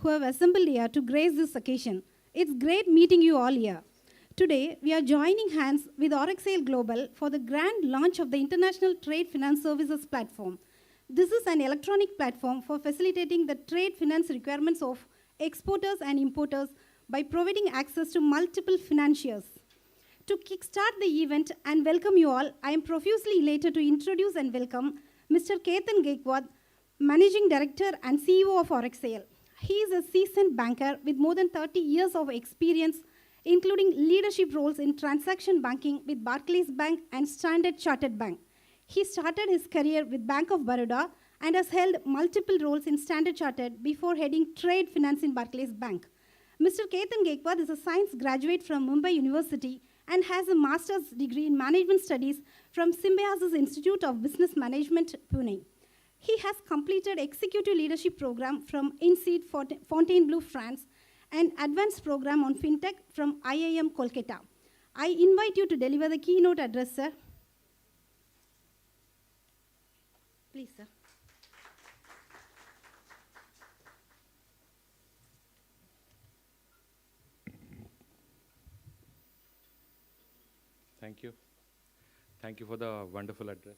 who have assembled here to grace this occasion. It's great meeting you all here. Today, we are joining hands with Orexale Global for the grand launch of the International Trade Finance Services Platform. This is an electronic platform for facilitating the trade finance requirements of exporters and importers by providing access to multiple financiers. To kickstart the event and welcome you all, I am profusely elated to introduce and welcome Mr. Ketan Gaikwad, Managing Director and CEO of Orexale. He is a seasoned banker with more than 30 years of experience, including leadership roles in transaction banking with Barclays Bank and Standard Chartered Bank. He started his career with Bank of Baroda and has held multiple roles in Standard Chartered before heading trade finance in Barclays Bank. Mr. Ketan Gaikwad is a science graduate from Mumbai University and has a master's degree in management studies from Symbiosis Institute of Business Management, Pune. He has completed executive leadership program from INSEAD Fontainebleau, France, and advanced program on fintech from IIM Kolkata. I invite you to deliver the keynote address, sir. Please, sir. Thank you. Thank you for the wonderful address.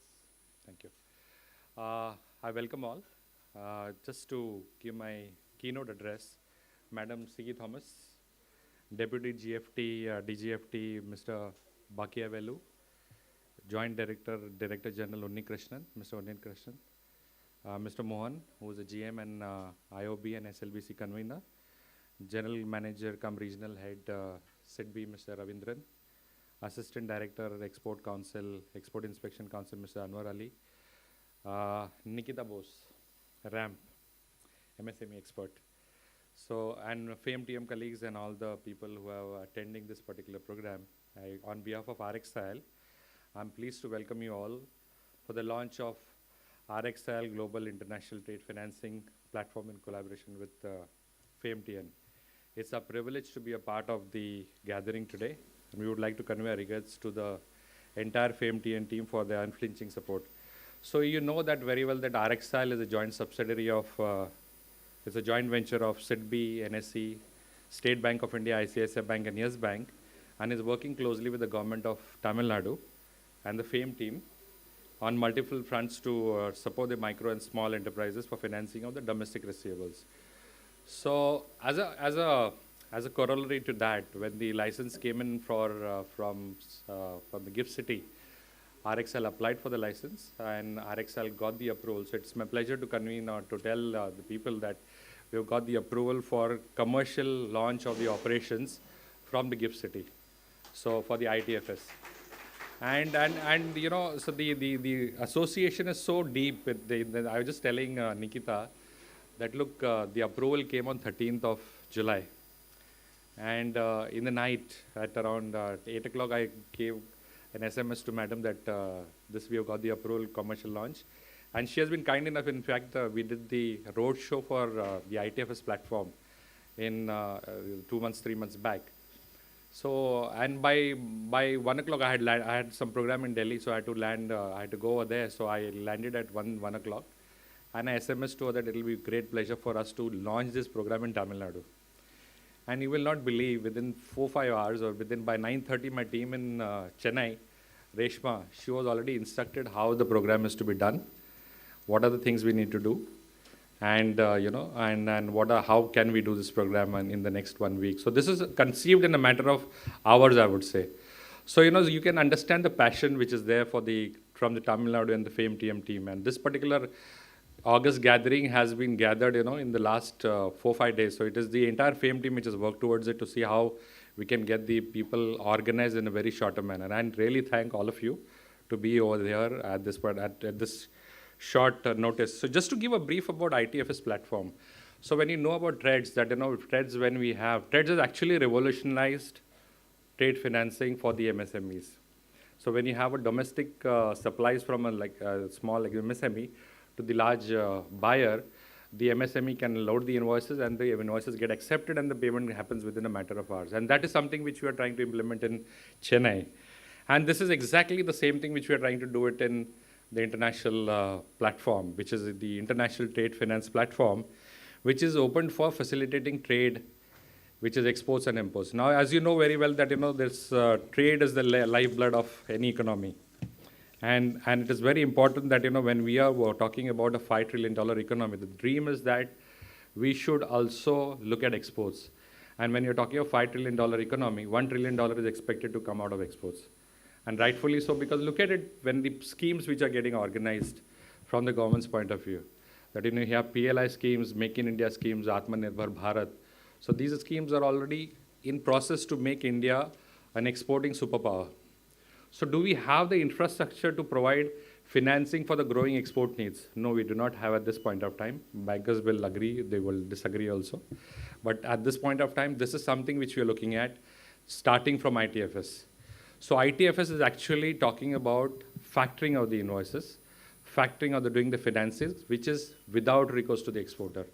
Thank you. I welcome all. Just to give my keynote address, Madam Sigi Thomas, Deputy GFT, DGFT, Mr. Bakia Velu, Joint Director, Director General Unni Krishnan, Mr. Unni Krishnan, Mr. Mohan, who is a GM and IOB and SLBC convener, General Manager cum Regional Head, SIDB, Mr. Ravindran, Assistant Director, Export Council, Export Inspection Council, Mr. Anwar Ali, Nikita Bose, RAMP, MSME expert. So, and FAME-TM colleagues and all the people who are attending this particular program, on behalf of RXIL, I'm pleased to welcome you all for the launch of RXIL Global International Trade Financing Platform in collaboration with FAME-TN. It's a privilege to be a part of the gathering today, and we would like to convey our regards to the entire FAME-TN team for their unflinching support. So you know that very well that RXIL is a joint subsidiary of, it's a joint venture of SIDB, NSE, State Bank of India, ICICI Bank and Yes Bank, and is working closely with the government of Tamil Nadu and the FAME team on multiple fronts to support the micro and small enterprises for financing of the domestic receivables. So as a corollary to that, when the license came in from the GIFT City, RXIL applied for the license and RXIL got the approval. So it's my pleasure to convene or to tell the people that we've got the approval for commercial launch of the operations from the GIFT City. So for the ITFS. And you know, so the association is so deep with I was just telling Nikita that look, the approval came on 13th of July. And in the night at around 8 o'clock, I gave an SMS to madam that we have got the approval commercial launch. And she has been kind enough. In fact, we did the road show for the ITFS platform in 2 months, 3 months back. So, and by 1 o'clock, I had some program in Delhi, so I had to land, I had to go over there. So I landed at 1 o'clock. And I SMS to her that it will be a great pleasure for us to launch this program in Tamil Nadu. And you will not believe, within 4-5 hours or by 9:30, my team in Chennai, Reshma, she was already instructed how the program is to be done, what are the things we need to do, and you know, and how can we do this program in the next 1 week. So this is conceived in a matter of hours, I would say. So you know, you can understand the passion which is there from the Tamil Nadu and the FAME-TM team. And this particular August gathering has been gathered, you know, in the last 4-5 days. So it is the entire FAME team which has worked towards it to see how we can get the people organized in a very shorter manner. And really thank all of you to be over there at this point, at this short notice. So just to give a brief about ITFS platform. So when you know about TREDS, that you know TREDS has actually revolutionized trade financing for the MSMEs. So when you have a domestic supplies from a small MSME to the large buyer, the MSME can load the invoices and the invoices get accepted and the payment happens within a matter of hours. And that is something which we are trying to implement in Chennai. And this is exactly the same thing which we are trying to do it in the international platform, which is the International Trade Finance Platform, which is opened for facilitating trade, which is exports and imports. Now, as you know very well that, this trade is the lifeblood of any economy. And it is very important that, when we are talking about a $5 trillion economy, the dream is that we should also look at exports. And when you're talking of $5 trillion economy, $1 trillion is expected to come out of exports. And rightfully so, because look at it, when the schemes which are getting organized from the government's point of view, that, you have PLI schemes, Make in India schemes, Atmanirbhar Bharat. So these schemes are already in process to make India an exporting superpower. So do we have the infrastructure to provide financing for the growing export needs? No, we do not have at this point of time. Bankers will agree, they will disagree also. But at this point of time, this is something which we are looking at, starting from ITFS. So ITFS is actually talking about factoring of the invoices, factoring of doing the finances, which is without recourse to the exporter.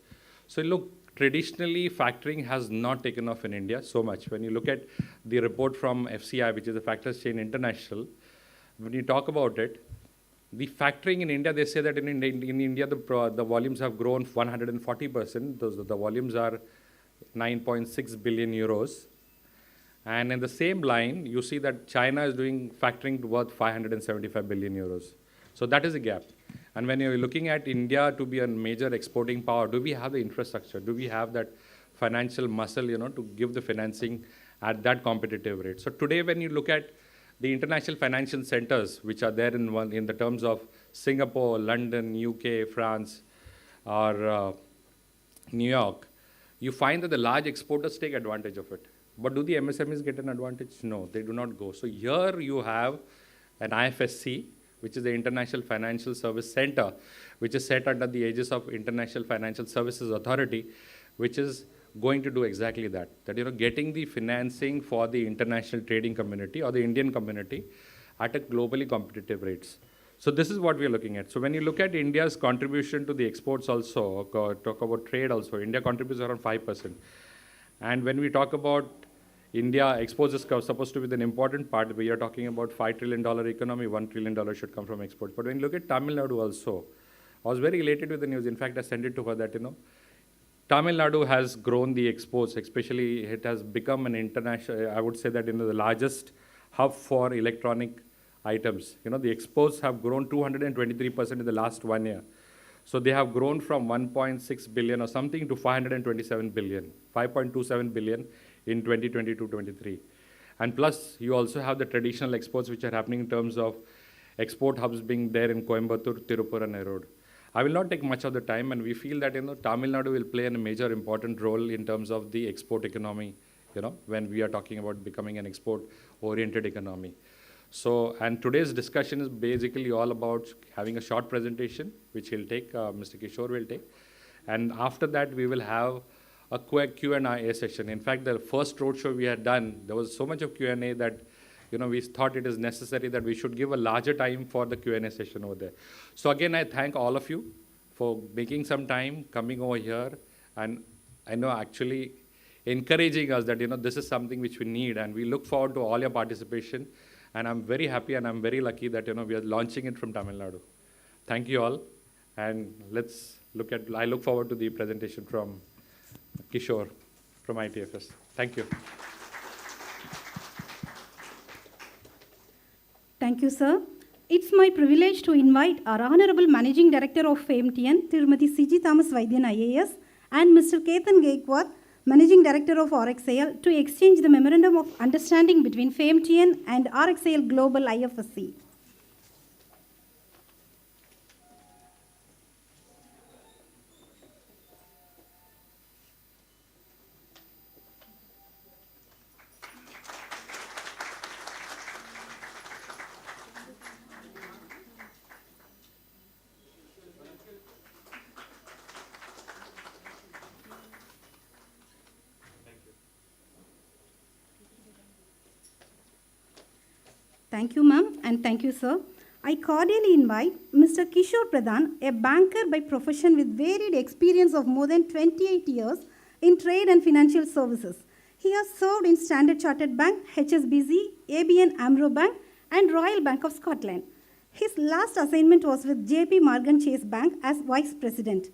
So look, traditionally, factoring has not taken off in India so much. When you look at the report from FCI, which is the Factors Chain International, when you talk about it, the factoring in India, they say that in India, the volumes have grown 140%. The volumes are 9.6 billion euros. And in the same line, you see that China is doing factoring worth 575 billion euros. So that is a gap. And when you're looking at India to be a major exporting power, do we have the infrastructure? Do we have that financial muscle, to give the financing at that competitive rate? So today, when you look at the international financial centers, which are there in the terms of Singapore, London, UK, France, or New York, you find that the large exporters take advantage of it. But do the MSMEs get an advantage? No, they do not go. So here you have an IFSC, which is the International Financial Service Center, which is set under the aegis of International Financial Services Authority, which is going to do exactly that. That, getting the financing for the international trading community or the Indian community at a globally competitive rates. So this is what we are looking at. So when you look at India's contribution to the exports also, talk about trade also, India contributes around 5%. And when we talk about India, exports is supposed to be an important part. We are talking about $5 trillion economy, $1 trillion should come from exports. But when you look at Tamil Nadu also, I was very elated with the news. In fact, I sent it to her that, Tamil Nadu has grown the exports, especially it has become an international, I would say that, the largest hub for electronic items. The exports have grown 223% in the last 1 year. So they have grown from 1.6 billion or something to 527 billion, 5.27 billion in 2022-23. And plus, you also have the traditional exports which are happening in terms of export hubs being there in Coimbatore, Tirupur, and Erode. I will not take much of the time, and we feel that, Tamil Nadu will play a major important role in terms of the export economy, when we are talking about becoming an export-oriented economy. So, and today's discussion is basically all about having a short presentation, which he'll take, Mr. Kishore will take. And after that, we will have a quick Q&A session. In fact, the first roadshow we had done, there was so much of Q&A that, we thought it is necessary that we should give a larger time for the Q&A session over there. So again, I thank all of you for making some time, coming over here, and I know actually encouraging us that, this is something which we need, and we look forward to all your participation. And I'm very happy and I'm very lucky that, we are launching it from Tamil Nadu. Thank you all. And I look forward to the presentation from Kishore from ITFS. Thank you. Thank you, sir. It's my privilege to invite our Honorable Managing Director of FAMTN, Tirumati C.G. Thomas Vaidyan IAS, and Mr. Ketan Gaikwad, Managing Director of RxAL, to exchange the Memorandum of Understanding between FAMTN and RxAL Global IFSC. Thank you, ma'am, and thank you, sir. I cordially invite Mr. Kishore Pradhan, a banker by profession with varied experience of more than 28 years in trade and financial services. He has served in Standard Chartered Bank, HSBC, ABN AMRO Bank, and Royal Bank of Scotland. His last assignment was with JP Morgan Chase Bank as Vice President.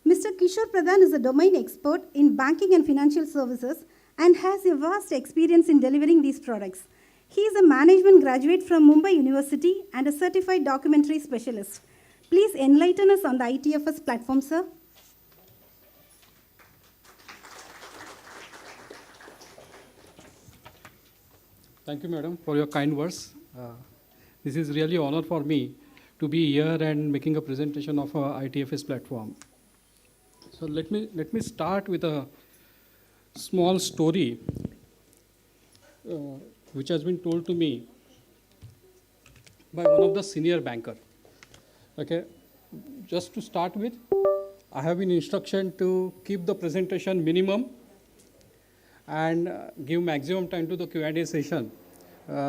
Mr. Kishore Pradhan is a domain expert in banking and financial services and has a vast experience in delivering these products. He is a management graduate from Mumbai University and a certified documentary specialist. Please enlighten us on the ITFS platform, sir. Thank you, madam, for your kind words. This is really an honor for me to be here and making a presentation of our ITFS platform. So let me start with a small story which has been told to me by one of the senior banker. Okay, just to start with, I have been instructed to keep the presentation minimum and give maximum time to the Q&A session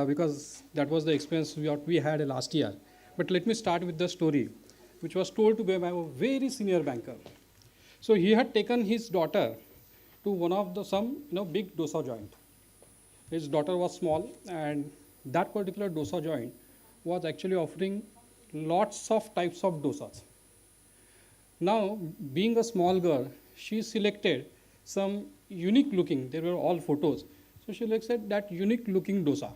because that was the experience what we had last year. But let me start with the story, which was told to me by a very senior banker. So he had taken his daughter to one of the big dosa joint. His daughter was small, and that particular dosa joint was actually offering lots of types of dosas. Now, being a small girl, she selected some unique looking, they were all photos. So she selected that unique looking dosa.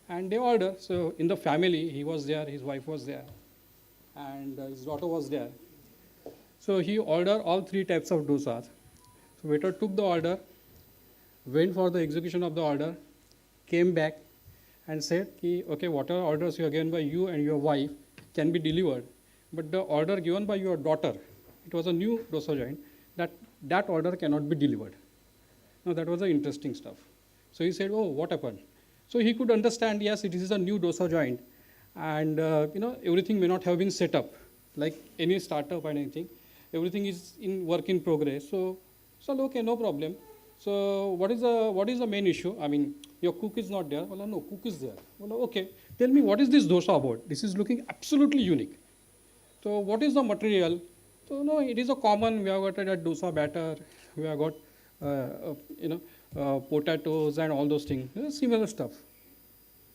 And they ordered. So in the family, he was there, his wife was there, and his daughter was there. So he ordered all 3 types of dosas. So waiter took the order, went for the execution of the order, came back and said, okay, whatever orders you are given by you and your wife can be delivered. But the order given by your daughter, it was a new dosa joint, that order cannot be delivered. Now that was the interesting stuff. So he said, oh, what happened? So he could understand, yes, it is a new dosa joint, and everything may not have been set up, like any startup and anything. Everything is in work in progress. So okay, no problem. So what is the main issue? I mean, your cook is not there. Well, no, cook is there. Well, okay, tell me what is this dosa about? This is looking absolutely unique. So what is the material? So no, it is a common. We have got a dosa batter. We have got potatoes and all those things. Similar stuff.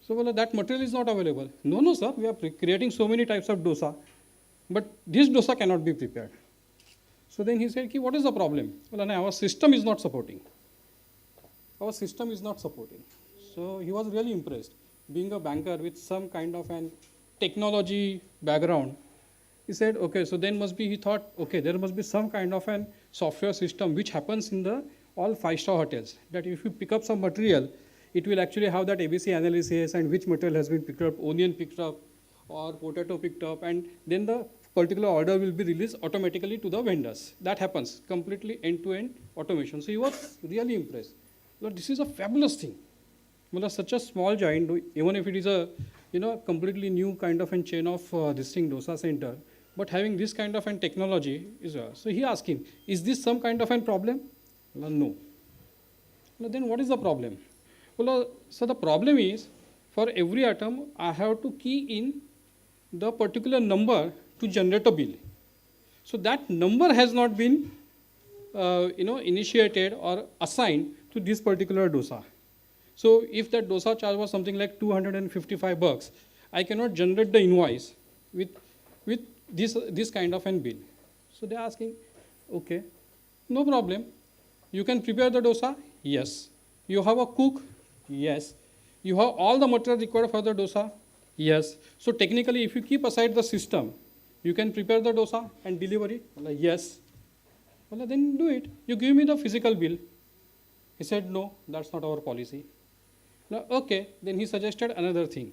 So well, that material is not available. No, sir. We are creating so many types of dosa, but this dosa cannot be prepared. So then he said, what is the problem? Well, our system is not supporting. Our system is not supporting. So he was really impressed. Being a banker with some kind of an technology background, he said, okay, so then he thought, okay, there must be some kind of an software system which happens in the all 5-star hotels, that if you pick up some material, it will actually have that ABC analysis and which material has been picked up, onion picked up or potato picked up, and then the particular order will be released automatically to the vendors. That happens completely end-to-end automation. So he was really impressed. Well, this is a fabulous thing. Well, such a small giant, even if it is a completely new kind of a chain of this thing dosa center, but having this kind of an technology is so he asked him, is this some kind of a problem? Well, no. Well, then what is the problem? Well, so the problem is, for every item, I have to key in the particular number to generate a bill. So that number has not been initiated or assigned to this particular dosa. So if that dosa charge was something like $255, I cannot generate the invoice with this kind of an bill. So they're asking, okay, no problem. You can prepare the dosa? Yes. You have a cook? Yes. You have all the material required for the dosa? Yes. So technically, if you keep aside the system, you can prepare the dosa and deliver it? Well, yes. Well, then do it. You give me the physical bill. He said, no, that's not our policy. Now, okay, then he suggested another thing.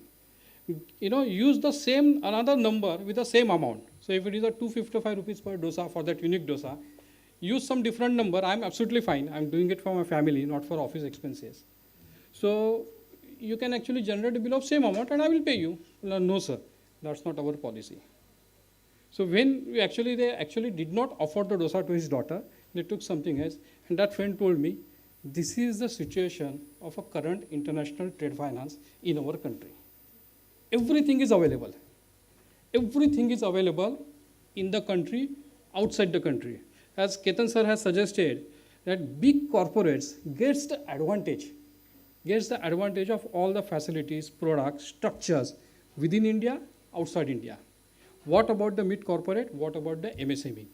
Use the same, another number with the same amount. So if it is a 255 rupees per dosa for that unique dosa, use some different number. I'm absolutely fine. I'm doing it for my family, not for office expenses. So you can actually generate a bill of same amount and I will pay you. No, sir, that's not our policy. So when they actually did not offer the dosa to his daughter, they took something else. And that friend told me, this is the situation of a current international trade finance in our country. Everything is available. Everything is available in the country, outside the country. As Ketan sir has suggested, that big corporates gets the advantage of all the facilities, products, structures within India, outside India. What about the mid corporate? What about the MSME?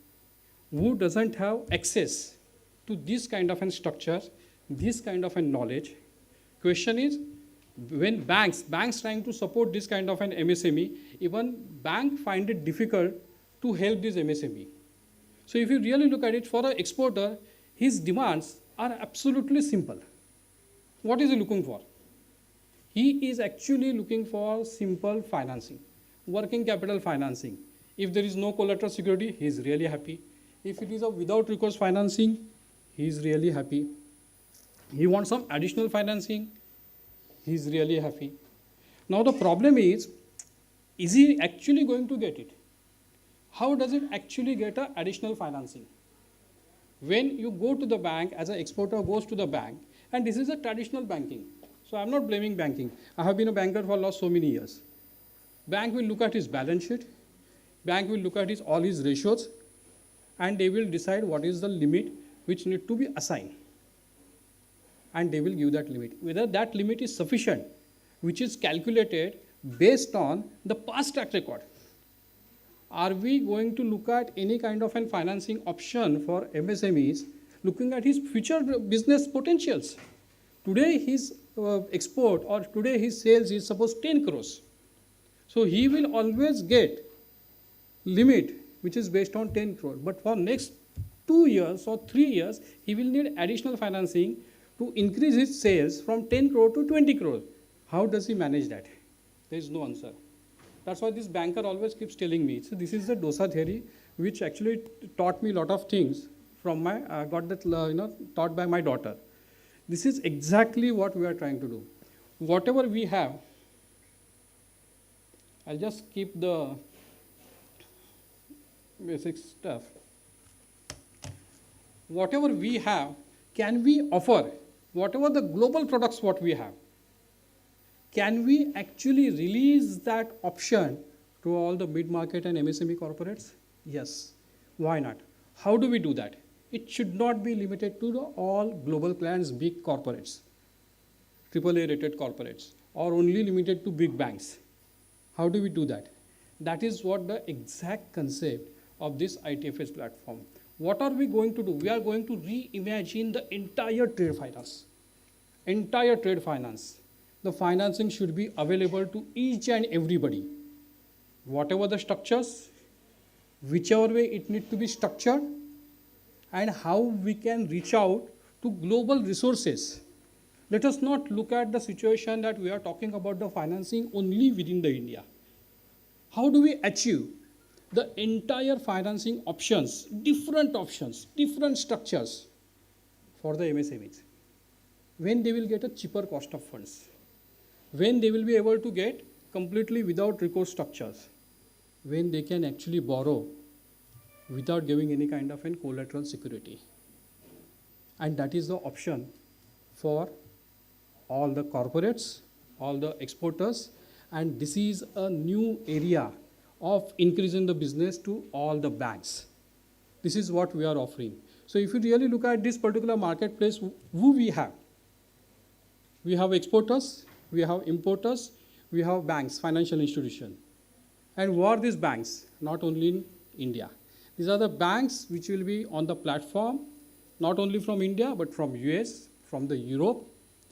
who doesn't have access to this kind of a structure, this kind of a knowledge. Question is, when banks trying to support this kind of an MSME, even bank find it difficult to help this MSME. So if you really look at it, for an exporter, his demands are absolutely simple. What is he looking for? He is actually looking for simple financing, working capital financing. If there is no collateral security, he is really happy. If it is a without recourse financing, he is really happy. He wants some additional financing, he is really happy. Now the problem is he actually going to get it? How does it actually get a additional financing? When you go to the bank, as an exporter goes to the bank, and this is a traditional banking. So I'm not blaming banking. I have been a banker for last so many years. Bank will look at his balance sheet, bank will look at all his ratios, and they will decide what is the limit which need to be assigned. And they will give that limit. Whether that limit is sufficient, which is calculated based on the past track record. Are we going to look at any kind of a financing option for MSMEs, looking at his future business potentials? Today his export or today his sales is suppose 10 crores. So he will always get limit which is based on 10 crores. But for next 2 years or 3 years, he will need additional financing to increase his sales from 10 crore to 20 crore. How does he manage that? There is no answer. That's why this banker always keeps telling me. So this is the DOSA theory, which actually taught me a lot of things from my, got that, taught by my daughter. This is exactly what we are trying to do. Whatever we have, I'll just keep the basic stuff. Whatever we have, can we offer, whatever the global products what we have, can we actually release that option to all the mid-market and MSME corporates? Yes. Why not? How do we do that? It should not be limited to all global clients, big corporates, AAA rated corporates, or only limited to big banks. How do we do that? That is what the exact concept of this ITFS platform. What are we going to do? We are going to reimagine the entire trade finance. Entire trade finance. The financing should be available to each and everybody. Whatever the structures, whichever way it needs to be structured, and how we can reach out to global resources. Let us not look at the situation that we are talking about the financing only within the India. How do we achieve the entire financing options, different structures for the MSMEs? When they will get a cheaper cost of funds, when they will be able to get completely without recourse structures, when they can actually borrow without giving any kind of an collateral security. And that is the option for all the corporates, all the exporters, and this is a new area of increasing the business to all the banks. This is what we are offering. So if you really look at this particular marketplace, who we have? We have exporters, we have importers, we have banks, financial institutions. And who are these banks? Not only in India. These are the banks which will be on the platform, not only from India, but from US, from the Europe.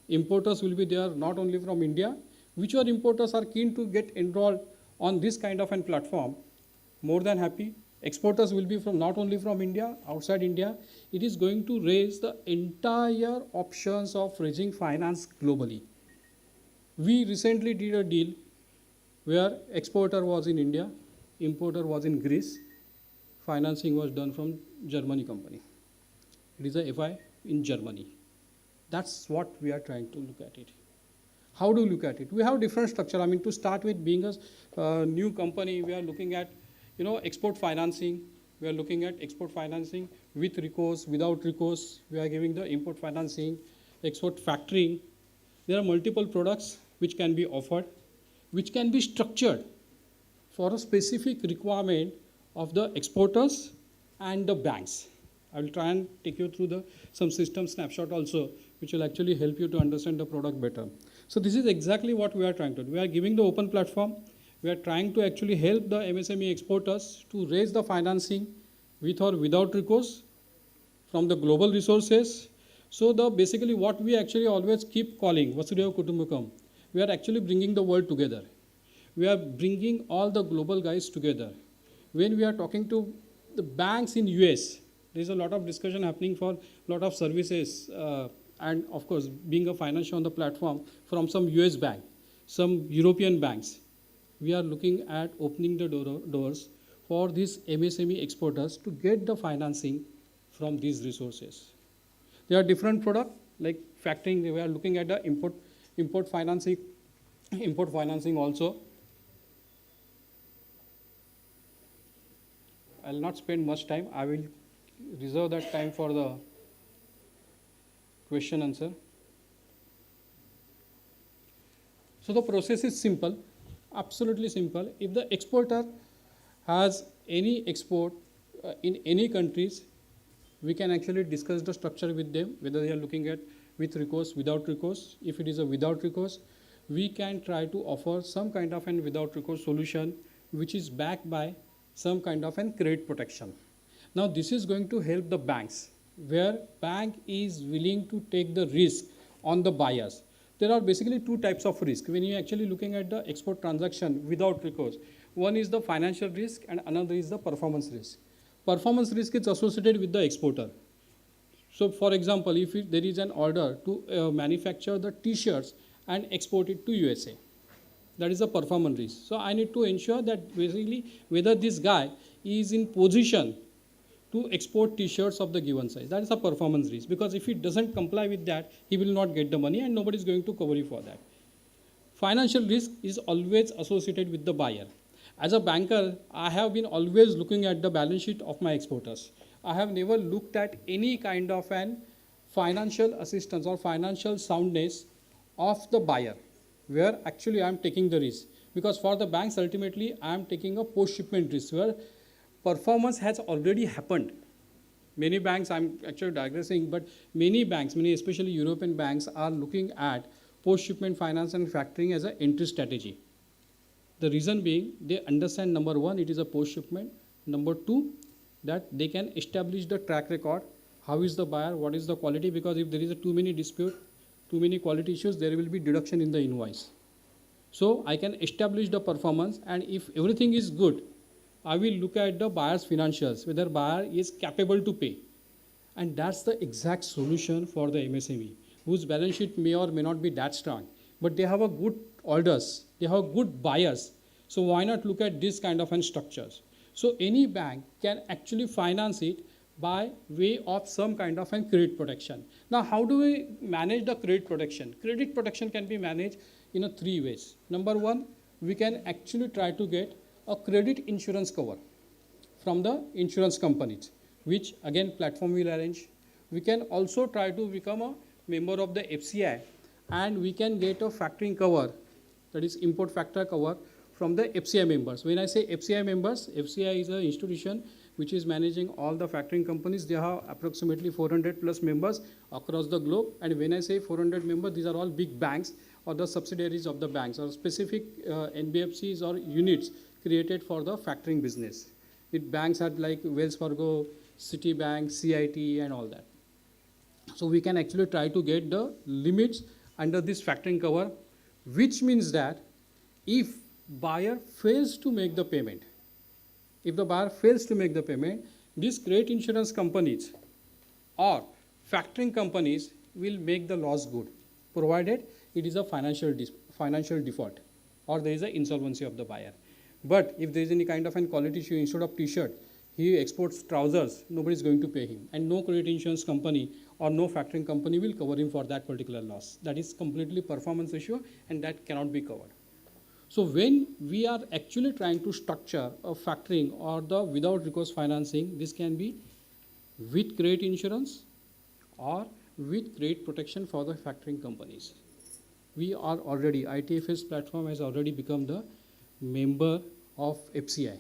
Importers will be there not only from India. Whichever importers are keen to get enrolled on this kind of a platform, more than happy. Exporters will be from not only from India, outside India. It is going to raise the entire options of raising finance globally. We recently did a deal where exporter was in India, importer was in Greece, financing was done from Germany company. It is a FI in Germany. That's what we are trying to look at it. How do we look at it? We have different structure. I mean, to start with, being a new company, we are looking at, export financing. We are looking at export financing with recourse, without recourse. We are giving the import financing, export factoring. There are multiple products which can be offered, which can be structured for a specific requirement of the exporters and the banks. I will try and take you through some system snapshot also, which will actually help you to understand the product better. So this is exactly what we are trying to do. We are giving the open platform. We are trying to actually help the MSME exporters to raise the financing with or without recourse from the global resources. So basically what we actually always keep calling Vasudhaiva Kutumbakam, we are actually bringing the world together. We are bringing all the global guys together. When we are talking to the banks in US, there is a lot of discussion happening for a lot of services and of course being a financial on the platform from some US bank, some European banks. We are looking at opening the doors for these MSME exporters to get the financing from these resources. There are different products like factoring. We are looking at the import financing also. I'll not spend much time. I will reserve that time for the question answer. So the process is simple, absolutely simple. If the exporter has any export in any countries, we can actually discuss the structure with them, whether they are looking at with recourse, without recourse. If it is a without recourse, we can try to offer some kind of an without recourse solution which is backed by some kind of an credit protection. Now this is going to help the banks, where bank is willing to take the risk on the buyers. There are basically two types of risk when you are actually looking at the export transaction without recourse. One is the financial risk and another is the performance risk. Performance risk is associated with the exporter. So for example, if there is an order to manufacture the t-shirts and export it to USA, that is a performance risk. So I need to ensure that basically whether this guy is in position to export t-shirts of the given size. That is a performance risk, because if he doesn't comply with that, he will not get the money and nobody is going to cover you for that. Financial risk is always associated with the buyer. As a banker, I have been always looking at the balance sheet of my exporters. I have never looked at any kind of an financial assistance or financial soundness of the buyer, where actually I am taking the risk. Because for the banks, ultimately, I am taking a post-shipment risk, where performance has already happened. Many banks, I am actually digressing, but many banks, many especially European banks, are looking at post-shipment finance and factoring as an entry strategy. The reason being, they understand, number one, it is a post-shipment. Number two, that they can establish the track record. How is the buyer? What is the quality? Because if there is too many dispute, too many quality issues, there will be deduction in the invoice. So I can establish the performance, and if everything is good, I will look at the buyer's financials, whether buyer is capable to pay. And that's the exact solution for the MSME, whose balance sheet may or may not be that strong, but they have a good orders, they have good buyers. So why not look at this kind of structures? So any bank can actually finance it by way of some kind of credit protection. Now, how do we manage the credit protection? Credit protection can be managed in three ways. Number one, we can actually try to get a credit insurance cover from the insurance companies, which again platform will arrange. We can also try to become a member of the FCI, and we can get a factoring cover, that is import factor cover, from the FCI members. When I say FCI members, FCI is an institution which is managing all the factoring companies. They have approximately 400 plus members across the globe. And when I say 400 members, these are all big banks or the subsidiaries of the banks, or specific NBFCs or units created for the factoring business. It banks are like Wells Fargo, Citibank, CIT and all that. So we can actually try to get the limits under this factoring cover, which means that if buyer fails to make the payment, these credit insurance companies or factoring companies will make the loss good, provided it is a financial default or there is an insolvency of the buyer. But if there is any kind of an quality issue, instead of t-shirt, he exports trousers, nobody is going to pay him, and no credit insurance company or no factoring company will cover him for that particular loss. That is completely performance issue, and that cannot be covered. So when we are actually trying to structure a factoring or the without recourse financing, this can be with credit insurance or with credit protection for the factoring companies. We are already, ITFS platform has already become the member of FCI.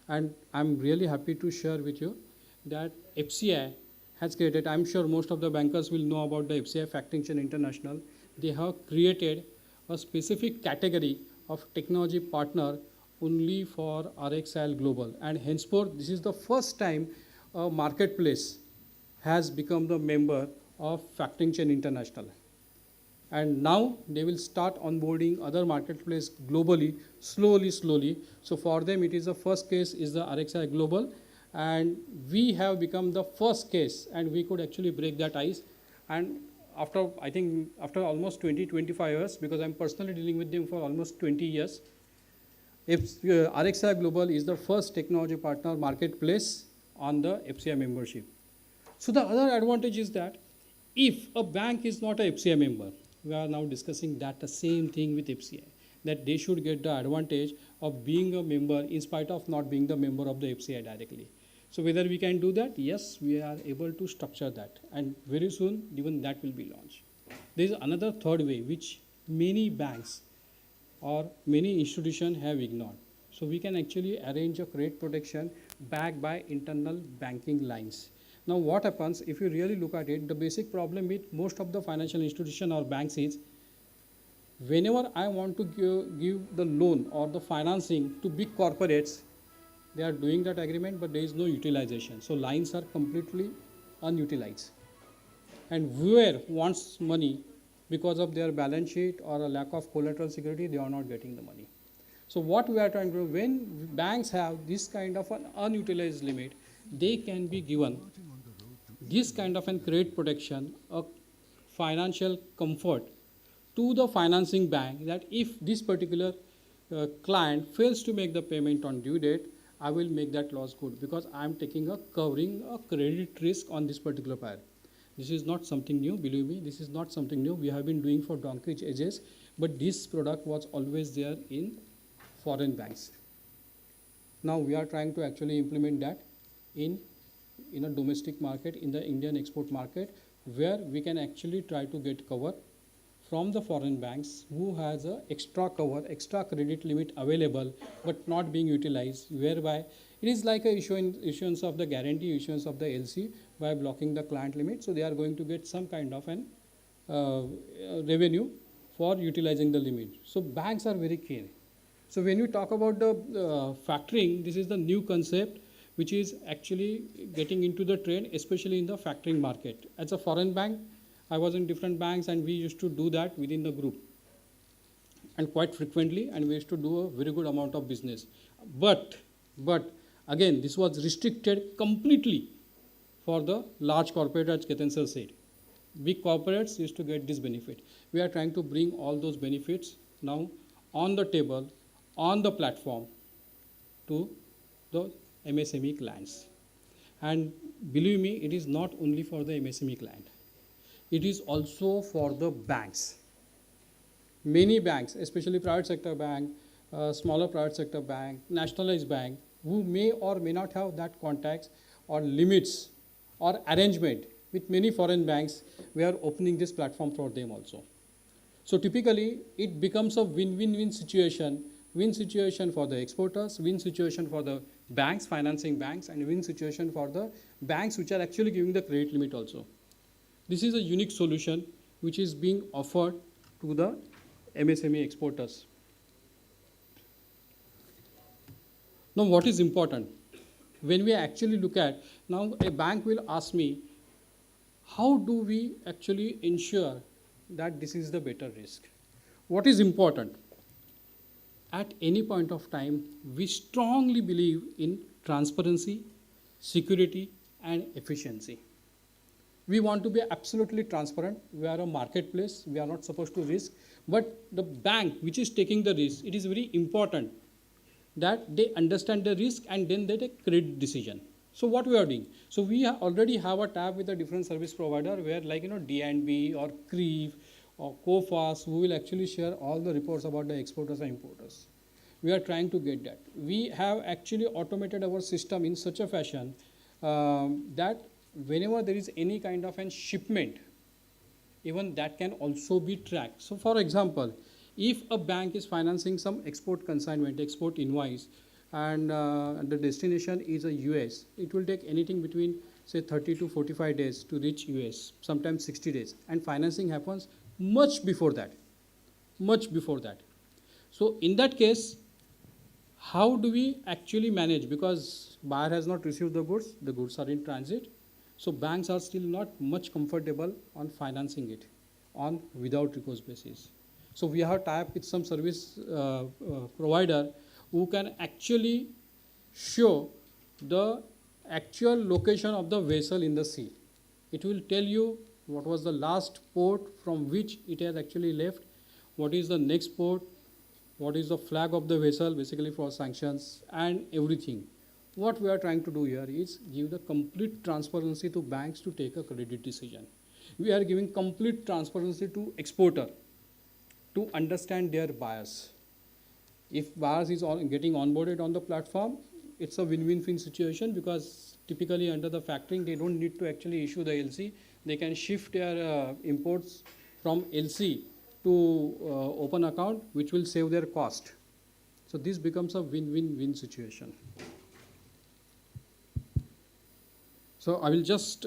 And I'm really happy to share with you that FCI has created, I'm sure most of the bankers will know about the FCI Factoring Chain International. They have created a specific category of technology partner only for RXL Global, and henceforth this is the first time a marketplace has become the member of Factoring Chain International. And now they will start onboarding other marketplace globally, slowly. So for them, it is the first case is the RXI Global, and we have become the first case, and we could actually break that ice. And after, I think, after almost 25 years, because I'm personally dealing with them for almost 20 years, if RXI Global is the first technology partner marketplace on the FCI membership. So the other advantage is that if a bank is not a FCI member, we are now discussing that the same thing with FCI, that they should get the advantage of being a member in spite of not being the member of the FCI directly. So whether we can do that? Yes, we are able to structure that, and very soon even that will be launched. There is another third way which many banks or many institutions have ignored. So we can actually arrange a credit protection backed by internal banking lines. Now what happens if you really look at it, the basic problem with most of the financial institutions or banks is whenever I want to give the loan or the financing to big corporates, they are doing that agreement, but there is no utilization. So lines are completely unutilized. And whoever wants money because of their balance sheet or a lack of collateral security, they are not getting the money. So what we are trying to do, when banks have this kind of an unutilized limit, they can be given this kind of an credit protection, a financial comfort to the financing bank that if this particular client fails to make the payment on due date, I will make that loss good because I am taking a covering a credit risk on this particular buyer. This is not something new, believe me, this is not something new. We have been doing for donkey's ages, but this product was always there in foreign banks. Now we are trying to actually implement that in a domestic market, in the Indian export market, where we can actually try to get cover from the foreign banks who has a extra cover, extra credit limit available but not being utilized, whereby it is like a issuance of the guarantee, issuance of the LC by blocking the client limit. So they are going to get some kind of an revenue for utilizing the limit. So banks are very keen. So when you talk about the factoring, this is the new concept which is actually getting into the trend, especially in the factoring market. As a foreign bank, I was in different banks and we used to do that within the group and quite frequently, and we used to do a very good amount of business. But again, this was restricted completely for the large corporate, as Ketan sir said. Big corporates used to get this benefit. We are trying to bring all those benefits now on the table, on the platform to the MSME clients. And believe me, it is not only for the MSME client. It is also for the banks. Many banks, especially private sector bank, smaller private sector bank, nationalized bank, who may or may not have that contacts or limits or arrangement with many foreign banks, we are opening this platform for them also. So typically, it becomes a win-win-win situation for the exporters, win situation for the banks, financing banks, and win situation for the banks which are actually giving the credit limit also. This is a unique solution which is being offered to the MSME exporters. Now what is important? When we actually look at, now a bank will ask me, how do we actually ensure that this is the better risk? What is important? At any point of time, we strongly believe in transparency, security, and efficiency. We want to be absolutely transparent. We are a marketplace. We are not supposed to risk. But the bank which is taking the risk, it is very important that they understand the risk and then they take credit decision. So what we are doing? So we already have a tab with a different service provider where like D&B or CREEF or COFAS, who will actually share all the reports about the exporters and importers. We are trying to get that. We have actually automated our system in such a fashion that whenever there is any kind of a shipment, even that can also be tracked. So for example, if a bank is financing some export consignment, export invoice, and the destination is a US, it will take anything between say 30 to 45 days to reach US, sometimes 60 days. And financing happens much before that. So in that case, How do we actually manage? Because buyer has not received the goods are in transit. So banks are still not much comfortable on financing it on without recourse basis. So we have tie up with some service provider who can actually show the actual location of the vessel in the sea. It will tell you what was the last port from which it has actually left, what is the next port, what is the flag of the vessel basically for sanctions and everything. What we are trying to do here is give the complete transparency to banks to take a credit decision. We are giving complete transparency to exporter to understand their buyers. If buyers is getting onboarded on the platform, it's a win-win situation, because typically under the factoring they don't need to actually issue the LC. They can shift their imports from LC to open account, which will save their cost. So this becomes a win-win-win situation. So I will just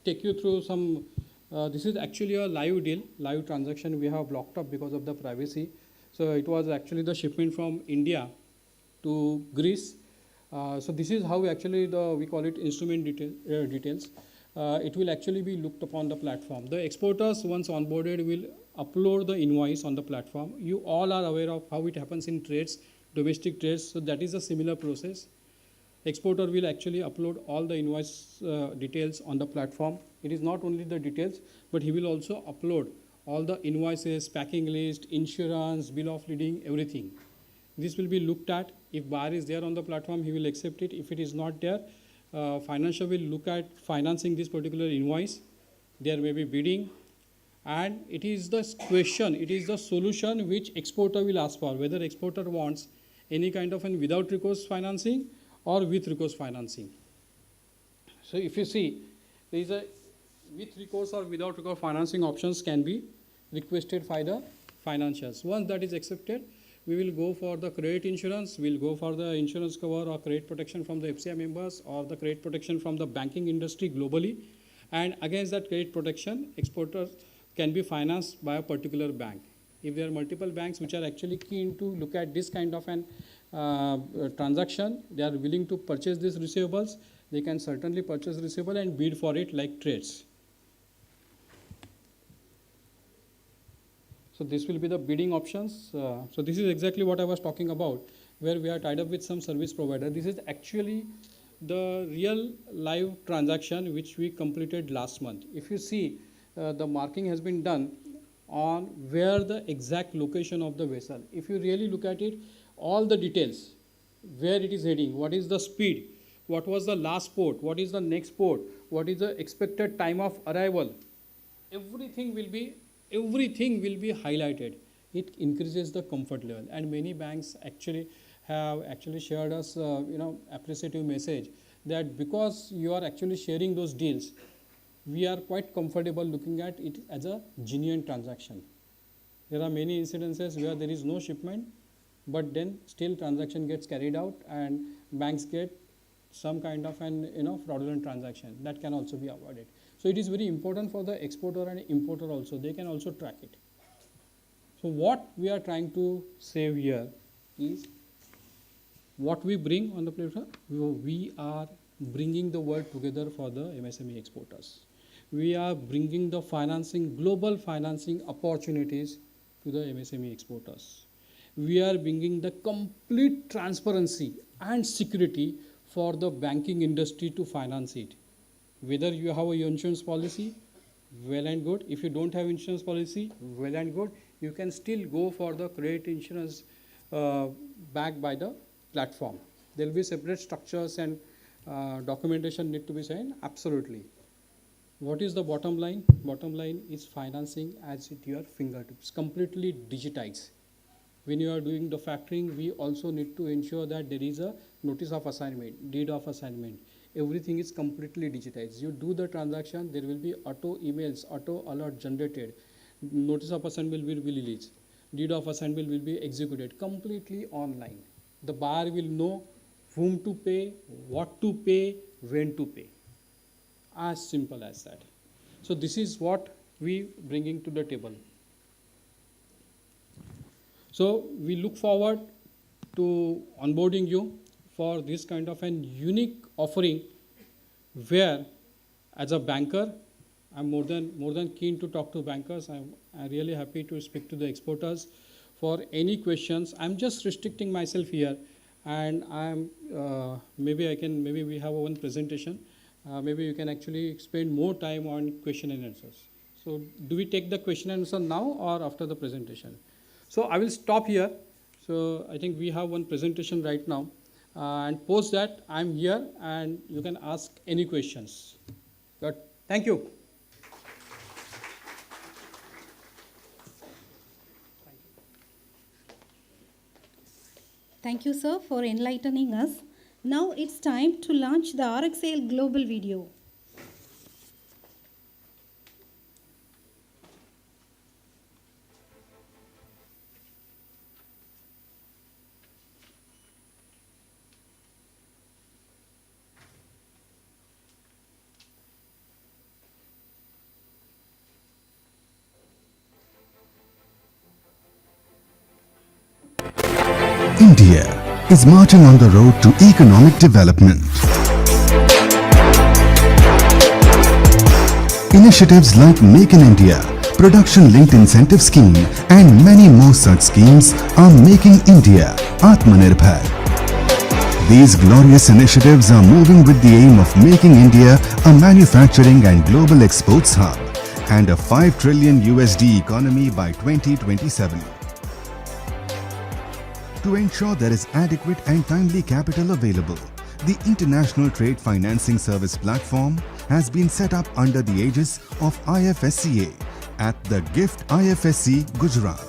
take you through some, this is actually a live deal, live transaction we have blocked up because of the privacy. So it was actually the shipment from India to Greece. So this is how actually we call it instrument details. It will actually be looked upon the platform. The exporters, once onboarded, will upload the invoice on the platform. You all are aware of how it happens in trades, domestic trades. So that is a similar process. Exporter will actually upload all the invoice details on the platform. It is not only the details, but he will also upload all the invoices, packing list, insurance, bill of lading, everything. This will be looked at. If buyer is there on the platform, he will accept it. If it is not there, financial will look at financing this particular invoice. There may be bidding, and it is the question, it is the solution which exporter will ask for, whether exporter wants any kind of an without recourse financing or with recourse financing. So if you see, there is a with recourse or without recourse financing options can be requested by the financials. Once that is accepted, we will go for the credit insurance, we'll go for the insurance cover or credit protection from the FCI members or the credit protection from the banking industry globally. And against that credit protection, exporters can be financed by a particular bank. If there are multiple banks which are actually keen to look at this kind of an transaction, they are willing to purchase these receivables, they can certainly purchase receivable and bid for it like trades. So this will be the bidding options. So this is exactly what I was talking about, where we are tied up with some service provider. This is actually the real live transaction which we completed last month. If you see, the marking has been done on where the exact location of the vessel. If you really look at it, all the details, where it is heading, what is the speed, what was the last port, what is the next port, what is the expected time of arrival, everything will be highlighted. It increases the comfort level, and many banks actually have shared us appreciative message that because you are actually sharing those deals, we are quite comfortable looking at it as a genuine transaction. There are many incidences where there is no shipment, but then still transaction gets carried out and banks get some kind of an fraudulent transaction. That can also be avoided. So it is very important for the exporter and importer also. They can also track it. So what we are trying to save here is what we bring on the platform. We are bringing the world together for the MSME exporters. We are bringing the global financing opportunities to the MSME exporters. We are bringing the complete transparency and security for the banking industry to finance it. Whether you have a insurance policy, well and good. If you don't have insurance policy, well and good. You can still go for the credit insurance backed by the platform. There will be separate structures and documentation need to be signed. Absolutely. What is the bottom line? Bottom line is financing at your fingertips, completely digitized. When you are doing the factoring, we also need to ensure that there is a notice of assignment, deed of assignment. Everything is completely digitized. You do the transaction, there will be auto emails, auto alert generated. Notice of assignment will be released. Deed of assignment will be executed completely online. The buyer will know whom to pay, what to pay, when to pay. As simple as that. So this is what we bringing to the table. So we look forward to onboarding you for this kind of an unique offering where as a banker, I'm more than keen to talk to bankers. I'm really happy to speak to the exporters for any questions. I'm just restricting myself here, and I'm maybe we have one presentation. Maybe you can actually spend more time on question and answers. So do we take the question and answer now or after the presentation? So I will stop here. So I think we have one presentation right now. And post that, I'm here and you can ask any questions. But thank you. Thank you, sir, for enlightening us. Now it's time to launch the RxAL Global video. India is marching on the road to economic development. Initiatives like Make in India, Production-Linked Incentive Scheme and many more such schemes are making India Atmanirbhar. These glorious initiatives are moving with the aim of making India a manufacturing and global exports hub and a $5 trillion USD economy by 2027. To ensure there is adequate and timely capital available, the International Trade Financing Service Platform has been set up under the aegis of IFSCA at the GIFT IFSC, Gujarat.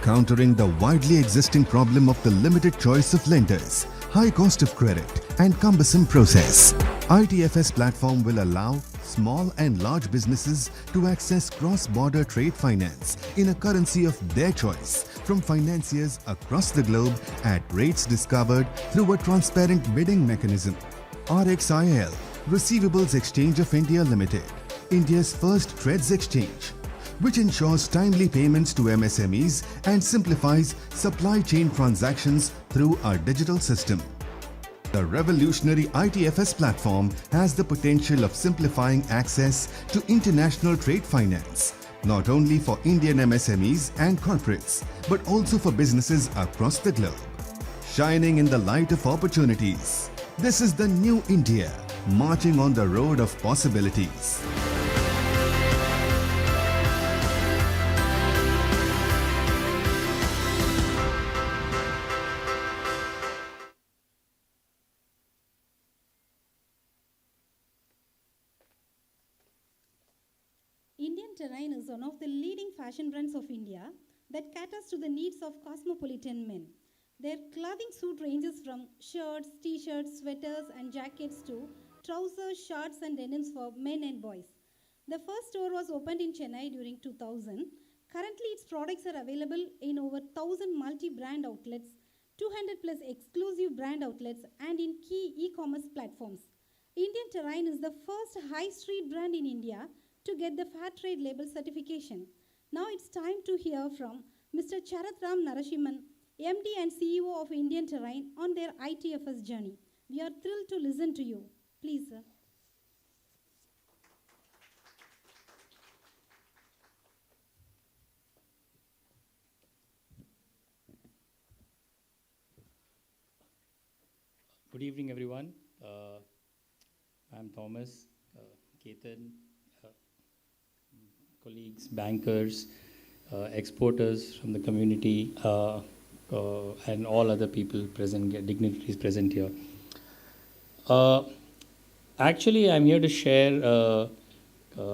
Countering the widely existing problem of the limited choice of lenders, high cost of credit and cumbersome process, ITFS platform will allow small and large businesses to access cross-border trade finance in a currency of their choice from financiers across the globe at rates discovered through a transparent bidding mechanism. RxIL, Receivables Exchange of India Limited, India's first trades exchange, which ensures timely payments to MSMEs and simplifies supply chain transactions through our digital system. The revolutionary ITFS platform has the potential of simplifying access to international trade finance, not only for Indian MSMEs and corporates, but also for businesses across the globe. Shining in the light of opportunities, this is the new India, marching on the road of possibilities. Indian Terrain is one of the leading fashion brands of India that caters to the needs of cosmopolitan men. Their clothing suit ranges from shirts, t-shirts, sweaters and jackets to trousers, shorts and denims for men and boys. The first store was opened in Chennai during 2000. Currently, its products are available in over 1,000 multi-brand outlets, 200 plus exclusive brand outlets and in key e-commerce platforms. Indian Terrain is the first high street brand in India to get the Fair Trade Label certification. Now it's time to hear from Mr. Charath Ram Narasimhan, MD and CEO of Indian Terrain on their ITFS journey. We are thrilled to listen to you. Please, sir. Good evening, everyone. I'm Thomas, Ketan, colleagues, bankers, exporters from the community, and all other people present, dignitaries present here. Actually, I'm here to share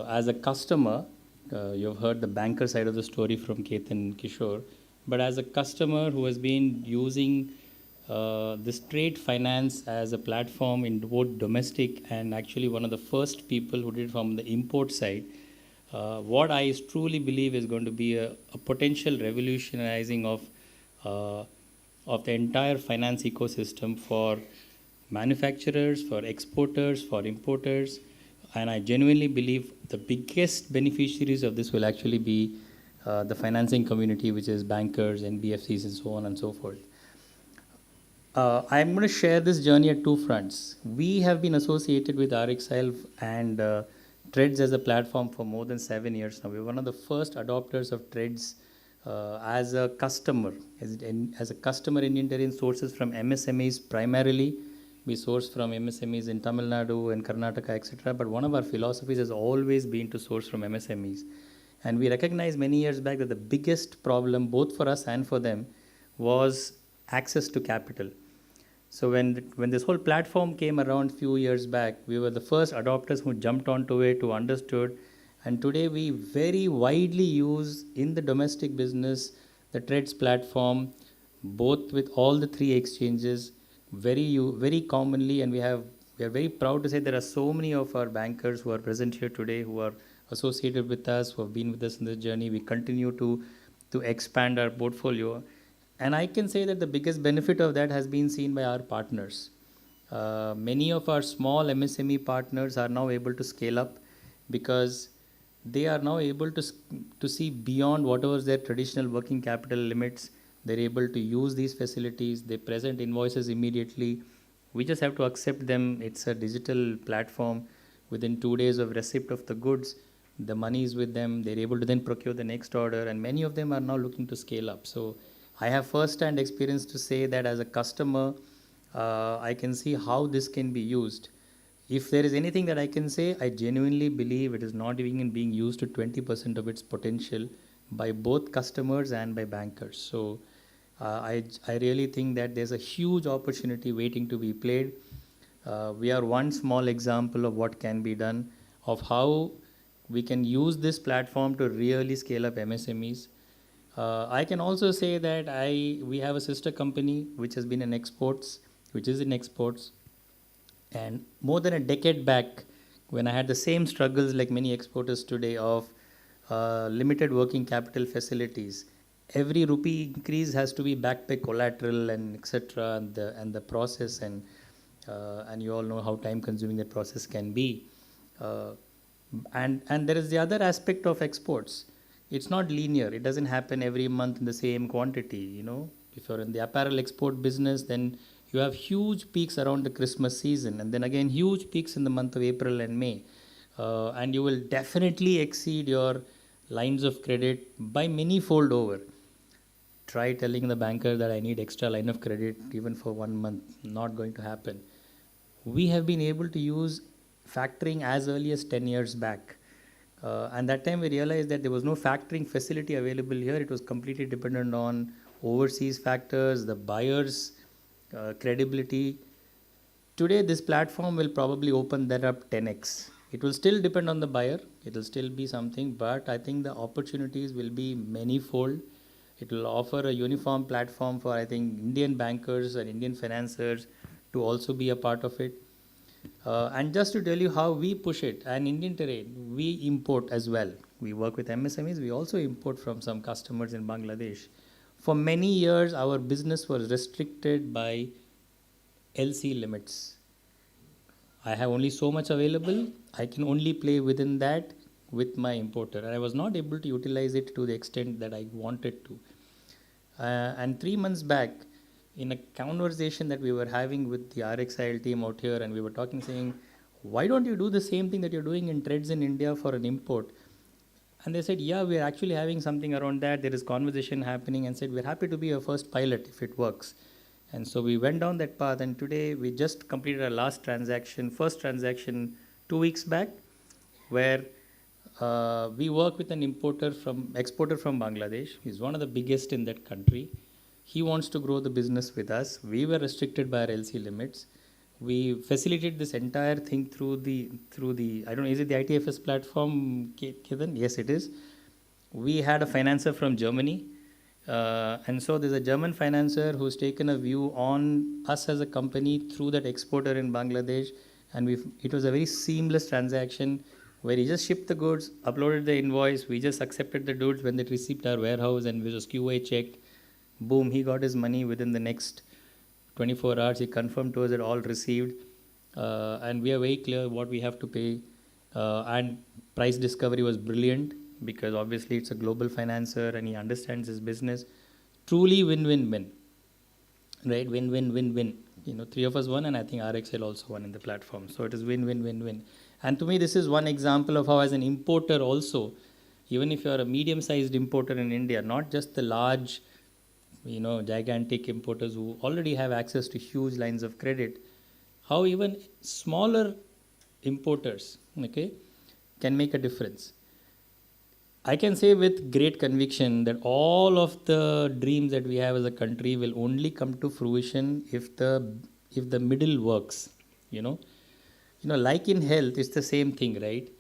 as a customer. You've heard the banker side of the story from Ketan Kishore, but as a customer who has been using this trade finance as a platform in both domestic and actually one of the first people who did it from the import side, what I truly believe is going to be a potential revolutionizing of the entire finance ecosystem for manufacturers, for exporters, for importers, and I genuinely believe the biggest beneficiaries of this will actually be the financing community, which is bankers, NBFCs, and so on and so forth. I'm going to share this journey at two fronts. We have been associated with RxL and Threads as a platform for more than 7 years now. We're one of the first adopters of Threads as a customer. As a customer, Indian Terrain sources from MSMEs primarily. We source from MSMEs in Tamil Nadu and Karnataka, etc. But one of our philosophies has always been to source from MSMEs. And we recognized many years back that the biggest problem, both for us and for them, was access to capital. So when this whole platform came around few years back, we were the first adopters who jumped onto it, who understood, and today we very widely use in the domestic business the Threads platform, both with all the three exchanges, very commonly, and we are very proud to say there are so many of our bankers who are present here today who are associated with us, who have been with us in this journey. We continue to expand our portfolio. And I can say that the biggest benefit of that has been seen by our partners. Many of our small MSME partners are now able to scale up because they are now able to see beyond whatever their traditional working capital limits. They're able to use these facilities. They present invoices immediately. We just have to accept them. It's a digital platform. Within 2 days of receipt of the goods, the money is with them. They're able to then procure the next order. And many of them are now looking to scale up. So I have first-hand experience to say that as a customer, I can see how this can be used. If there is anything that I can say, I genuinely believe it is not even being used to 20% of its potential by both customers and by bankers. So I really think that there's a huge opportunity waiting to be played. We are one small example of what can be done, of how we can use this platform to really scale up MSMEs. I can also say that we have a sister company which has been in exports, which is in exports. And more than a decade back, when I had the same struggles like many exporters today of limited working capital facilities, every rupee increase has to be backed by collateral and etc. and the process and you all know how time consuming that process can be. And there is the other aspect of exports. It's not linear. It doesn't happen every month in the same quantity. You know, if you're in the apparel export business, then you have huge peaks around the Christmas season, and then again huge peaks in the month of April and May, and you will definitely exceed your lines of credit by many fold over. Try telling the banker that I need extra line of credit even for 1 month. Not going to happen. We have been able to use factoring as early as 10 years back. And that time we realized that there was no factoring facility available here. It was completely dependent on overseas factors, the buyer's credibility. Today, this platform will probably open that up 10x. It will still depend on the buyer. It will still be something, but I think the opportunities will be manifold. It will offer a uniform platform for, I think, Indian bankers and Indian financiers to also be a part of it. And just to tell you how we push it, and Indian Terrain, we import as well. We work with MSMEs. We also import from some customers in Bangladesh. For many years, our business was restricted by LC limits. I have only so much available. I can only play within that with my importer. And I was not able to utilize it to the extent that I wanted to. And 3 months back, in a conversation that we were having with the RxIL team out here, and we were talking saying, why don't you do the same thing that you're doing in Threads in India for an import? And they said, yeah, we're actually having something around that. There is conversation happening, and said, we're happy to be a first pilot if it works. And so we went down that path, and today we just completed our first transaction 2 weeks back, where we work with an exporter from Bangladesh. He's one of the biggest in that country. He wants to grow the business with us. We were restricted by our LC limits. We facilitated this entire thing through the I don't know, is it the ITFS platform, Ketan? Yes, it is. We had a financer from Germany. And so there's a German financer who's taken a view on us as a company through that exporter in Bangladesh. And it was a very seamless transaction where he just shipped the goods, uploaded the invoice. We just accepted the goods when they received our warehouse, and we just QA checked. Boom, he got his money within the next 24 hours. He confirmed to us that all received. And we are very clear what we have to pay. And price discovery was brilliant because obviously it's a global financer and he understands his business. Truly win-win-win. right? Win, win, win, win. Three of us won, and I think RXL also won in the platform. So it is win, win, win, win. And to me, this is one example of how, as an importer, also, even if you are a medium-sized importer in India, not just the large, gigantic importers who already have access to huge lines of credit, how even smaller importers, okay, can make a difference. I can say with great conviction that all of the dreams that we have as a country will only come to fruition if the middle works. You know, like in health, it's the same thing, right?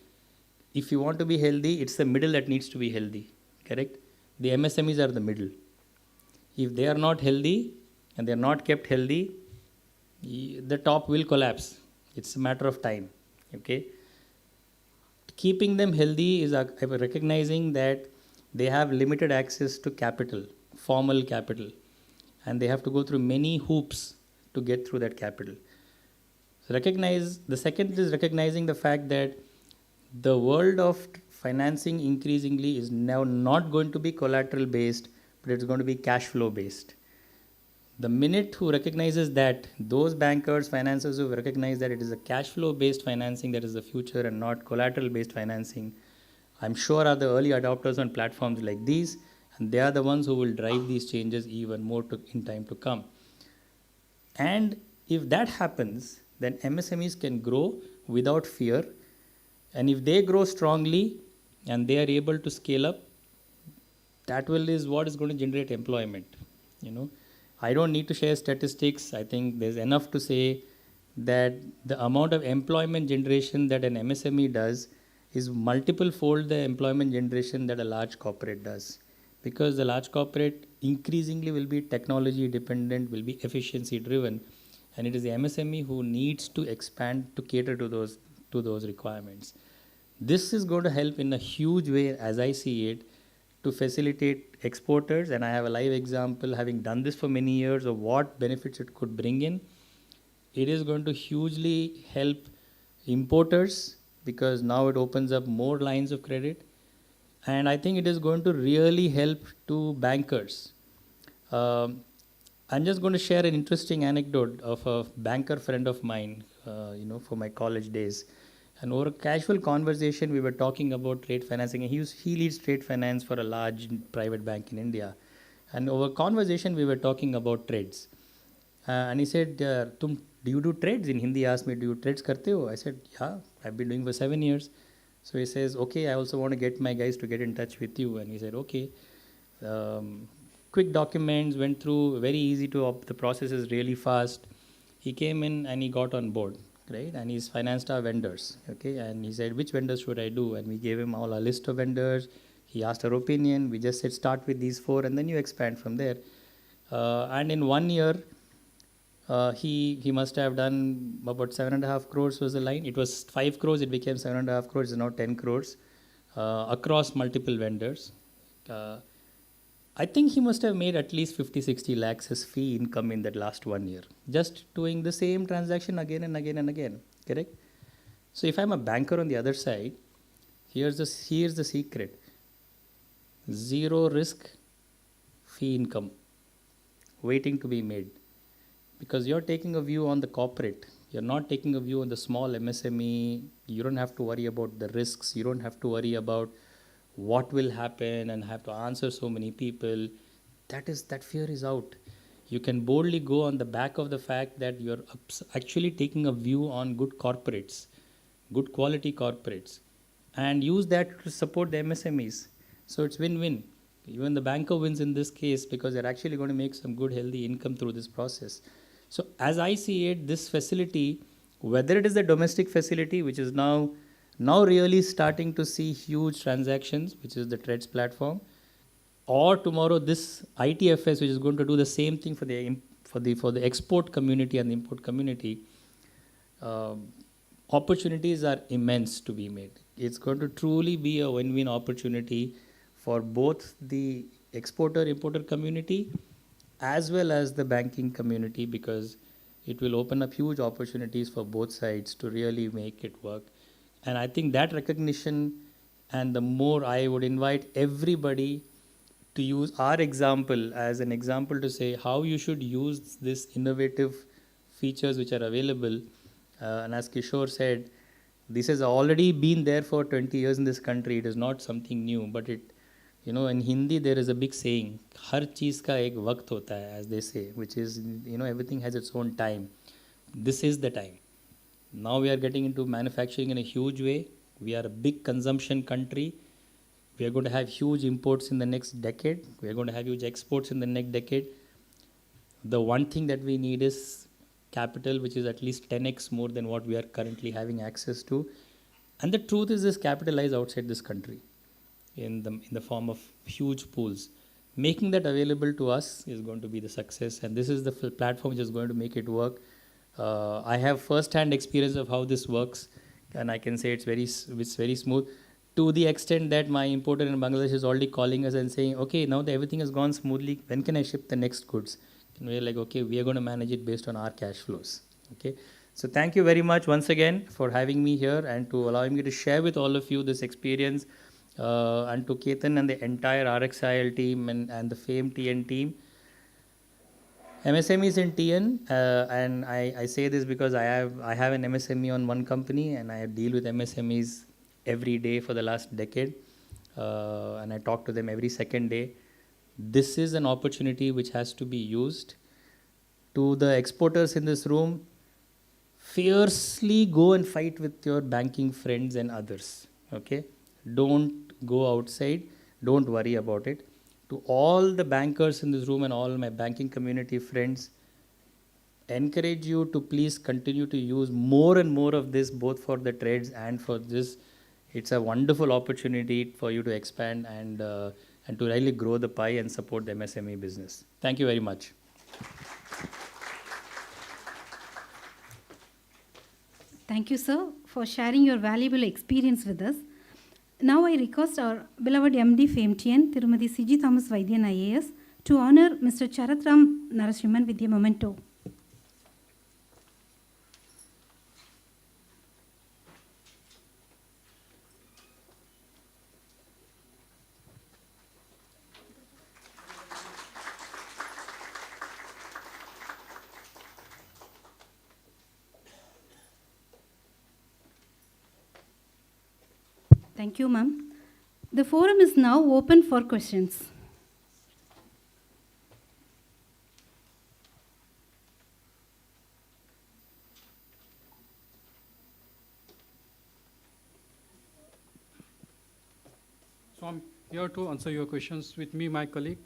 If you want to be healthy, it's the middle that needs to be healthy, correct? The MSMEs are the middle. If they are not healthy and they are not kept healthy, the top will collapse. It's a matter of time, okay? Keeping them healthy is recognizing that they have limited access to capital, formal capital, and they have to go through many hoops to get through that capital. So the second is recognizing the fact that the world of financing increasingly is now not going to be collateral based, but it's going to be cash flow based. The minute who recognizes that, those bankers, financiers who recognize that it is a cash flow based financing that is the future and not collateral based financing, I'm sure are the early adopters on platforms like these, and they are the ones who will drive these changes even more in time to come. And if that happens, then MSMEs can grow without fear, and if they grow strongly and they are able to scale up, that is what is going to generate employment. I don't need to share statistics. I think there's enough to say that the amount of employment generation that an MSME does is multiple fold the employment generation that a large corporate does. Because the large corporate increasingly will be technology dependent, will be efficiency driven, and it is the MSME who needs to expand to cater to those requirements. This is going to help in a huge way, as I see it, to facilitate exporters, and I have a live example, having done this for many years, of what benefits it could bring in. It is going to hugely help importers because now it opens up more lines of credit, and I think it is going to really help to bankers. I'm just going to share an interesting anecdote of a banker friend of mine, for my college days. And over a casual conversation, we were talking about trade financing. And he leads trade finance for a large private bank in India. And over conversation, we were talking about trades. And he said, do you do trades? In Hindi, he asked me, do you trades karte ho? I said, yeah, I've been doing for 7 years. So he says, okay, I also want to get my guys to get in touch with you. And he said, okay. Quick documents, went through, very easy the process is really fast. He came in and he got on board. Right, and he's financed our vendors, okay, and he said, which vendors should I do? And we gave him all our list of vendors. He asked our opinion. We just said, start with these 4 and then you expand from there. And in 1 year, he must have done about 7.5 crores was the line. It was 5 crores, it became 7.5 crores, it's now 10 crores across multiple vendors. I think he must have made at least 50-60 lakhs as fee income in that last 1 year, just doing the same transaction again and again and again, correct? So if I'm a banker on the other side, here's the secret. Zero risk, fee income, waiting to be made. Because you're taking a view on the corporate, you're not taking a view on the small MSME, you don't have to worry about the risks, you don't have to worry about what will happen and have to answer so many people. That fear is out. You can boldly go on the back of the fact that you're actually taking a view on good corporates, good quality corporates, and use that to support the MSMEs. So it's win-win. Even the banker wins in this case because they're actually going to make some good healthy income through this process. So as I see it, this facility, whether it is the domestic facility, which is now really starting to see huge transactions, which is the TREDS platform, or tomorrow this ITFS, which is going to do the same thing for the export community and the import community, opportunities are immense to be made. It's going to truly be a win-win opportunity for both the exporter-importer community as well as the banking community, because it will open up huge opportunities for both sides to really make it work. And I think that recognition, and the more I would invite everybody to use our example as an example to say how you should use this innovative features which are available. And as Kishore said, this has already been there for 20 years in this country. It is not something new, but it, you know, in Hindi there is a big saying, हर चीज़ का एक वक्त होता है, as they say, which is, you know, everything has its own time. This is the time. Now we are getting into manufacturing in a huge way. We are a big consumption country. We are going to have huge imports in the next decade. We are going to have huge exports in the next decade. The one thing that we need is capital, which is at least 10x more than what we are currently having access to. And the truth is, this capital lies outside this country in the form of huge pools. Making that available to us is going to be the success, and this is the platform which is going to make it work. I have first-hand experience of how this works, and I can say it's very smooth, to the extent that my importer in Bangladesh is already calling us and saying, okay, now that everything has gone smoothly, when can I ship the next goods? And we're like, okay, we are going to manage it based on our cash flows. Okay, so thank you very much once again for having me here and to allowing me to share with all of you this experience, and to Ketan and the entire RXIL team and the FAME TN team. MSMEs in TN, and I say this because I have an MSME on one company, and I deal with MSMEs every day for the last decade, and I talk to them every second day. This is an opportunity which has to be used. To the exporters in this room, fiercely go and fight with your banking friends and others. Okay, don't go outside, don't worry about it. To all the bankers in this room and all my banking community friends, encourage you to please continue to use more and more of this, both for the trades and for this. It's a wonderful opportunity for you to expand and to really grow the pie and support the MSME business. Thank you very much. Thank you, sir, for sharing your valuable experience with us. Now I request our beloved MD FAME-TN, Tirumati C.G. Thomas Vaidyan IAS, to honor Mr. Charatram Narasimhan with a memento. Thank you, ma'am. The forum is now open for questions. So I'm here to answer your questions. With me, my colleague,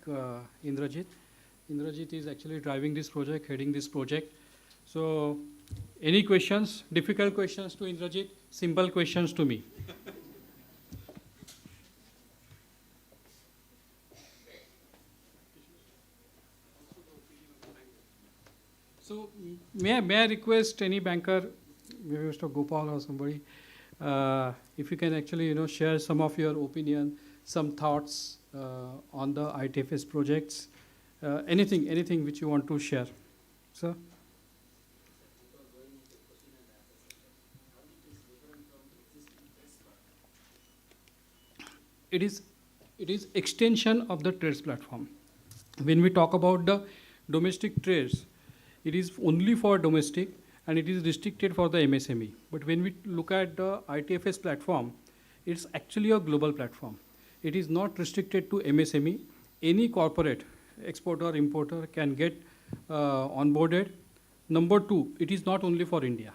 Indrajit. Indrajit is actually driving this project, heading this project. So any questions, difficult questions to Indrajit, simple questions to me. So may I request any banker, maybe Mr. Gopal or somebody, if you can actually share some of your opinion, some thoughts on the ITFS projects, anything which you want to share, sir. It is extension of the trades platform. When we talk about the domestic trades, it is only for domestic and it is restricted for the MSME. But when we look at the ITFS platform, it's actually a global platform. It is not restricted to MSME. Any corporate, exporter, importer can get onboarded. Number two, it is not only for India.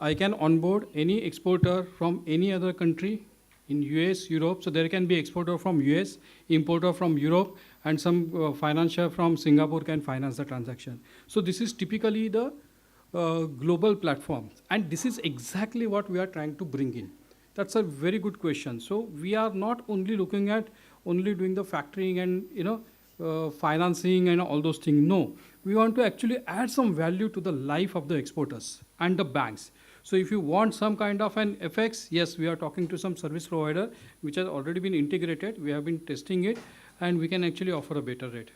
I can onboard any exporter from any other country in US, Europe. So there can be exporter from US, importer from Europe, and some financier from Singapore can finance the transaction. So this is typically the global platform. And this is exactly what we are trying to bring in. That's a very good question. So we are not only looking at only doing the factoring and financing and all those things. No, we want to actually add some value to the life of the exporters and the banks. So if you want some kind of an FX, yes, we are talking to some service provider which has already been integrated. We have been testing it, and we can actually offer a better rate.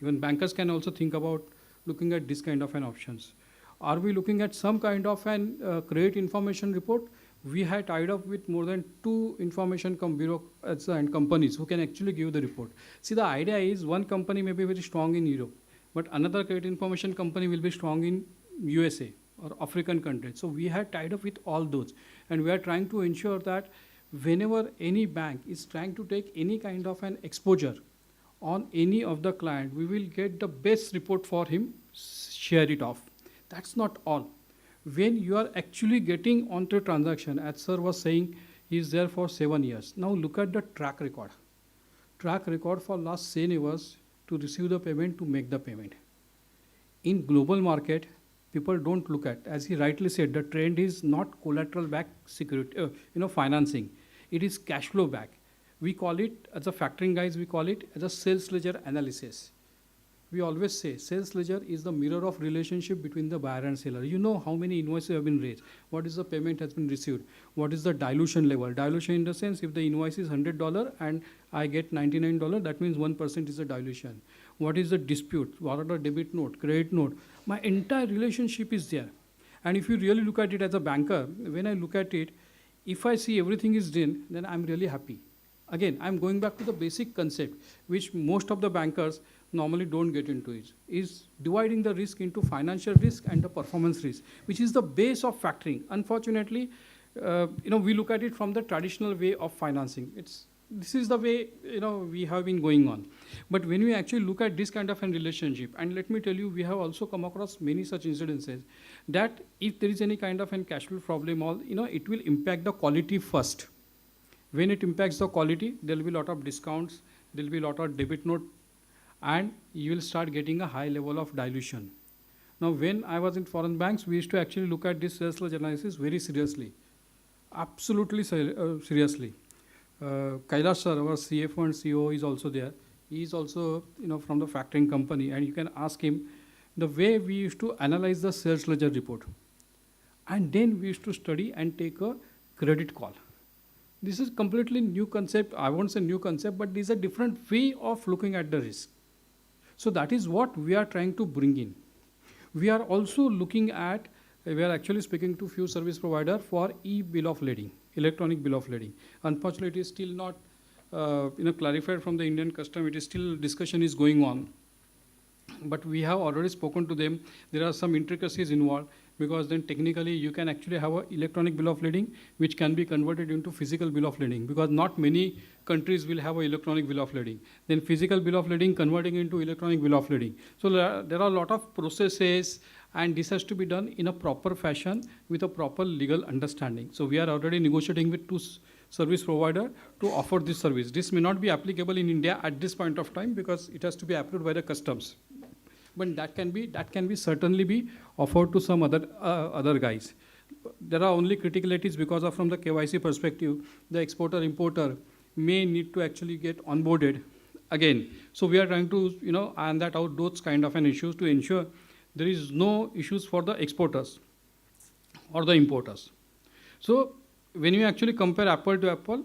Even bankers can also think about looking at this kind of an options. Are we looking at some kind of an credit information report? we had tied up with more than 2 information bureaus and companies who can actually give the report. See, the idea is one company may be very strong in Europe, but another credit information company will be strong in USA or African countries. So we had tied up with all those, and we are trying to ensure that whenever any bank is trying to take any kind of an exposure on any of the client, we will get the best report for him, share it off. That's not all. When you are actually getting onto a transaction, as sir was saying, he is there for 7 years. Now look at the track record. Track record for last 10 years to receive the payment, to make the payment. In global market, people don't look at, as he rightly said, the trend is not collateral back security, financing. It is cash flow back. We call it, as a factoring guys, we call it as a sales ledger analysis. We always say sales ledger is the mirror of relationship between the buyer and seller. You know how many invoices have been raised, what is the payment has been received, what is the dilution level. Dilution in the sense, if the invoice is $100 and I get $99, that means 1% is the dilution. What is the dispute, what are the debit note, credit note. My entire relationship is there. And if you really look at it as a banker, when I look at it, if I see everything is done, then I'm really happy. Again, I'm going back to the basic concept, which most of the bankers normally don't get into it, is dividing the risk into financial risk and the performance risk, which is the base of factoring. Unfortunately, we look at it from the traditional way of financing. This is the way, we have been going on. But when we actually look at this kind of a relationship, and let me tell you, we have also come across many such incidences, that if there is any kind of a cash flow problem, it will impact the quality first. When it impacts the quality, there will be a lot of discounts, there will be a lot of debit note, and you will start getting a high level of dilution. Now, when I was in foreign banks, we used to actually look at this sales ledger analysis very seriously, absolutely seriously. Kailash sir, our CFO and CEO, is also there. He is also, from the factoring company, and you can ask him the way we used to analyze the sales ledger report. And then we used to study and take a credit call. This is completely new concept. I won't say new concept, but this is a different way of looking at the risk. So that is what we are trying to bring in. We are also looking at, we are actually speaking to few service provider for e-bill of lading, electronic bill of lading. Unfortunately, it is still not clarified from the Indian custom. It is still, discussion is going on. But we have already spoken to them. There are some intricacies involved, because then technically you can actually have an electronic bill of lading which can be converted into physical bill of lading, because not many countries will have an electronic bill of lading. Then physical bill of lading converting into electronic bill of lading. So there are a lot of processes, and this has to be done in a proper fashion with a proper legal understanding. So we are already negotiating with 2 service provider to offer this service. This may not be applicable in India at this point of time, because it has to be approved by the customs. But that can be certainly be offered to some other guys. There are only criticalities because of, from the KYC perspective, the exporter importer may need to actually get onboarded again. So we are trying to iron that out, those kind of an issues, to ensure there is no issues for the exporters or the importers. So when you actually compare apple to apple,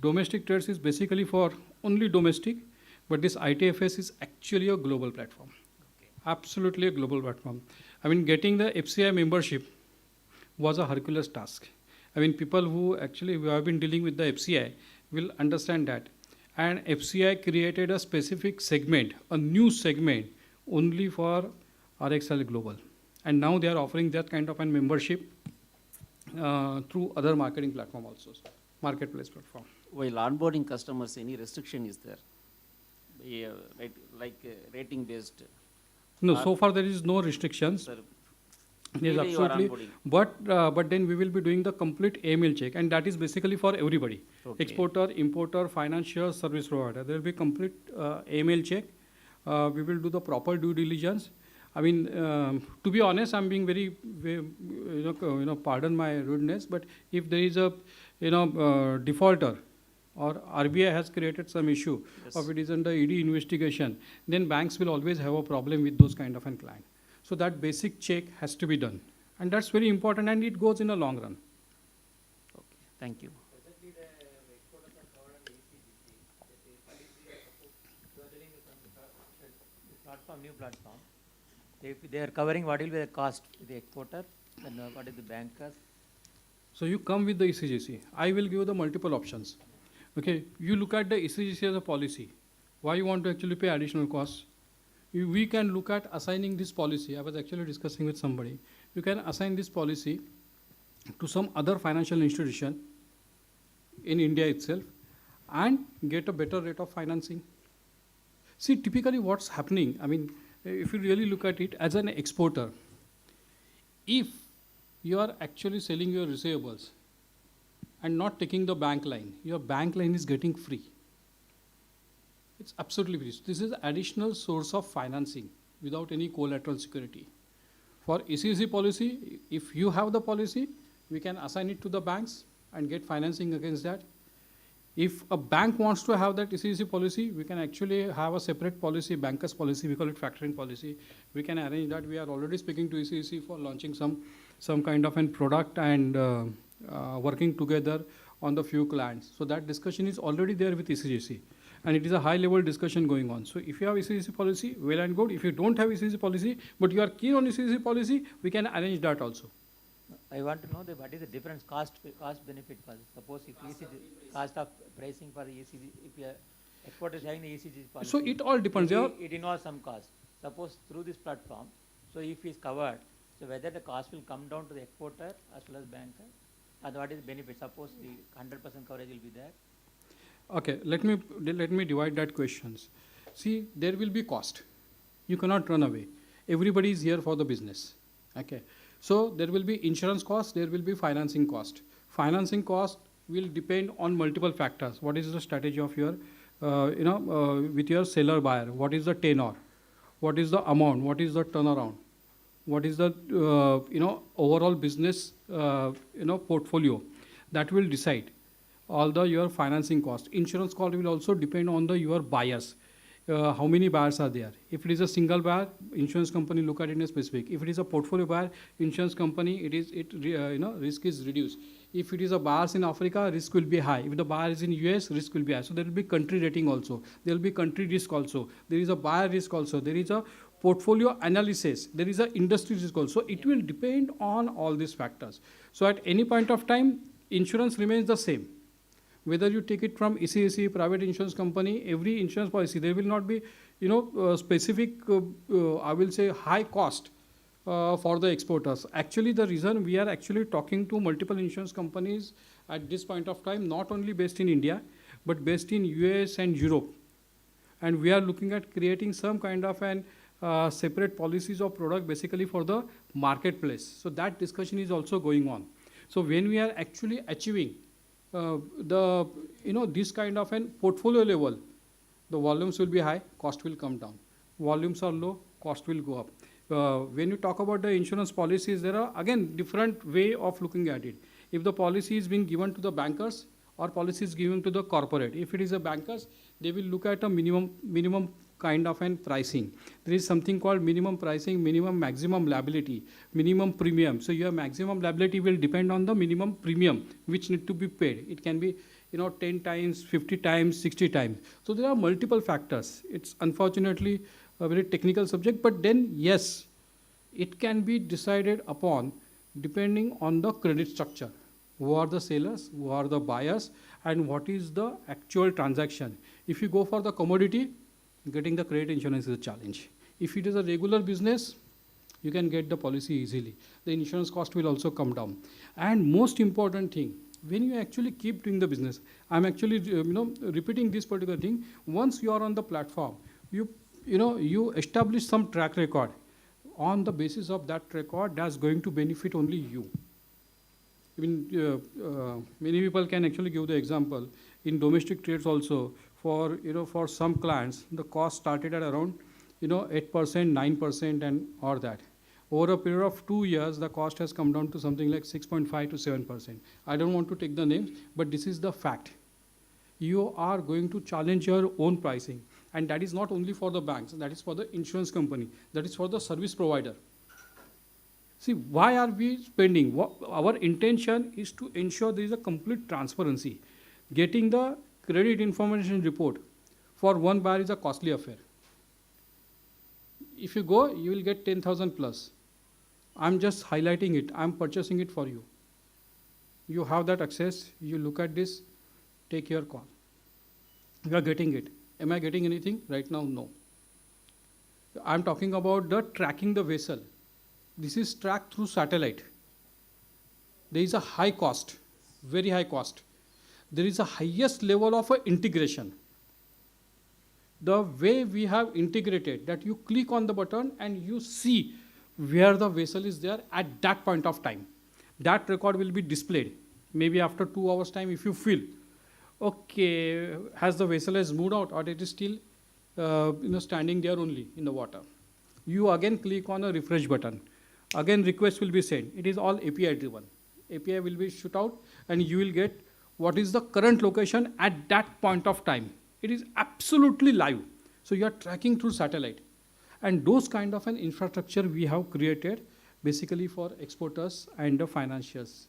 domestic trades is basically for only domestic, but this ITFS is actually a global platform. Absolutely a global platform. I mean, getting the FCI membership was a Herculean task. I mean, people who have been dealing with the FCI will understand that. And FCI created a specific segment, a new segment, only for RXL Global. And now they are offering that kind of a membership through other marketing platform also, marketplace platform. While onboarding customers, any restriction is there? Rating based? No, so far there is no restrictions. Sir, Yes, maybe you are absolutely. onboarding. But then we will be doing the complete AML check, and that is basically for everybody. Okay. Exporter, importer, financial service provider. There will be complete AML check. We will do the proper due diligence. I mean, to be honest, I'm being very, pardon my rudeness, but if there is a, defaulter, or RBI has created some issue, Yes. or it is under ED investigation, then banks will always have a problem with those kind of a client. So that basic check has to be done. And that's very important, and it goes in a long run. Okay, thank you. Platform, new platform. If they are covering what will be the cost to the exporter, then what is the bankers, So you come with the ECGC. I will give you the multiple options. Okay, you look at the ECGC as a policy. Why you want to actually pay additional costs? We can look at assigning this policy. I was actually discussing with somebody. You can assign this policy to some other financial institution in India itself and get a better rate of financing. See, typically what's happening, I mean, if you really look at it as an exporter, if you are actually selling your receivables and not taking the bank line, your bank line is getting free. It's absolutely free. This is additional source of financing without any collateral security. For ECC policy, if you have the policy, we can assign it to the banks and get financing against that. If a bank wants to have that ECC policy, we can actually have a separate policy, bankers policy, we call it factoring policy. We can arrange that. We are already speaking to ECC for launching some kind of a product and working together on the few clients. So that discussion is already there with ECGC. And it is a high level discussion going on. So if you have ECGC policy, well and good. If you don't have ECGC policy, but you are keen on ECGC policy, we can arrange that also. I want to know what is the difference cost benefit for this. Suppose if ECG, cost of pricing for the ECG, if your exporter is having the ECG policy. So it all depends. It involves some cost. Suppose through this platform, so if it's covered, so whether the cost will come down to the exporter as well as banker, and what is the benefit? Suppose the 100% coverage will be there. Okay, let me divide that questions. See, there will be cost. You cannot run away. Everybody is here for the business. Okay, so there will be insurance cost, there will be financing cost. Financing cost will depend on multiple factors. What is the strategy of your, with your seller buyer? What is the tenor? What is the amount? What is the turnaround? What is the, overall business, portfolio? That will decide all the your financing cost. Insurance cost will also depend on the your buyers. How many buyers are there? If it is a single buyer, insurance company look at it in a specific. If it is a portfolio buyer, insurance company risk is reduced. If it is a buyers in Africa, risk will be high. If the buyer is in US, risk will be high. So there will be country rating also. There will be country risk also. There is a buyer risk also. There is a portfolio analysis. There is a industry risk also. It will depend on all these factors. So at any point of time, insurance remains the same. Whether you take it from ECC, private insurance company, every insurance policy, there will not be, specific, I will say, high cost for the exporters. Actually, the reason we are actually talking to multiple insurance companies at this point of time, not only based in India, but based in US and Europe. And we are looking at creating some kind of an separate policies or product basically for the marketplace. So that discussion is also going on. So when we are actually achieving this kind of an portfolio level, the volumes will be high, cost will come down. Volumes are low, cost will go up. When you talk about the insurance policies, there are again different way of looking at it. If the policy is being given to the bankers or policy is given to the corporate, if it is a bankers, they will look at a minimum kind of an pricing. There is something called minimum pricing, maximum liability, minimum premium. So your maximum liability will depend on the minimum premium which need to be paid. It can be 10 times, 50 times, 60 times. So there are multiple factors. It's unfortunately a very technical subject, but then yes, it can be decided upon depending on the credit structure. Who are the sellers, who are the buyers, and what is the actual transaction. If you go for the commodity, getting the credit insurance is a challenge. If it is a regular business, you can get the policy easily. The insurance cost will also come down. And most important thing, when you actually keep doing the business, I'm actually repeating this particular thing. Once you are on the platform, you establish some track record. On the basis of that record, that's going to benefit only you. I mean, many people can actually give the example in domestic trades also. For some clients, the cost started at around 8%, 9%, and or that. Over a period of 2 years, the cost has come down to something like 6.5 to 7%. I don't want to take the names, but this is the fact. You are going to challenge your own pricing, and that is not only for the banks. That is for the insurance company. That is for the service provider. See, why are we spending? Our intention is to ensure there is a complete transparency. Getting the credit information report for one buyer is a costly affair. If you go, you will get 10,000 plus. I'm just highlighting it. I'm purchasing it for you. You have that access, you look at this, take your call. You are getting it. Am I getting anything? Right now, no. I'm talking about the tracking the vessel. This is tracked through satellite. There is a high cost, very high cost. There is a highest level of integration. The way we have integrated that you click on the button and you see where the vessel is there at that point of time. That record will be displayed. Maybe after 2 hours time, if you feel, okay, has the vessel has moved out or it is still standing there only in the water. You again click on a refresh button. Again request will be sent. It is all API driven. API will be shoot out and you will get what is the current location at that point of time. It is absolutely live. So you are tracking through satellite. And those kind of an infrastructure we have created basically for exporters and the financiers.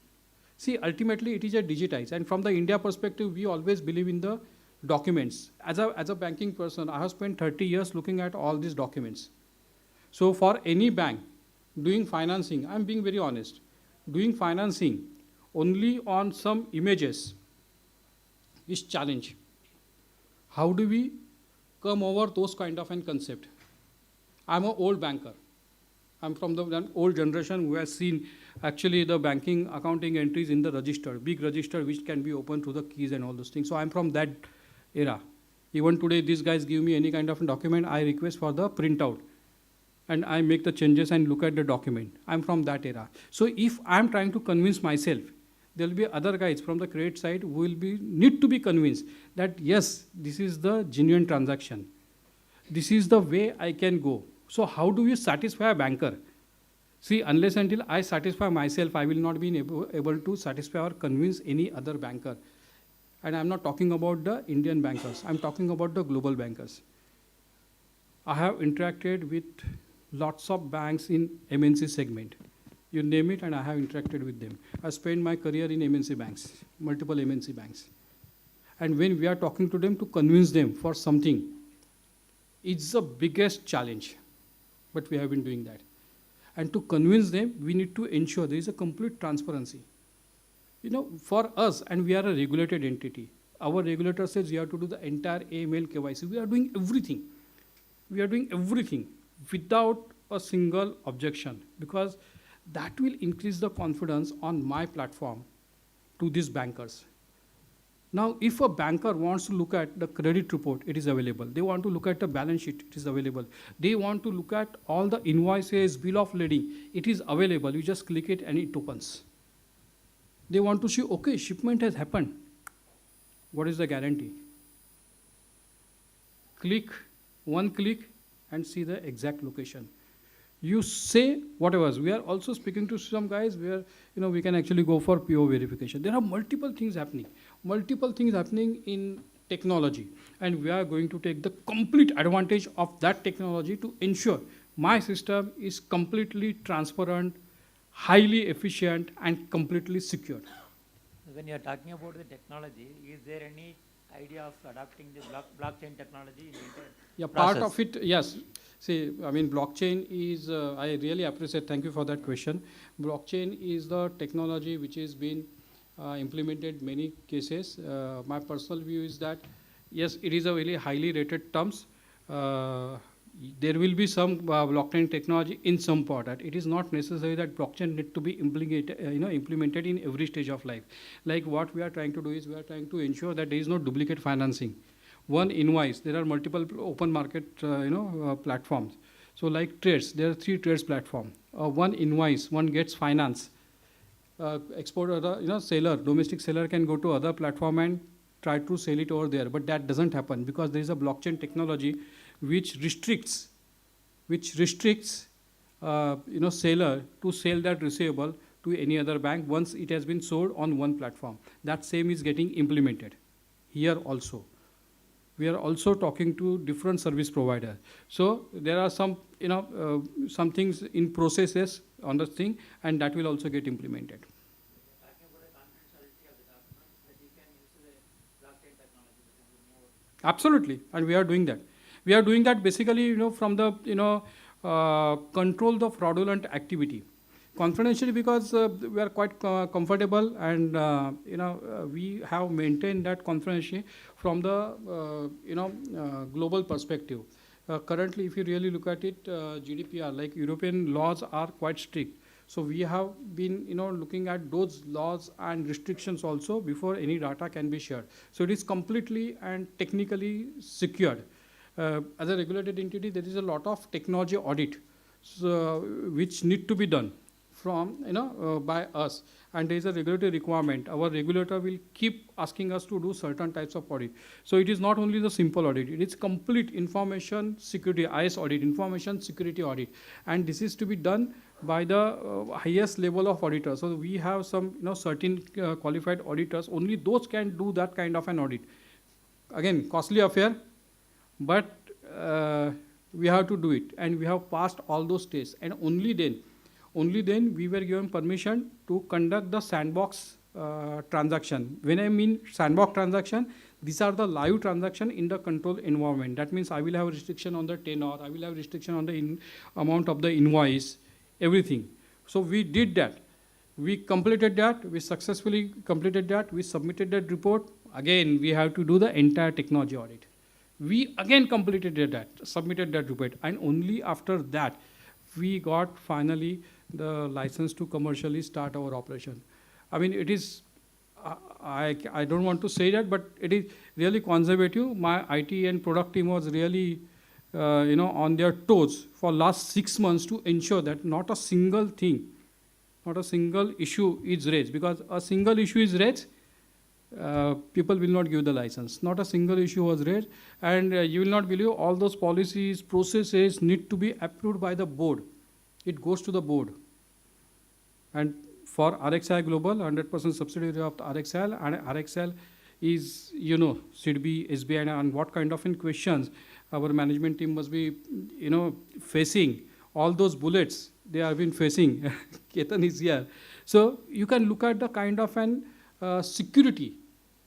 See, ultimately it is a digitized. And from the India perspective, we always believe in the documents. As a banking person, I have spent 30 years looking at all these documents. So for any bank doing financing, I'm being very honest, doing financing only on some images is challenge. How do we come over those kind of an concept? I'm an old banker. I'm from the old generation who has seen actually the banking accounting entries in the register, big register which can be opened through the keys and all those things. So I'm from that era. Even today, these guys give me any kind of a document, I request for the printout. And I make the changes and look at the document. I'm from that era. So if I'm trying to convince myself, there will be other guys from the credit side who will need to be convinced that yes, this is the genuine transaction. This is the way I can go. So how do you satisfy a banker? See, unless until I satisfy myself, I will not be able to satisfy or convince any other banker. And I'm not talking about the Indian bankers. I'm talking about the global bankers. I have interacted with lots of banks in MNC segment. You name it and I have interacted with them. I spent my career in MNC banks, multiple MNC banks. And when we are talking to them to convince them for something, it's the biggest challenge. But we have been doing that. And to convince them, we need to ensure there is a complete transparency. You know, for us, and we are a regulated entity, our regulator says we have to do the entire AML KYC. We are doing everything. We are doing everything without a single objection because that will increase the confidence on my platform to these bankers. Now, if a banker wants to look at the credit report, it is available. They want to look at the balance sheet, it is available. They want to look at all the invoices, bill of lading, it is available. You just click it and it opens. They want to see, okay, shipment has happened. What is the guarantee? Click, one click, and see the exact location. You say whatever. We are also speaking to some guys where we can actually go for PO verification. There are multiple things happening in technology, and we are going to take the complete advantage of that technology to ensure my system is completely transparent, highly efficient, and completely secure. When you are talking about the technology, is there any idea of adopting the blockchain technology in the entire Yeah, process? part of it, yes. See, I mean, blockchain is, I really appreciate, thank you for that question. Blockchain is the technology which has been implemented many cases. My personal view is that, yes, it is a really highly rated terms. There will be some blockchain technology in some part. It is not necessary that blockchain need to be implemented in every stage of life. Like what we are trying to do is we are trying to ensure that there is no duplicate financing. One invoice, there are multiple open market platforms. So like trades, there are 3 trades platform. One invoice, one gets finance. Exporter, seller, domestic seller can go to other platform and try to sell it over there. But that doesn't happen because there is a blockchain technology which restricts seller to sell that receivable to any other bank once it has been sold on one platform. That same is getting implemented here also. We are also talking to different service providers. So there are some, some things in processes on the thing, and that will also get implemented. Absolutely, and we are doing that. We are doing that basically, from the, control the fraudulent activity. Confidentially because we are quite comfortable, and we have maintained that confidentiality from the global perspective. Currently, if you really look at it, GDPR, like European laws are quite strict. So we have been looking at those laws and restrictions also before any data can be shared. So it is completely and technically secured. As a regulated entity, there is a lot of technology audit, so, which need to be done from by us, and there is a regulatory requirement. Our regulator will keep asking us to do certain types of audit. So it is not only the simple audit, it is complete information security, IS audit, information security audit, and this is to be done by the highest level of auditor. So we have some certain qualified auditors, only those can do that kind of an audit. Again, costly affair, but we have to do it, and we have passed all those tests, and only then we were given permission to conduct the sandbox transaction. When I mean sandbox transaction, these are the live transaction in the control environment. That means I will have a restriction on the tenor, I will have restriction on the amount of the invoice, everything. So we did that. We completed that, we successfully completed that, we submitted that report. Again, we have to do the entire technology audit. We again completed that, submitted that report, and only after that, we got finally the license to commercially start our operation. I mean, it is, I don't want to say that, but it is really conservative. My IT and product team was really, on their toes for last 6 months to ensure that not a single thing, not a single issue is raised, because a single issue is raised, people will not give the license. Not a single issue was raised, and you will not believe all those policies, processes need to be approved by the board. It goes to the board. And for RXL Global, 100% subsidiary of the RXL, and RXL is, should be SBI, and what kind of questions our management team must be, facing. All those bullets they have been facing. Ketan is here. So you can look at the kind of an security,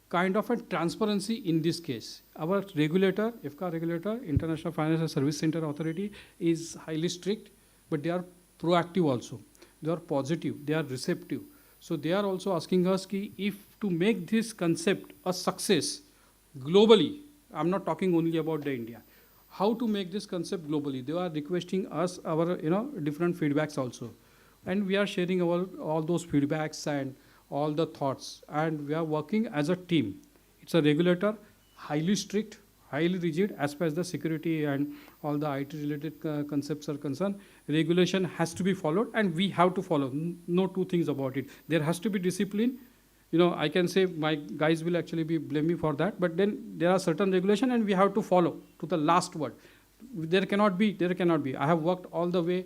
kind of a transparency in this case. Our regulator, IFCA regulator, International Financial Service Center Authority, is highly strict, but they are proactive also. They are positive, they are receptive. So they are also asking us if to make this concept a success globally, I'm not talking only about the India, how to make this concept globally. They are requesting us our different feedbacks also. And we are sharing all those feedbacks and all the thoughts, and we are working as a team. It's a regulator, highly strict, highly rigid as far as the security and all the IT related concepts are concerned. Regulation has to be followed, and we have to follow. No two things about it. There has to be discipline. I can say my guys will actually be blame me for that, but then there are certain regulation and we have to follow to the last word. There cannot be. I have worked all the way,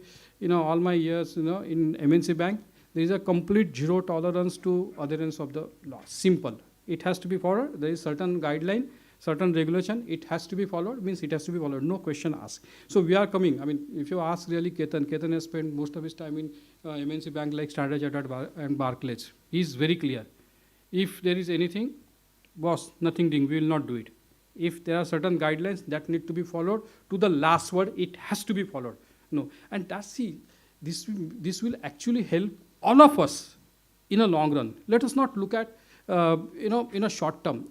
all my years, in MNC Bank. There is a complete zero tolerance to adherence of the law. Simple. It has to be followed. There is certain guideline, certain regulation. It has to be followed. Means it has to be followed. No question asked. So we are coming. I mean, if you ask really Ketan has spent most of his time in MNC Bank like Standard Chartered and Barclays. He is very clear. If there is anything, boss, nothing doing, we will not do it. If there are certain guidelines that need to be followed to the last word, it has to be followed. No, and this will actually help all of us in a long run. Let us not look at in a short term.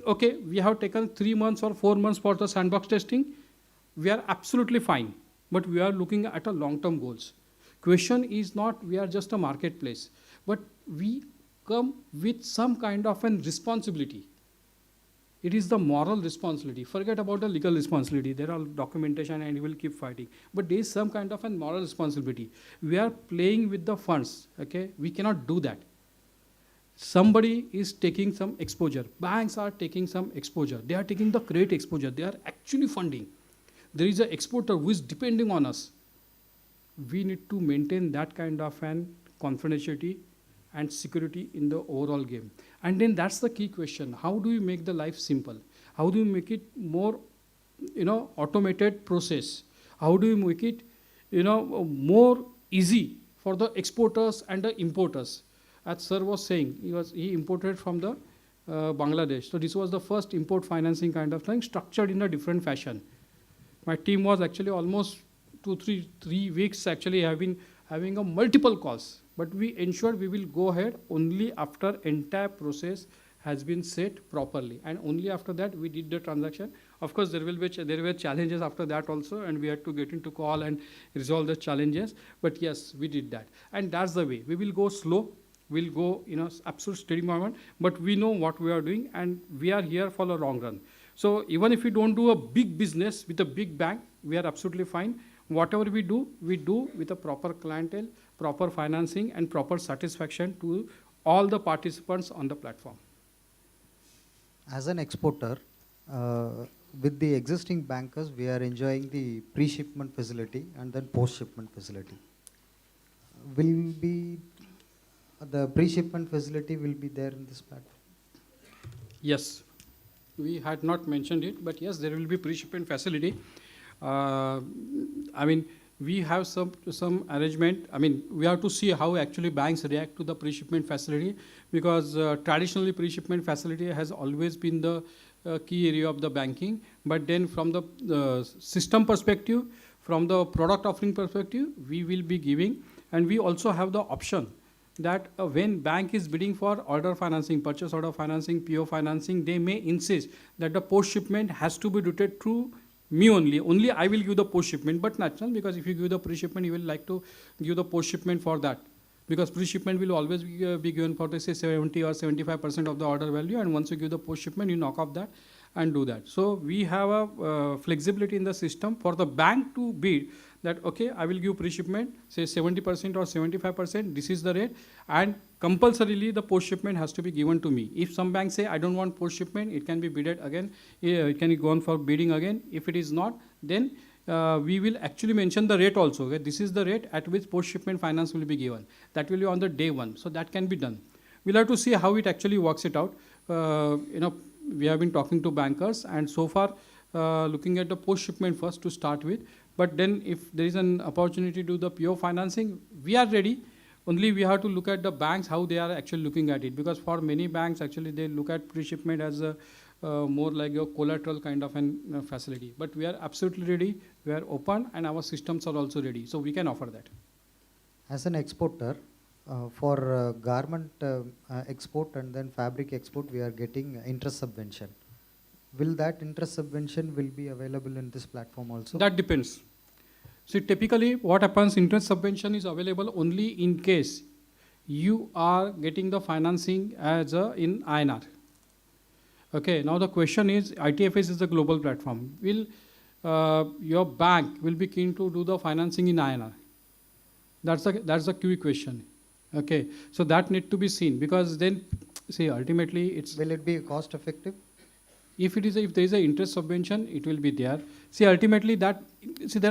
Okay, we have taken 3 months or 4 months for the sandbox testing. We are absolutely fine, but we are looking at a long-term goals. Question is not we are just a marketplace, but we come with some kind of an responsibility. It is the moral responsibility. Forget about the legal responsibility. There are documentation and we will keep fighting. But there is some kind of a moral responsibility. We are playing with the funds. Okay, we cannot do that. Somebody is taking some exposure. Banks are taking some exposure. They are taking the credit exposure. They are actually funding. There is an exporter who is depending on us. We need to maintain that kind of an confidentiality and security in the overall game. And then that's the key question. How do we make the life simple? How do we make it more, automated process? How do we make it, more easy for the exporters and the importers? As sir was saying, he imported from the Bangladesh. So this was the first import financing kind of thing, structured in a different fashion. My team was actually almost 2-3 weeks actually have been having a multiple calls. But we ensure we will go ahead only after entire process has been set properly, and only after that we did the transaction. Of course, there were challenges after that also, and we had to get into call and resolve the challenges. But yes, we did that, and that's the way. We will go slow. We'll go, absolute steady moment. But we know what we are doing, and we are here for the long run. So even if we don't do a big business with a big bank, we are absolutely fine. Whatever we do with a proper clientele, proper financing, and proper satisfaction to all the participants on the platform. As an exporter, with the existing bankers, we are enjoying the pre-shipment facility and then post-shipment facility. Will be the pre-shipment facility will be there in this platform? Yes, we had not mentioned it, but yes, there will be pre-shipment facility. We have some arrangement. We have to see how actually banks react to the pre-shipment facility, because traditionally pre-shipment facility has always been the key area of the banking. But then from the system perspective, from the product offering perspective, we will be giving, and we also have the option that when bank is bidding for order financing, purchase order financing, PO financing, they may insist that the post shipment has to be routed through me only. Only I will give the post shipment, but natural, because if you give the pre shipment, you will like to give the post shipment for that, because pre shipment will always be given for, say, 70 or 75% of the order value, and once you give the post shipment, you knock off that and do that. So we have a flexibility in the system for the bank to bid that, okay, I will give pre-shipment, say 70% or 75%, this is the rate, and compulsorily the post-shipment has to be given to me. If some banks say, I don't want post-shipment, it can be bidded again, it can go on for bidding again. If it is not, then we will actually mention the rate also. Okay? This is the rate at which post-shipment finance will be given. That will be on the day one, so that can be done. We'll have to see how it actually works it out. We have been talking to bankers, and so far looking at the post-shipment first to start with. But then if there is an opportunity to do the PO financing, we are ready. Only we have to look at the banks, how they are actually looking at it. Because for many banks, actually, they look at pre-shipment as a more like a collateral kind of an facility. But we are absolutely ready. We are open, and our systems are also ready. So we can offer that. As an exporter, for garment export and then fabric export, we are getting interest subvention. Will that interest subvention will be available in this platform also? That depends. See, typically what happens, interest subvention is available only in case you are getting the financing as in INR. Okay, now the question is, ITFS is a global platform. Will your bank will be keen to do the financing in INR? That's the key question. Okay, so that need to be seen, because then, see, ultimately it's... Will it be cost effective? If there is an interest subvention, it will be there. See, ultimately there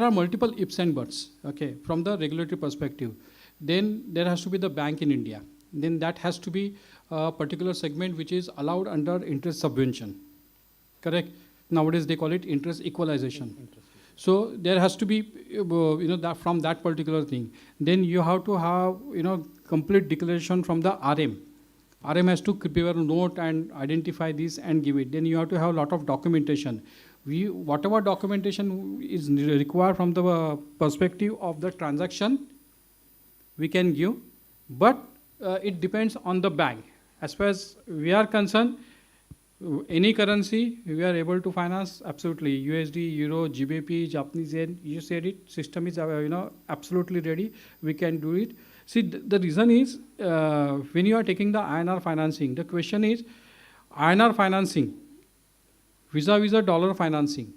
are multiple ifs and buts, okay, from the regulatory perspective. Then there has to be the bank in India. Then that has to be a particular segment which is allowed under interest subvention, correct? Nowadays they call it interest equalization. So there has to be, that from that particular thing. Then you have to have, complete declaration from the RM. RM has to prepare a note and identify this and give it. Then you have to have a lot of documentation. Whatever documentation is required from the perspective of the transaction, we can give, but it depends on the bank. As far as we are concerned, any currency we are able to finance, absolutely. USD, Euro, GBP, Japanese yen, you said it, system is absolutely ready, we can do it. See, the reason is, when you are taking the INR financing, the question is, INR financing, vis-a-vis dollar financing,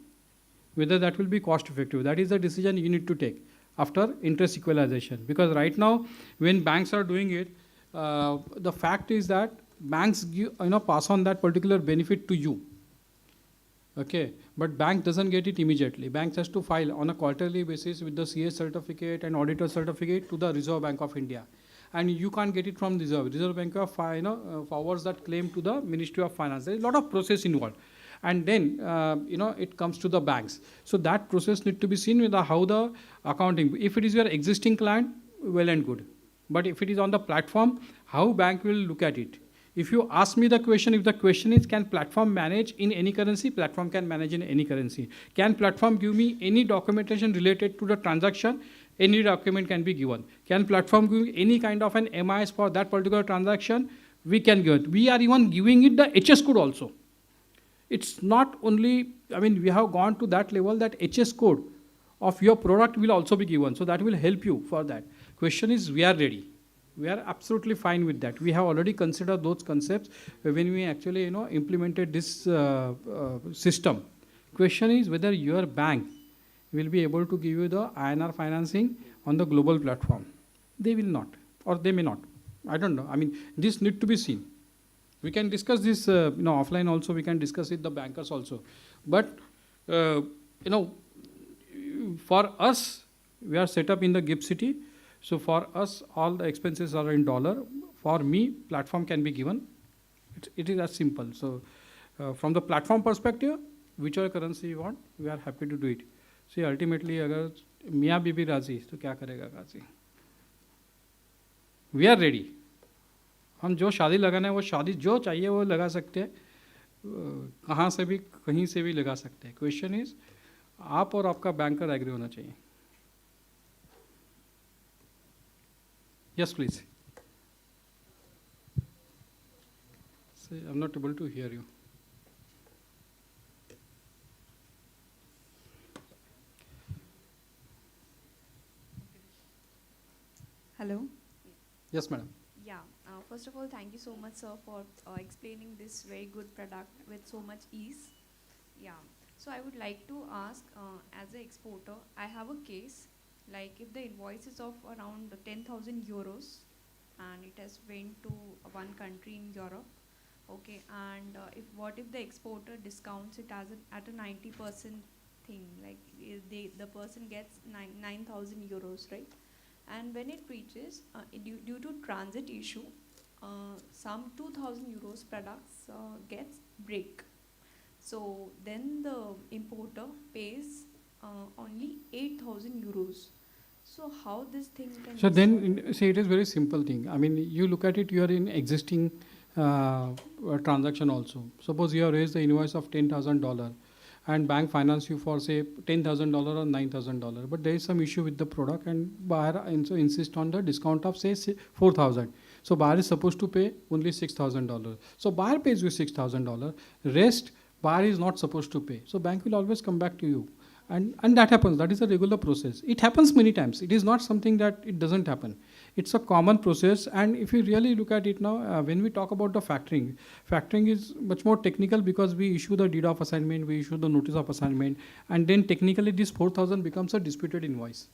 whether that will be cost effective. That is the decision you need to take after interest equalization. Because right now, when banks are doing it, the fact is that banks pass on that particular benefit to you. Okay, but bank doesn't get it immediately. Banks has to file on a quarterly basis with the CS certificate and auditor certificate to the Reserve Bank of India, and you can't get it from Reserve Bank of forwards that claim to the Ministry of Finance. There is a lot of process involved, and then it comes to the banks. So that process need to be seen with how the accounting. If it is your existing client, well and good, but if it is on the platform, how bank will look at it? If you ask me the question, if the question is, can platform manage in any currency? Platform can manage in any currency. Can platform give me any documentation related to the transaction? Any document can be given. Can platform give any kind of an MIS for that particular transaction? We can give it. We are even giving it the HS code also. It's not only, I mean, we have gone to that level that HS code of your product will also be given. So that will help you for that. Question is, we are ready. We are absolutely fine with that. We have already considered those concepts when we actually, implemented this system. Question is whether your bank will be able to give you the INR financing on the global platform. They will not, or they may not. I don't know. I mean, this need to be seen. We can discuss this, offline also. We can discuss with the bankers also. But, for us, we are set up in the GIFT City. So for us, all the expenses are in dollar. For me, platform can be given. It is as simple. So from the platform perspective, whichever currency you want, we are happy to do it. See, ultimately, अगर मियाँ बीबी राजी तो क्या करेगा काजी? We are ready. हम जो शादी लगाना है वो शादी जो चाहिए वो लगा सकते हैं, कहाँ से भी कहीं से भी लगा सकते हैं. क्वेश्चन इज आप और आपका बैंकर एग्री होना चाहिए. Yes, please. Say, I'm not able to hear you. Hello. Yes, madam. Yeah. First of all, thank you so much, sir, for explaining this very good product with so much ease. Yeah. So I would like to ask, as an exporter, I have a case. Like if the invoice is of around 10,000 euros and it has went to one country in Europe, okay, and what if the exporter discounts it as at a 90% thing, like the person gets 9,000 euros, right? And when it reaches, due to transit issue, some 2,000 euros products gets break. So then the importer pays only 8,000 euros. So how this thing can So be then, see, it is very simple thing. I mean, you look at it, you are in existing transaction also. Suppose you have raised the invoice of $10,000 and bank finance you for say $10,000 or $9,000, but there is some issue with the product and buyer also insist on the discount of say 4,000. So buyer is supposed to pay only $6,000. So buyer pays you $6,000. Rest buyer is not supposed to pay. So bank will always come back to you. And that happens. That is a regular process. It happens many times. It is not something that it doesn't happen. It's a common process. And if you really look at it now, when we talk about the factoring is much more technical because we issue the deed of assignment, we issue the notice of assignment, and then technically this 4,000 becomes a disputed invoice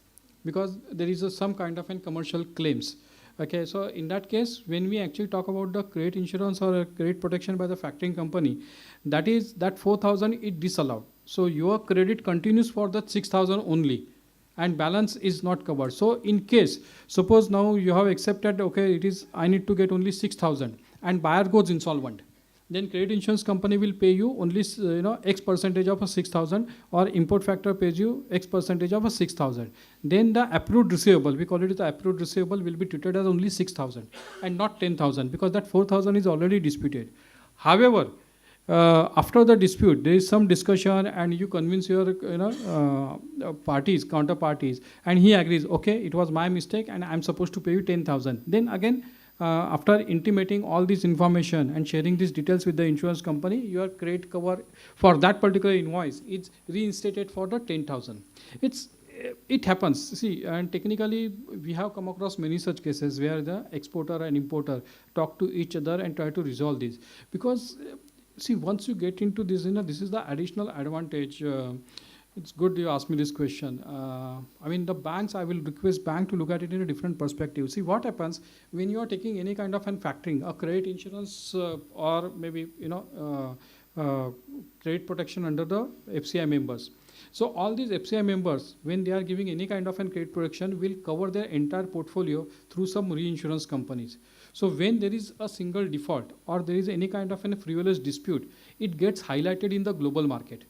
because there is some kind of commercial claims. Okay, so in that case, when we actually talk about the credit insurance or credit protection by the factoring company, that 4,000 is disallowed. So your credit continues for that 6,000 only and balance is not covered. So in case, suppose now you have accepted, okay, I need to get only 6,000 and buyer goes insolvent. Then credit insurance company will pay you only X percentage of a 6,000 or import factor pays you X percentage of a 6,000. Then the approved receivable, we call it the approved receivable, will be treated as only 6,000 and not 10,000 because that 4,000 is already disputed. However, after the dispute, there is some discussion and you convince your counterparties, and he agrees, okay, it was my mistake and I'm supposed to pay you 10,000. Then again, after intimating all this information and sharing these details with the insurance company, your credit cover for that particular invoice is reinstated for the 10,000. It happens. See, and technically, we have come across many such cases where the exporter and importer talk to each other and try to resolve this. Because, see, once you get into this, this is the additional advantage. It's good you asked me this question. I mean, the banks, I will request bank to look at it in a different perspective. See, what happens when you are taking any kind of factoring, a credit insurance or maybe, credit protection under the FCI members. So all these FCI members, when they are giving any kind of credit protection, will cover their entire portfolio through some reinsurance companies. So when there is a single default or there is any kind of frivolous dispute, it gets highlighted in the global market.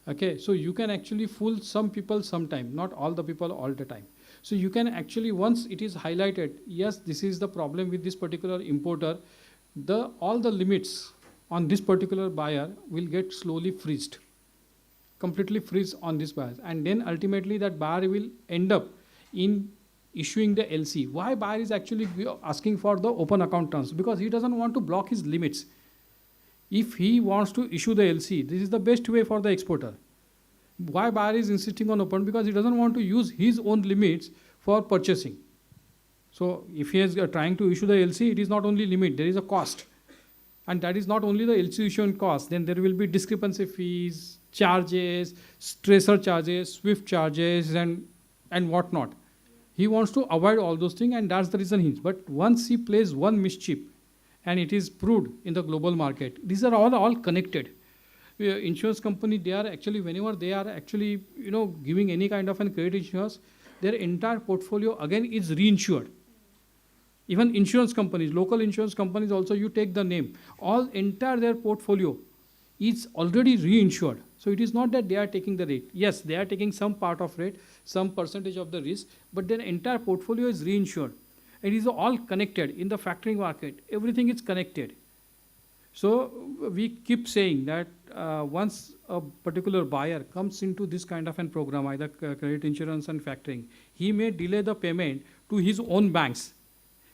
Okay, so you can actually fool some people sometime, not all the people all the time. So you can actually, once it is highlighted, yes, this is the problem with this particular importer, all the limits on this particular buyer will get slowly completely freeze on this buyer. And then ultimately that buyer will end up in issuing the LC. Why buyer is actually asking for the open account terms? Because he doesn't want to block his limits. If he wants to issue the LC, this is the best way for the exporter. Why buyer is insisting on open? Because he doesn't want to use his own limits for purchasing. So if he is trying to issue the LC, it is not only limit, there is a cost. And that is not only the LC issuance cost, then there will be discrepancy fees, charges, tracer charges, SWIFT charges, and whatnot. He wants to avoid all those things, and that's the reason he. But once he plays one mischief, and it is proved in the global market, these are all connected. Insurance company, they are actually, whenever they are actually, giving any kind of a credit insurance, their entire portfolio again is reinsured. Even insurance companies, local insurance companies also, you take the name, all entire their portfolio is already reinsured. So it is not that they are taking the rate. Yes, they are taking some part of rate, some percentage of the risk, but their entire portfolio is reinsured. It is all connected in the factoring market. Everything is connected. So we keep saying that once a particular buyer comes into this kind of a program, either credit insurance and factoring, he may delay the payment to his own banks,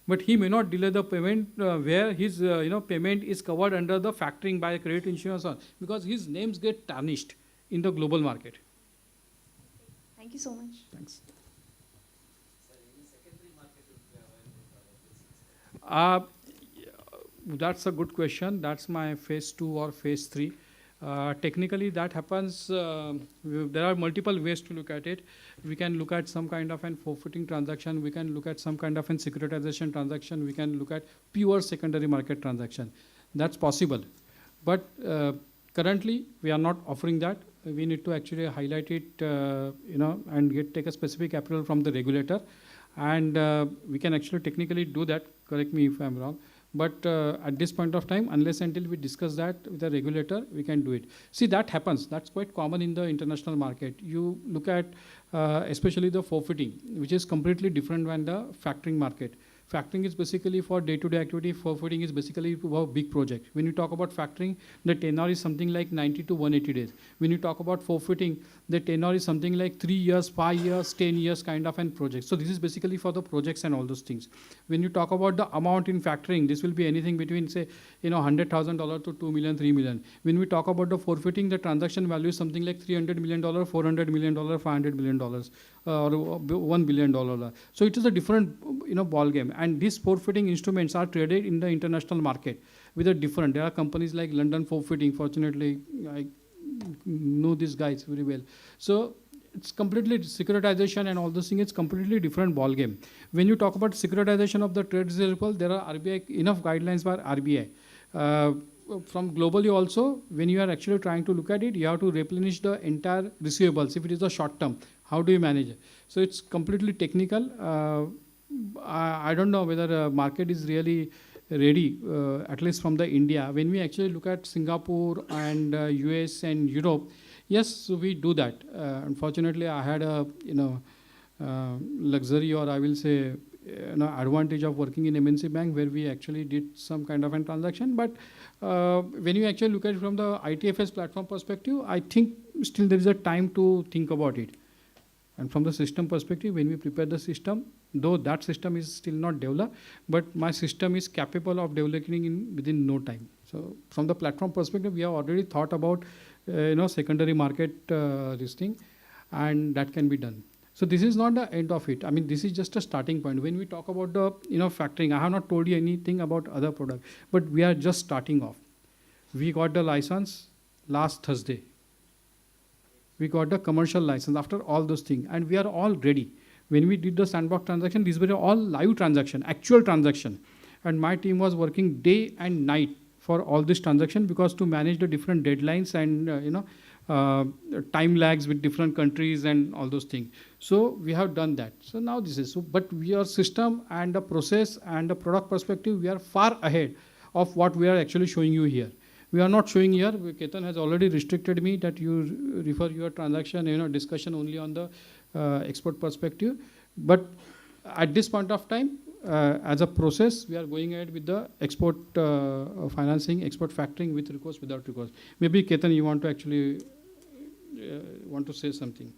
but he may not delay the payment where his payment is covered under the factoring by credit insurance, because his names get tarnished in the global market. Thank you so much. Thanks. That's a good question. That's my phase 2 or phase 3. Technically, that happens. There are multiple ways to look at it. We can look at some kind of an forfeiting transaction. We can look at some kind of an securitization transaction. We can look at pure secondary market transaction. That's possible. But currently, we are not offering that. We need to actually highlight it, and take a specific approval from the regulator. And we can actually technically do that. Correct me if I'm wrong. But at this point of time, unless until we discuss that with the regulator, we can do it. See, that happens. That's quite common in the international market. You look at especially the forfeiting, which is completely different than the factoring market. Factoring is basically for day-to-day activity. Forfeiting is basically for big project. When you talk about factoring, the tenor is something like 90 to 180 days. When you talk about forfeiting, the tenor is something like 3 years, 5 years, 10 years kind of an project. So this is basically for the projects and all those things. When you talk about the amount in factoring, this will be anything between, say, $100,000 to 2 million, 3 million. When we talk about the forfeiting, the transaction value is something like $300 million, $400 million, $500 million, or $1 billion. So it is a different, ball game. And these forfeiting instruments are traded in the international market with a different. There are companies like London Forfeiting. Fortunately, I know these guys very well. So it's completely securitization and all those things. It's completely different ball game. When you talk about securitization of the trade receivable, there are enough guidelines by RBI. From globally also, when you are actually trying to look at it, you have to replenish the entire receivables. If it is a short term, how do you manage it? So it's completely technical. I don't know whether the market is really ready, at least from the India. When we actually look at Singapore and US and Europe, yes, we do that. Unfortunately, I had a luxury, or I will say advantage of working in MNC Bank, where we actually did some kind of a transaction. But when you actually look at it from the ITFS platform perspective, I think still there is a time to think about it. And from the system perspective, when we prepare the system, though that system is still not developed, but my system is capable of developing within no time. So from the platform perspective, we have already thought about secondary market this thing, and that can be done. So this is not the end of it. I mean, this is just a starting point. When we talk about the factoring, I have not told you anything about other products, but we are just starting off. We got the license last Thursday. We got the commercial license after all those things, and we are all ready. When we did the sandbox transaction, these were all live transaction, actual transaction. And my team was working day and night for all this transaction, because to manage the different deadlines and time lags with different countries and all those things. So we have done that. So now this is, but your system and the process and the product perspective, we are far ahead of what we are actually showing you here. We are not showing here. Ketan has already restricted me that you refer your transaction, discussion only on the export perspective. But at this point of time, as a process, we are going ahead with the export financing, export factoring with recourse, without recourse. Maybe Ketan, you want to actually want to say something.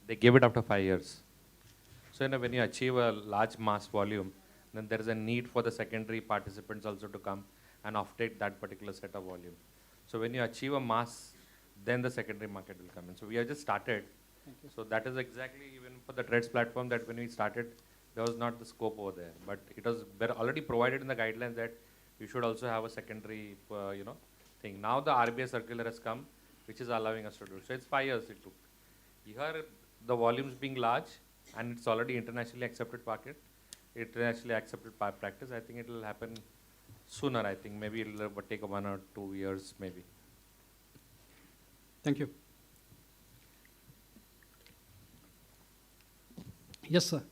they gave it after 5 years. So when you achieve a large mass volume, then there is a need for the secondary participants also to come and offtake that particular set of volume. So when you achieve a mass, then the secondary market will come in. So we have just started. So that is exactly even for the trades platform that when we started, there was not the scope over there. But it was already provided in the guidelines that you should also have a secondary, thing. Now the RBI circular has come, which is allowing us to do. So it's 5 years it took. Here, the volumes being large, and it's already internationally accepted market, internationally accepted practice. I think it will happen sooner. I think maybe it will take 1 or 2 years, maybe. Thank you. Yes, sir.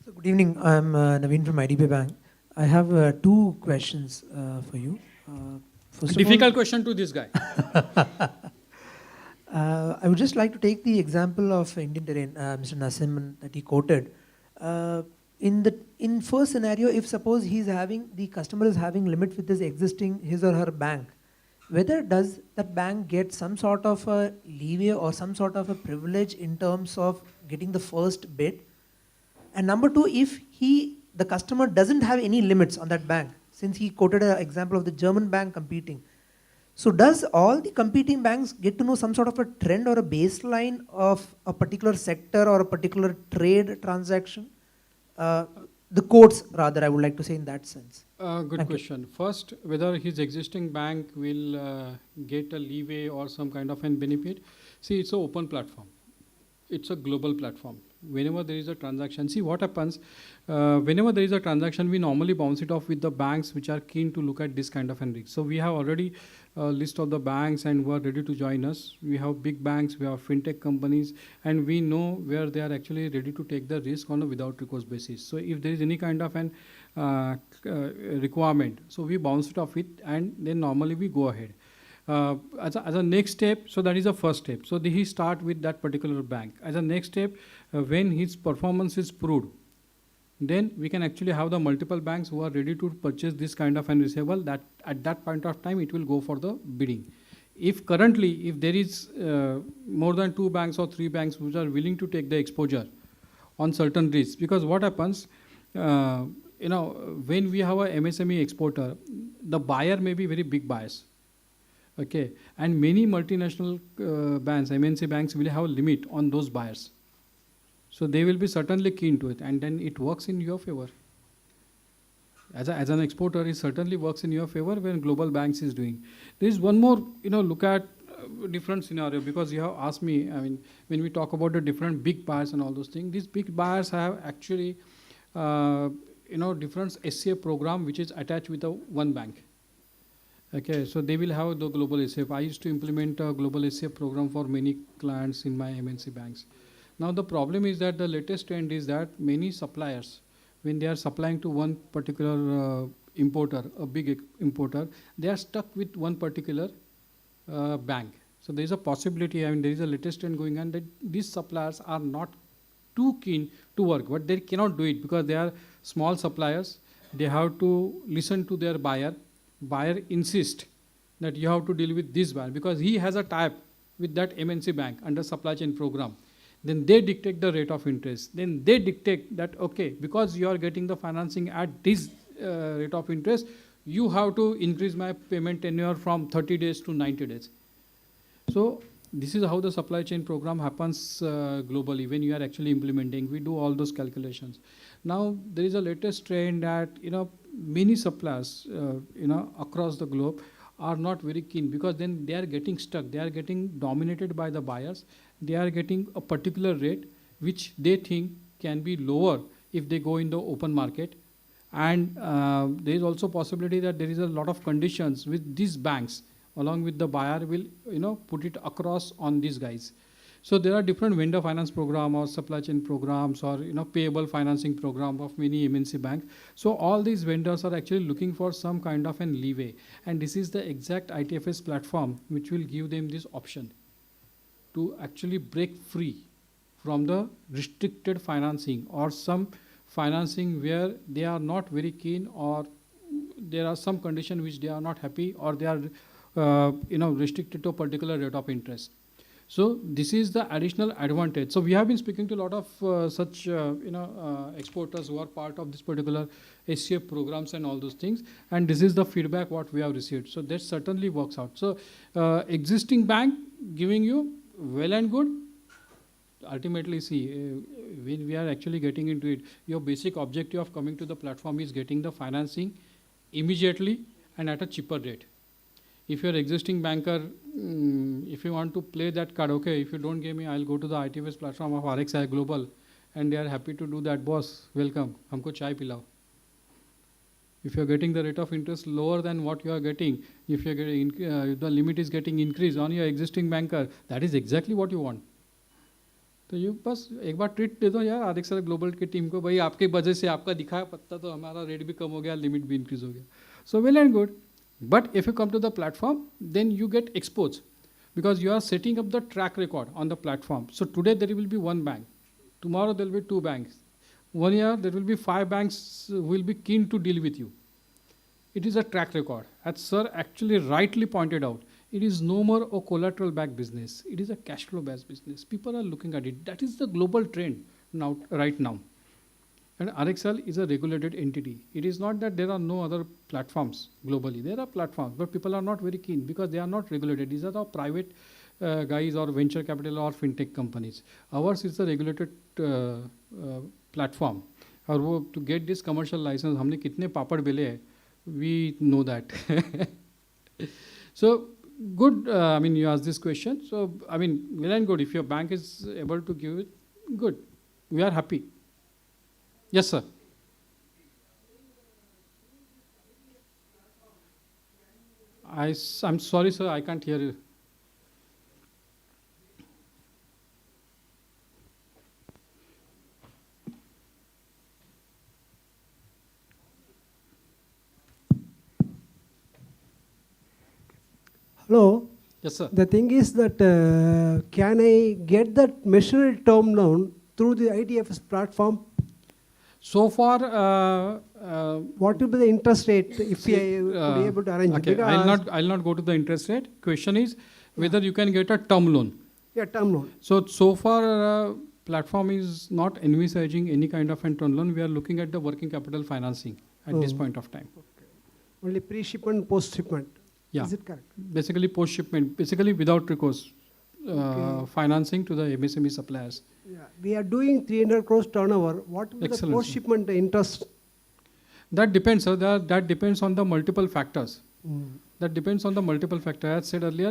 So good evening. I'm Naveen from IDB Bank. I have 2 questions for you. First Difficult question to this guy. I would just like to take the example of Indian Terrain, Mr. Nasim, that he quoted. In first scenario, if suppose the customer is having limit with his or her bank, whether does that bank get some sort of a leeway or some sort of a privilege in terms of getting the first bid? And number 2, if the customer doesn't have any limits on that bank, since he quoted an example of the German bank competing, so does all the competing banks get to know some sort of a trend or a baseline of a particular sector or a particular trade transaction? The quotes, rather, I would like to say in that sense. Good Thank question. First, whether his existing bank will get a leeway or some kind of an benefit. See, it's an open platform. It's a global platform. Whenever there is a transaction, see what happens, whenever there is a transaction, we normally bounce it off with the banks which are keen to look at this kind of an risk. So we have already a list of the banks and who are ready to join us. We have big banks, we have fintech companies, and we know where they are actually ready to take the risk on a without recourse basis. So if there is any kind of an requirement, so we bounce it off it, and then normally we go ahead. As a next step, so that is the first step. So he start with that particular bank. As a next step, when his performance is proved, then we can actually have the multiple banks who are ready to purchase this kind of an receivable, that at that point of time it will go for the bidding. If currently, if there is more than 2 banks or 3 banks which are willing to take the exposure on certain risks, because what happens, when we have a MSME exporter, the buyer may be very big buyers. Okay, and many multinational banks, MNC banks will have a limit on those buyers. So they will be certainly keen to it, and then it works in your favor. As an exporter, it certainly works in your favor when global banks is doing. There is one more, look at different scenario, because you have asked me, when we talk about the different big buyers and all those things, these big buyers have actually, different SCA program which is attached with one bank. Okay, so they will have the global SCF. I used to implement a global SCF program for many clients in my MNC banks. Now the problem is that the latest trend is that many suppliers, when they are supplying to one particular importer, a big importer, they are stuck with one particular bank. So there is a possibility, there is a latest trend going on that these suppliers are not too keen to work, but they cannot do it because they are small suppliers. They have to listen to their buyer. Buyer insists that you have to deal with this buyer because he has a tie-up with that MNC bank under supply chain program. Then they dictate the rate of interest. Then they dictate that, okay, because you are getting the financing at this rate of interest, you have to increase my payment tenure from 30 days to 90 days. So this is how the supply chain program happens globally when you are actually implementing. We do all those calculations. Now there is a latest trend that many suppliers across the globe are not very keen because then they are getting stuck. They are getting dominated by the buyers. They are getting a particular rate which they think can be lower if they go in the open market. And there is also possibility that there is a lot of conditions with these banks along with the buyer will put it across on these guys. So there are different vendor finance program or supply chain programs or payable financing program of many MNC banks. So all these vendors are actually looking for some kind of an leeway, and this is the exact ITFS platform which will give them this option to actually break free from the restricted financing or some financing where they are not very keen or there are some condition which they are not happy or they are restricted to a particular rate of interest. So this is the additional advantage. So we have been speaking to a lot of such exporters who are part of this particular SCF programs and all those things, and this is the feedback what we have received. So that certainly works out. So existing bank giving you well and good. Ultimately, see, when we are actually getting into it, your basic objective of coming to the platform is getting the financing immediately and at a cheaper rate. If you're existing banker, if you want to play that card, okay, if you don't give me, I'll go to the ITFS platform of RXI Global, and they are happy to do that. Boss, welcome, humko chai pilao. If you're getting the rate of interest lower than what you are getting, if you're getting the limit is getting increased on your existing banker, that is exactly what you want. तो ये बस एक बार treat दे दो यार RXI global की team को, भाई आपके वजह से आपका दिखाया पत्ता तो हमारा रेट भी कम हो गया, लिमिट भी इंक्रीज हो गया. So well and good. But if you come to the platform, then you get exposed because you are setting up the track record on the platform. So today there will be one bank. Tomorrow there will be two banks. 1 year there will be 5 banks who will be keen to deal with you. It is a track record. As sir actually rightly pointed out, it is no more a collateral backed business. It is a cash flow based business. People are looking at it. That is the global trend now, right now. And RXL is a regulated entity. It is not that there are no other platforms globally. There are platforms, but people are not very keen because they are not regulated. These are the private guys or venture capital or fintech companies. Ours is a regulated platform. और वो to get this commercial license, हमने कितने पापड़ बेले हैं, we know that. So good. I mean, you asked this question. So I mean, well and good. If your bank is able to give it, good. We are happy. Yes, sir. I'm sorry, sir. I can't hear you. Hello. Yes, sir. The thing is that can I get that measured term loan through the ITFS platform? So far, what will be the interest rate if we are be able to arrange okay, it? I'll not go to the interest rate. Question is whether you can get a term loan. Yeah, term loan. So far, platform is not envisaging any kind of a term loan. We are looking at the working capital financing at this point of time. Okay. Only pre-shipment, post-shipment. Yeah. Is it correct? Basically post-shipment, basically without recourse, financing to the MSME suppliers. Yeah. We are doing 300 crores turnover. What will be the post-shipment interest? That depends, sir. That depends on the multiple factors. Mm. That depends on the multiple factors. As said earlier,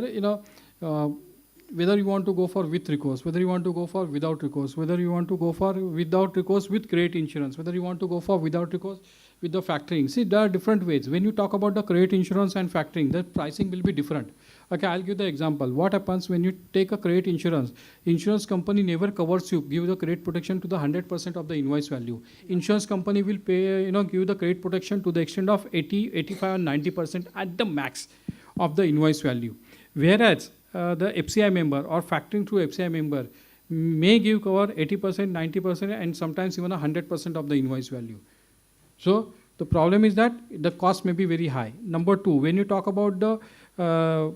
whether you want to go for with recourse, whether you want to go for without recourse, whether you want to go for without recourse with credit insurance, whether you want to go for without recourse with the factoring. See, there are different ways. When you talk about the credit insurance and factoring, the pricing will be different. Okay, I'll give the example. What happens when you take a credit insurance? Insurance company never covers you, give the credit protection to the 100% of the invoice value. Insurance company will pay, give the credit protection to the extent of 80, 85 and 90% at the max of the invoice value. Whereas the FCI member or factoring through FCI member may give cover 80%, 90% and sometimes even 100% of the invoice value. So the problem is that the cost may be very high. Number two, when you talk about the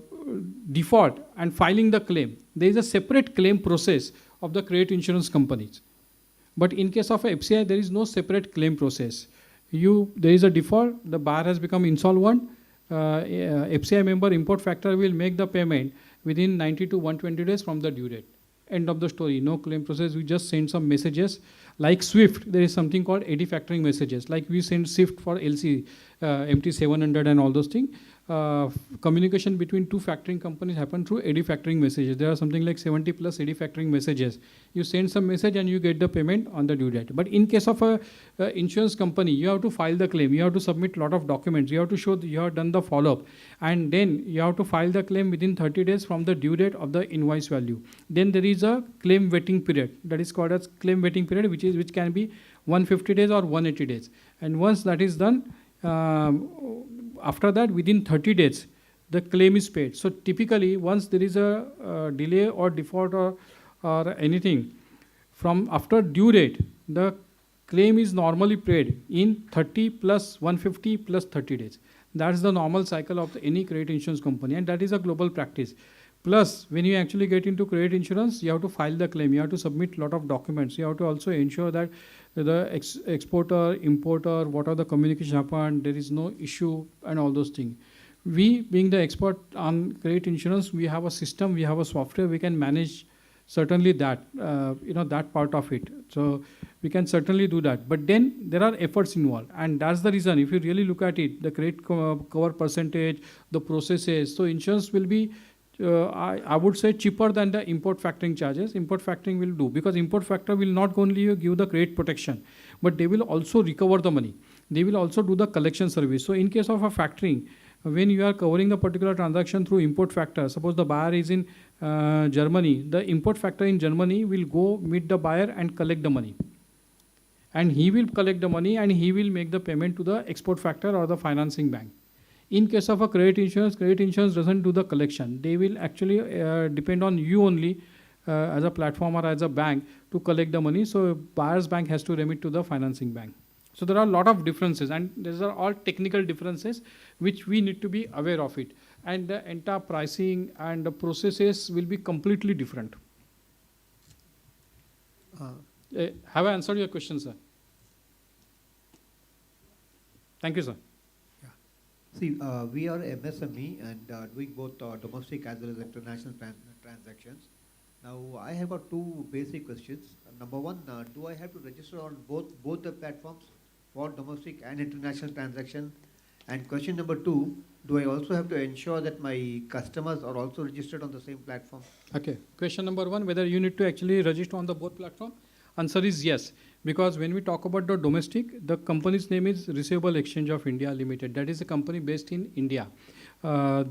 default and filing the claim, there is a separate claim process of the credit insurance companies. But in case of a FCI, there is no separate claim process. There is a default, the buyer has become insolvent, FCI member import factor will make the payment within 90 to 120 days from the due date. End of the story, no claim process, we just send some messages. Like SWIFT, there is something called AD factoring messages. Like we send SWIFT for LC, MT700 and all those things. Communication between two factoring companies happen through AD factoring messages. There are something like 70 plus AD factoring messages. You send some message and you get the payment on the due date. But in case of a insurance company, you have to file the claim. You have to submit a lot of documents. You have to show that you have done the follow-up. And then you have to file the claim within 30 days from the due date of the invoice value. Then there is a claim waiting period. That is called as claim waiting period, which can be 150 days or 180 days. And once that is done, after that, within 30 days, the claim is paid. So typically, once there is a delay or default or anything, from after due date, the claim is normally paid in 30 plus 150 plus 30 days. That's the normal cycle of any credit insurance company, and that is a global practice. Plus, when you actually get into credit insurance, you have to file the claim. You have to submit a lot of documents. You have to also ensure that the exporter, importer, what are the communication happened, there is no issue and all those things. We, being the expert on credit insurance, we have a system, we have a software, we can manage certainly that, that part of it. So we can certainly do that. But then there are efforts involved. And that's the reason, if you really look at it, the credit cover percentage, the processes, so insurance will be, I would say, cheaper than the import factoring charges. Import factoring will do, because import factor will not only give the credit protection, but they will also recover the money. They will also do the collection service. So in case of a factoring, when you are covering a particular transaction through import factor, suppose the buyer is in Germany, the import factor in Germany will go meet the buyer and collect the money. And he will collect the money and he will make the payment to the export factor or the financing bank. In case of a credit insurance doesn't do the collection. They will actually depend on you only as a platform or as a bank to collect the money. So buyer's bank has to remit to the financing bank. So there are a lot of differences, and these are all technical differences which we need to be aware of it. And the entire pricing and the processes will be completely different. Have I answered your question, sir? Thank you, sir. See, we are MSME and doing both domestic as well as international transactions. Now, I have got two basic questions. Number one, do I have to register on both the platforms for domestic and international transaction? And question number two, do I also have to ensure that my customers are also registered on the same platform? Okay. Question number one, whether you need to actually register on the both platform? Answer is yes. Because when we talk about the domestic, the company's name is Receivable Exchange of India Limited. That is a company based in India.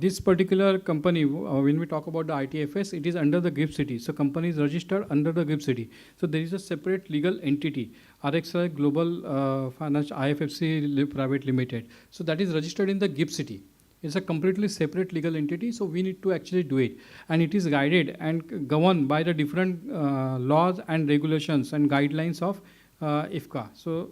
This particular company, when we talk about the ITFS, it is under the GIFT City. So company is registered under the GIFT City. So there is a separate legal entity, RXI Global Finance IFFC Private Limited. So that is registered in the GIFT City. It's a completely separate legal entity, so we need to actually do it. And it is guided and governed by the different laws and regulations and guidelines of IFCA. So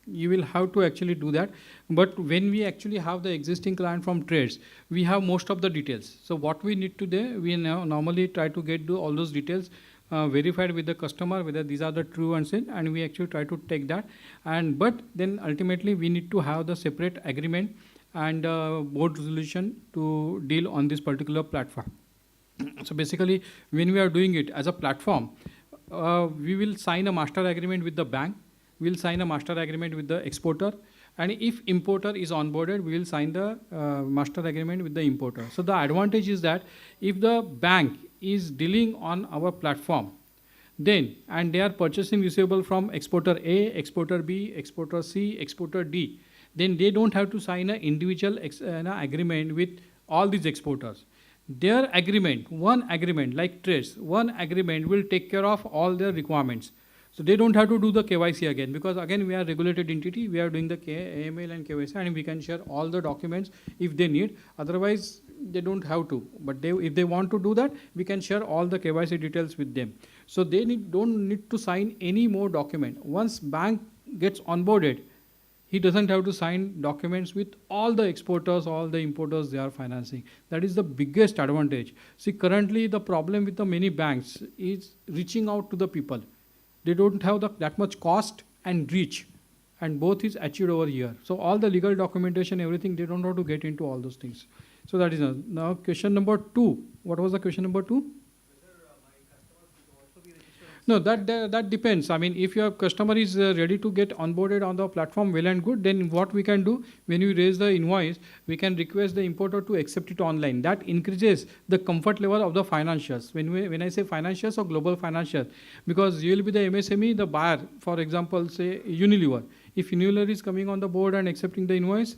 you will have to actually do that. But when we actually have the existing client from trades, we have most of the details. So what we need to do, we now normally try to get all those details verified with the customer, whether these are the true and sin, and we actually try to take that. But then ultimately we need to have the separate agreement and board resolution to deal on this particular platform. So basically, when we are doing it as a platform, we will sign a master agreement with the bank, we will sign a master agreement with the exporter, and if importer is onboarded, we will sign the master agreement with the importer. So the advantage is that if the bank is dealing on our platform, then, and they are purchasing receivable from exporter A, exporter B, exporter C, exporter D, then they don't have to sign an individual agreement with all these exporters. Their agreement, one agreement, like trades, one agreement will take care of all their requirements. So they don't have to do the KYC again, because again we are a regulated entity, we are doing the AML and KYC, and we can share all the documents if they need. Otherwise, they don't have to. But if they want to do that, we can share all the KYC details with them. So they don't need to sign any more document. Once bank gets onboarded, he doesn't have to sign documents with all the exporters, all the importers they are financing. That is the biggest advantage. See, currently the problem with the many banks is reaching out to the people. They don't have that much cost and reach, and both is achieved over here. So all the legal documentation, everything, they don't have to get into all those things. So that is now question number two. What was the question number two? No, that depends. I mean, if your customer is ready to get onboarded on the platform, well and good, then what we can do, when you raise the invoice, we can request the importer to accept it online. That increases the comfort level of the financials. When I say financials or global financials, because you will be the MSME, the buyer, for example, say Unilever. If Unilever is coming on the board and accepting the invoice,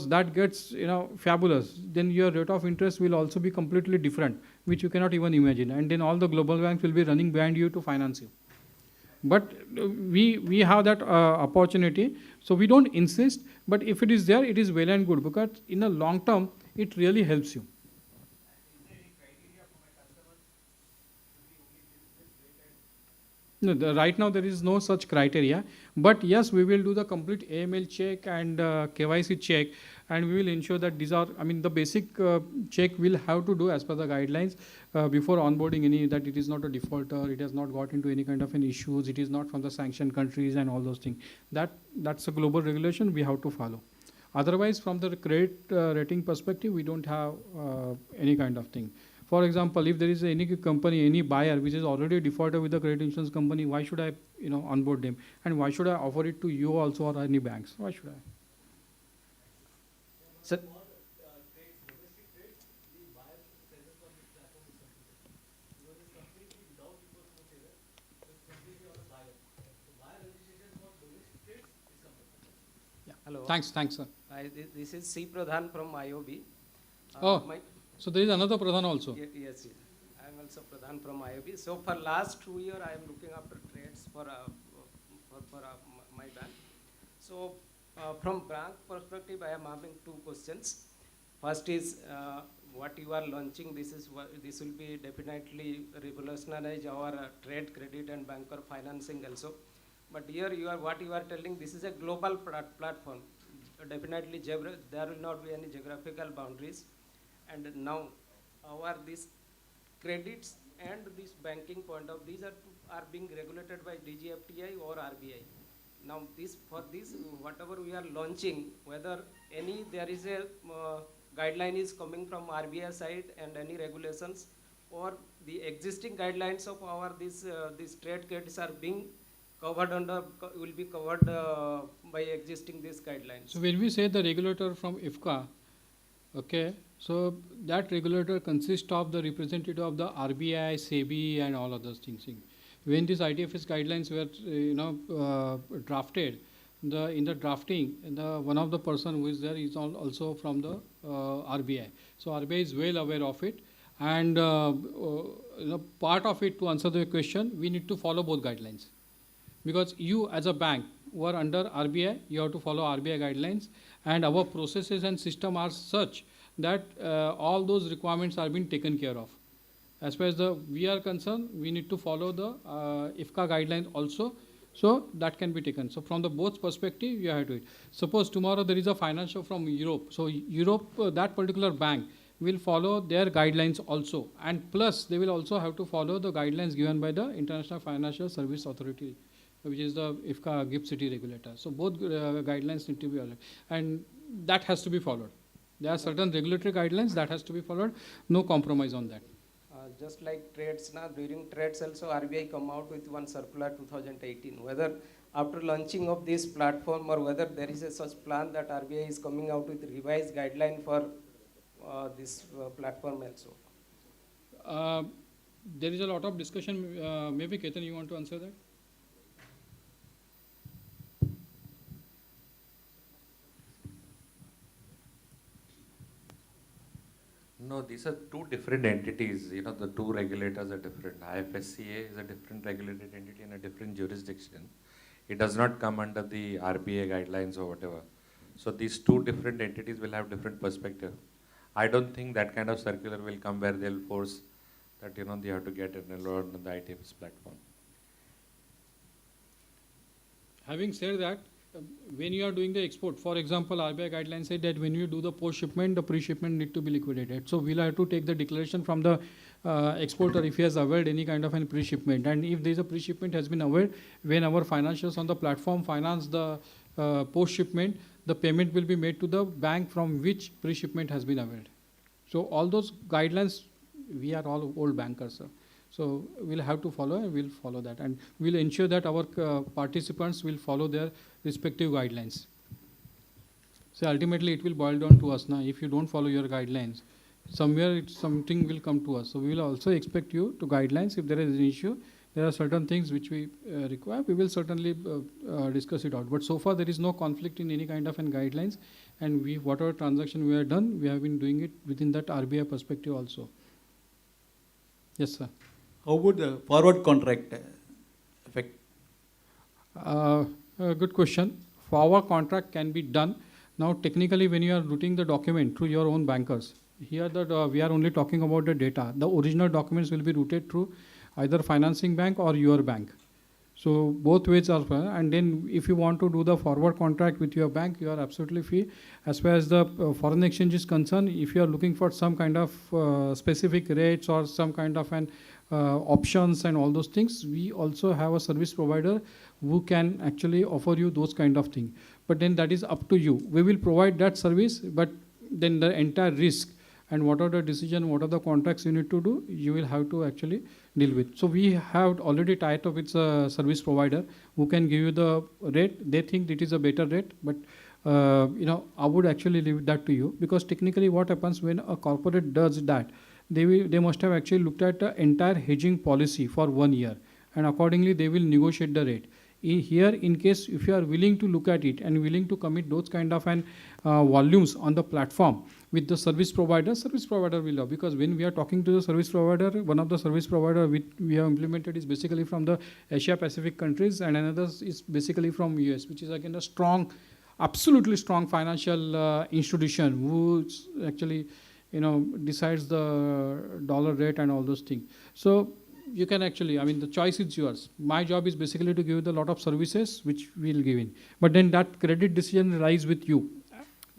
that gets fabulous, then your rate of interest will also be completely different, which you cannot even imagine, and then all the global banks will be running behind you to finance you. But we have that opportunity, so we don't insist, but if it is there, it is well and good, because in the long term it really helps you. No, right now there is no such criteria, but yes, we will do the complete AML check and KYC check, and we will ensure that these are, I mean, the basic check we'll have to do as per the guidelines before onboarding any, that it is not a defaulter, it has not got into any kind of an issues, it is not from the sanctioned countries and all those things. That's a global regulation we have to follow. Otherwise, from the credit rating perspective, we don't have any kind of thing. For example, if there is any company, any buyer which is already defaulted with the credit insurance company, why should I, onboard them? And why should I offer it to you also or any banks? Why should I? Sir, Hello. Thanks, sir. This is C. Pradhan from IOB. So there is another Pradhan also. Yes. I am also Pradhan from IOB. So for last 2 years, I am looking after trades for my bank. So from bank perspective, I am having 2 questions. First is what you are launching. This will be definitely revolutionize our trade, credit, and banker financing also. But here what you are telling, this is a global platform. Definitely there will not be any geographical boundaries. And now these credits and this banking point of these are being regulated by DGFTI or RBI. Now for this whatever we are launching, whether there is a guideline is coming from RBI side and any regulations, or the existing guidelines of our these trade credits are being covered will be covered by existing these guidelines. So when we say the regulator from IFCA, okay, so that regulator consists of the representative of the RBI, SEBI, and all other things. When these ITFS guidelines were drafted, in the drafting, one of the person who is there is also from the RBI. So RBI is well aware of it, and part of it, to answer the question, we need to follow both guidelines. Because you as a bank who are under RBI, you have to follow RBI guidelines, and our processes and system are such that all those requirements are being taken care of. As far as we are concerned, we need to follow the IFCA guidelines also, so that can be taken. So from the both perspective, you have to do it. Suppose tomorrow there is a financial from Europe, so Europe, that particular bank will follow their guidelines also, and plus they will also have to follow the guidelines given by the International Financial Service Authority, which is the IFCA GIFT City regulator. So both guidelines need to be followed, and that has to be followed. There are certain regulatory guidelines that has to be followed, no compromise on that. Just like trades now, during trades also RBI come out with one circular 2018, whether after launching of this platform or whether there is a such plan that RBI is coming out with revised guideline for this platform also. There is a lot of discussion, maybe Ketan, you want to answer that? No, these are 2 different entities. The 2 regulators are different. IFSCA is a different regulated entity in a different jurisdiction. It does not come under the RBA guidelines or whatever. So these 2 different entities will have different perspective. I don't think that kind of circular will come where they'll force that, they have to get enrolled on the ITFS platform. Having said that, when you are doing the export, for example, RBI guidelines say that when you do the post-shipment, the pre-shipment need to be liquidated. So we'll have to take the declaration from the exporter if he has availed any kind of a pre-shipment. And if there is a pre-shipment has been availed, when our financials on the platform finance the post-shipment, the payment will be made to the bank from which pre-shipment has been availed. So all those guidelines, we are all old bankers, sir. So we'll have to follow, and we'll follow that, and we'll ensure that our participants will follow their respective guidelines. So ultimately it will boil down to us now. If you don't follow your guidelines, somewhere something will come to us. So we will also expect you to guidelines. If there is an issue, there are certain things which we require. We will certainly discuss it out. But so far there is no conflict in any kind of guidelines, and whatever transaction we have done, we have been doing it within that RBI perspective also. Yes, sir. How would the forward contract affect? Good question. Forward contract can be done. Now, technically, when you are routing the document through your own bankers, here we are only talking about the data. The original documents will be routed through either financing bank or your bank. So both ways are fair. And then if you want to do the forward contract with your bank, you are absolutely free. As far as the foreign exchange is concerned, if you are looking for some kind of specific rates or some kind of an options and all those things, we also have a service provider who can actually offer you those kind of thing. But then that is up to you. We will provide that service, but then the entire risk and what are the decision, what are the contracts you need to do, you will have to actually deal with. So we have already tied up with a service provider who can give you the rate. They think it is a better rate, but I would actually leave that to you, because technically what happens when a corporate does that, they must have actually looked at the entire hedging policy for 1 year, and accordingly they will negotiate the rate. Here, in case if you are willing to look at it and willing to commit those kind of volumes on the platform with the service provider will love, because when we are talking to the service provider, one of the service provider we have implemented is basically from the Asia Pacific countries, and another is basically from US, which is again a strong, absolutely strong financial institution who actually decides the dollar rate and all those things. So you can actually, the choice is yours. My job is basically to give you a lot of services which we'll give in. But then that credit decision lies with you.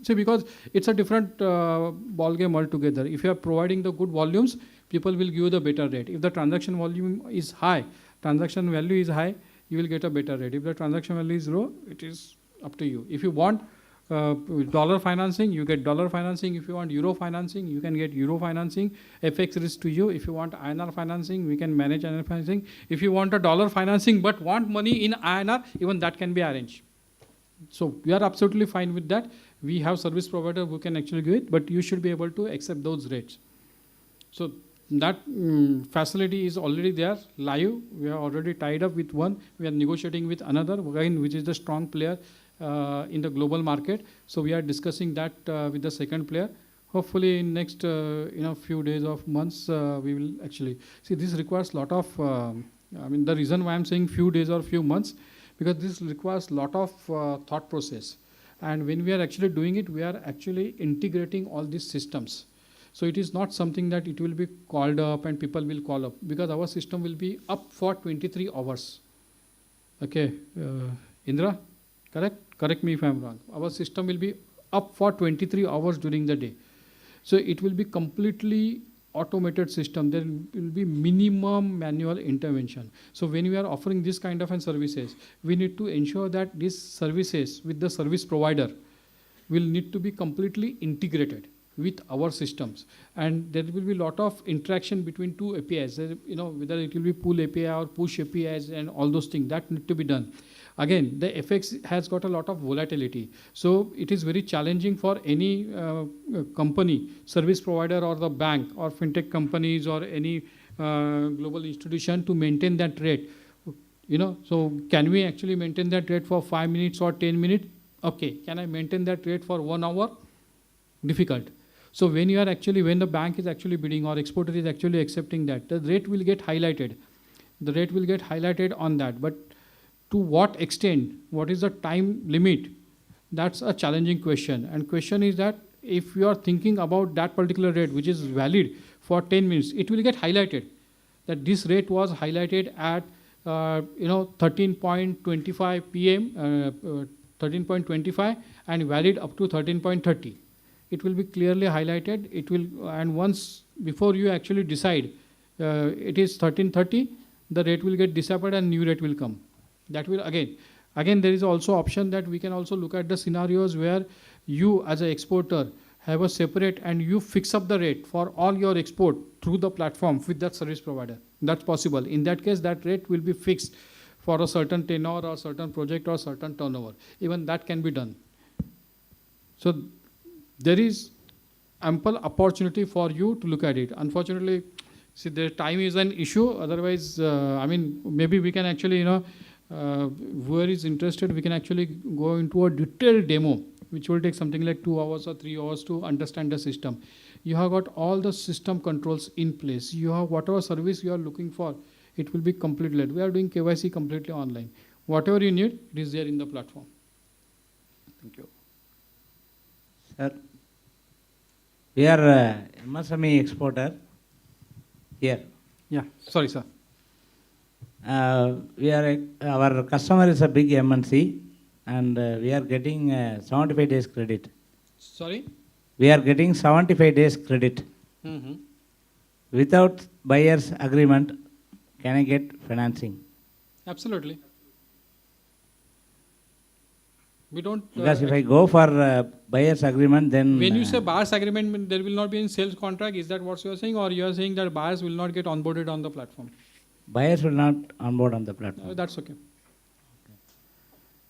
See, because it's a different ball game altogether. If you are providing the good volumes, people will give you the better rate. If the transaction volume is high, transaction value is high, you will get a better rate. If the transaction value is low, it is up to you. If you want dollar financing, you get dollar financing. If you want euro financing, you can get euro financing. FX risk to you. If you want INR financing, we can manage INR financing. If you want a dollar financing but want money in INR, even that can be arranged. So we are absolutely fine with that. We have service provider who can actually give it, but you should be able to accept those rates. So that facility is already there, live. We are already tied up with one. We are negotiating with another, again, which is the strong player in the global market. So we are discussing that with the second player. Hopefully in next few days or months, we will actually see. This requires a lot of, the reason why I'm saying few days or few months, because this requires a lot of thought process. And when we are actually doing it, we are actually integrating all these systems. So it is not something that it will be called up and people will call up, because our system will be up for 23 hours. Okay, Indra, correct me if I'm wrong. Our system will be up for 23 hours during the day. So it will be completely automated system. There will be minimum manual intervention. So when we are offering this kind of services, we need to ensure that these services with the service provider will need to be completely integrated with our systems. And there will be a lot of interaction between two APIs, whether it will be pull API or push APIs and all those things that need to be done. Again, the FX has got a lot of volatility. So it is very challenging for any company, service provider or the bank or fintech companies or any global institution to maintain that rate. So can we actually maintain that rate for 5 minutes or 10 minutes? Okay. Can I maintain that rate for 1 hour? Difficult. So when the bank is actually bidding or exporter is actually accepting that, the rate will get highlighted. The rate will get highlighted on that. But to what extent, what is the time limit? That's a challenging question. And question is that if you are thinking about that particular rate, which is valid for 10 minutes, it will get highlighted that this rate was highlighted at 13.25 p.m., 13.25 and valid up to 13.30. It will be clearly highlighted. It will, and once before you actually decide it is 13.30, the rate will get disappeared and new rate will come. That will again there is also option that we can also look at the scenarios where you as an exporter have a separate and you fix up the rate for all your export through the platform with that service provider. That's possible. In that case, that rate will be fixed for a certain tenure or certain project or certain turnover. Even that can be done. So there is ample opportunity for you to look at it. Unfortunately, see, the time is an issue. Otherwise, maybe we can actually, whoever is interested, we can actually go into a detailed demo, which will take something like 2 hours or 3 hours to understand the system. You have got all the system controls in place. You have whatever service you are looking for, it will be completely led. We are doing KYC completely online. Whatever you need, it is there in the platform. Thank you. Sir, we are MSME exporter here. Yeah, sorry, sir. our customer is a big MNC, and we are getting 75 days credit. Sorry? We are getting 75 days credit. Mm-hmm. Without buyer's agreement, can I get financing? Absolutely. We don't. Because if I go for buyer's agreement, then. When you say buyer's agreement, there will not be any sales contract. Is that what you are saying, or you are saying that buyers will not get onboarded on the platform? Buyers will not onboard on the platform. That's okay.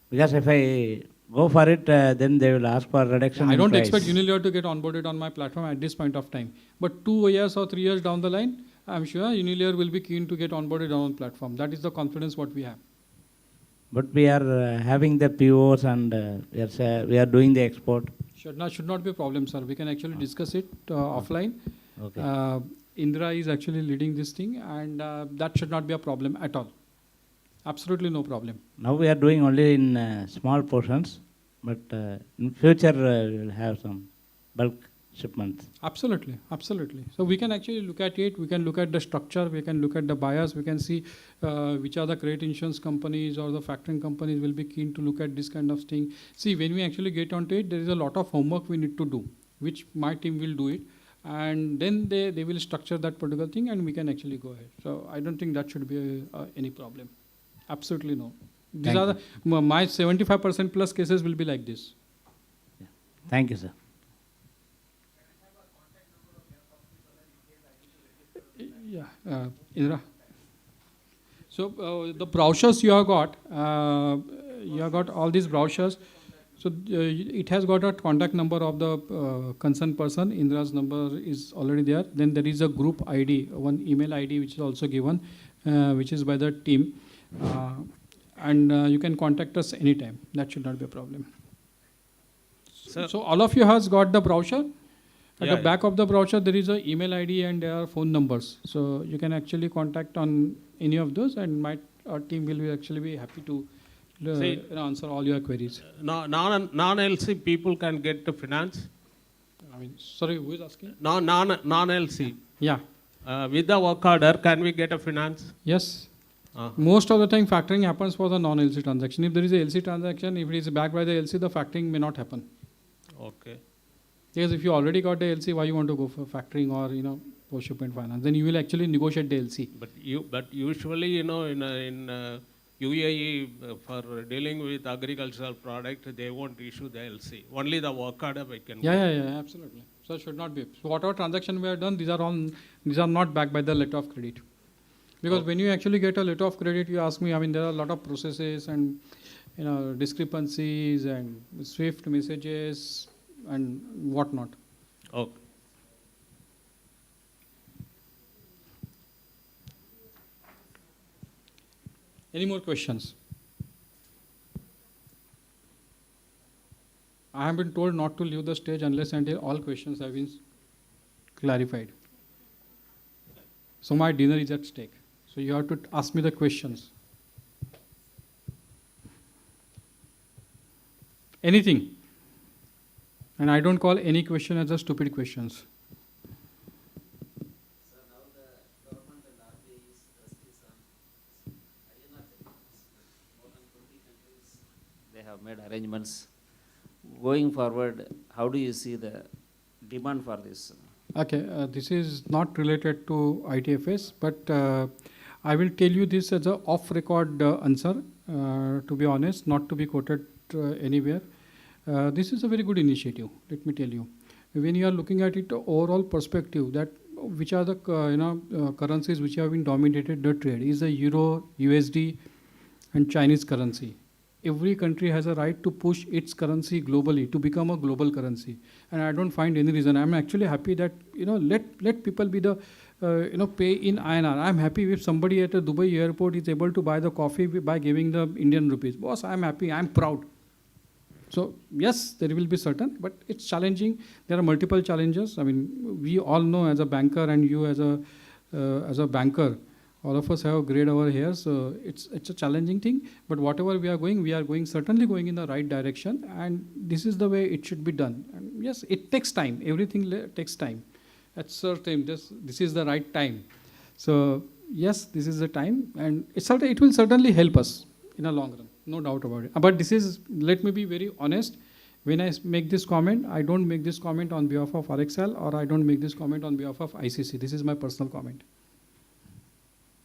Because if I go for it, then they will ask for reduction. I in don't price. expect Unilever to get onboarded on my platform at this point of time. But 2 years or 3 years down the line, I'm sure Unilever will be keen to get onboarded on the platform. That is the confidence what we have. But we are having the POs and we are doing the export. Should not be a problem, sir. We can actually discuss it offline. Okay. Indra is actually leading this thing, and that should not be a problem at all. Absolutely no problem. Now we are doing only in small portions, but in future we will have some bulk shipments. Absolutely, absolutely. So we can actually look at it. We can look at the structure. We can look at the buyers. We can see which are the credit insurance companies or the factoring companies will be keen to look at this kind of thing. See, when we actually get onto it, there is a lot of homework we need to do, which my team will do it. And then they will structure that particular thing, and we can actually go ahead. So I don't think that should be any problem. Absolutely no. These are my 75% plus cases will be like this. Yeah. Thank you, sir. Yeah, Indra. So the brochures you have got all these brochures. So it has got a contact number of the concerned person. Indra's number is already there. Then there is a group ID, one email ID which is also given, which is by the team. And you can contact us anytime. That should not be a problem. So all of you has got the brochure. At the back of the brochure, there is an email ID and there are phone numbers. So you can actually contact on any of those, and our team will be actually be happy to answer all your queries. Non-LC people can get the finance? I mean, sorry, who is asking? Non-LC. Yeah. With the work order, can we get a finance? Yes. Most of the time, factoring happens for the non-LC transaction. If there is a LC transaction, if it is backed by the LC, the factoring may not happen. Okay. Because if you already got the LC, why you want to go for factoring or post-shipment finance? Then you will actually negotiate the LC. But usually, in UAE for dealing with agricultural product, they won't issue the LC. Only the work order we can. Yeah, absolutely. So it should not be. So whatever transaction we have done, these are not backed by the letter of credit. Because when you actually get a letter of credit, you ask me. I mean, there are a lot of processes and discrepancies and SWIFT messages and whatnot. Okay. Any more questions? I have been told not to leave the stage unless until all questions have been clarified. So my dinner is at stake. So you have to ask me the questions. Anything. And I don't call any question as a stupid questions. They have made arrangements. Going forward, how do you see the demand for this? Okay, this is not related to ITFS, but I will tell you this as an off-record answer, to be honest, not to be quoted anywhere. This is a very good initiative, let me tell you. When you are looking at it overall perspective, that which are the currencies which have been dominated the trade is the Euro, USD, and Chinese currency. Every country has a right to push its currency globally to become a global currency, and I don't find any reason. I'm actually happy that let people be the pay in INR. I'm happy if somebody at a Dubai airport is able to buy the coffee by giving the Indian rupees. Boss, I'm happy. I'm proud. So yes, there will be certain, but it's challenging. There are multiple challenges. I mean, we all know as a banker, and you as a banker, all of us have grayed our hair, so it's a challenging thing. But whatever we are going certainly going in the right direction, and this is the way it should be done. And yes, it takes time. Everything takes time. At certain this is the right time. So yes, this is the time, and it will certainly help us in a long run, no doubt about it. But this is, let me be very honest, when I make this comment, I don't make this comment on behalf of RXL, or I don't make this comment on behalf of ICC. This is my personal comment.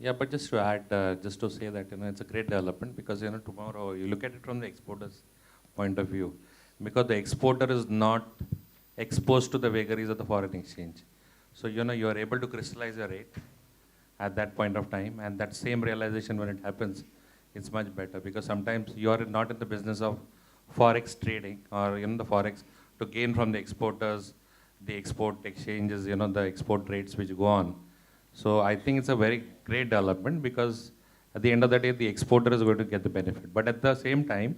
Yeah, but just to add, just to say that, it's a great development because, tomorrow you look at it from the exporter's point of view, because the exporter is not exposed to the vagaries of the foreign exchange. So, you are able to crystallize your rate at that point of time, and that same realization when it happens, it's much better, because sometimes you are not in the business of forex trading or, the forex to gain from the exporters, the export exchanges, the export rates which go on. So I think it's a very great development, because at the end of the day, the exporter is going to get the benefit. But at the same time,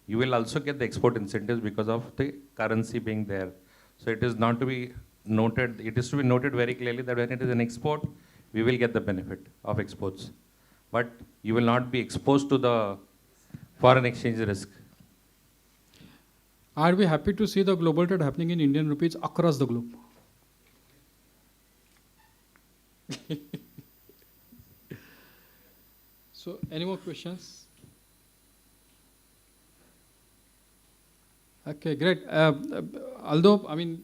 you will also get the export incentives because of the currency being there. So it is not to be noted, it is to be noted very clearly that when it is an export, we will get the benefit of exports. But you will not be exposed to the foreign exchange risk. I'd be happy to see the global trade happening in Indian rupees across the globe. So, any more questions? Okay, great. Although,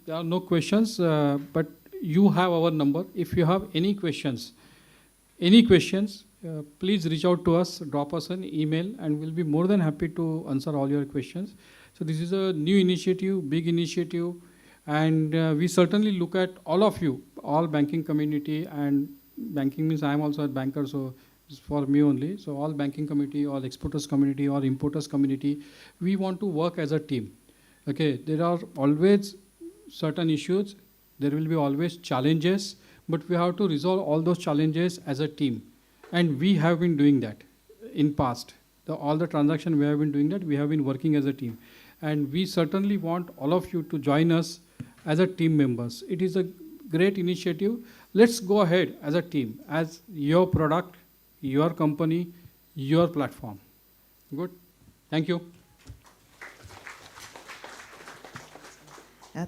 there are no questions, but you have our number. If you have any questions, please reach out to us, drop us an email, and we'll be more than happy to answer all your questions. So this is a new initiative, big initiative, and we certainly look at all of you, all banking community, and banking means I am also a banker, so it's for me only. So all banking community, all exporters community, or importers community, we want to work as a team. Okay, there are always certain issues, there will be always challenges, but we have to resolve all those challenges as a team. And we have been doing that in past. All the transaction we have been doing that, we have been working as a team. And we certainly want all of you to join us as a team members. It is a great initiative. Let's go ahead as a team, as your product, your company, your platform. Good? Thank you.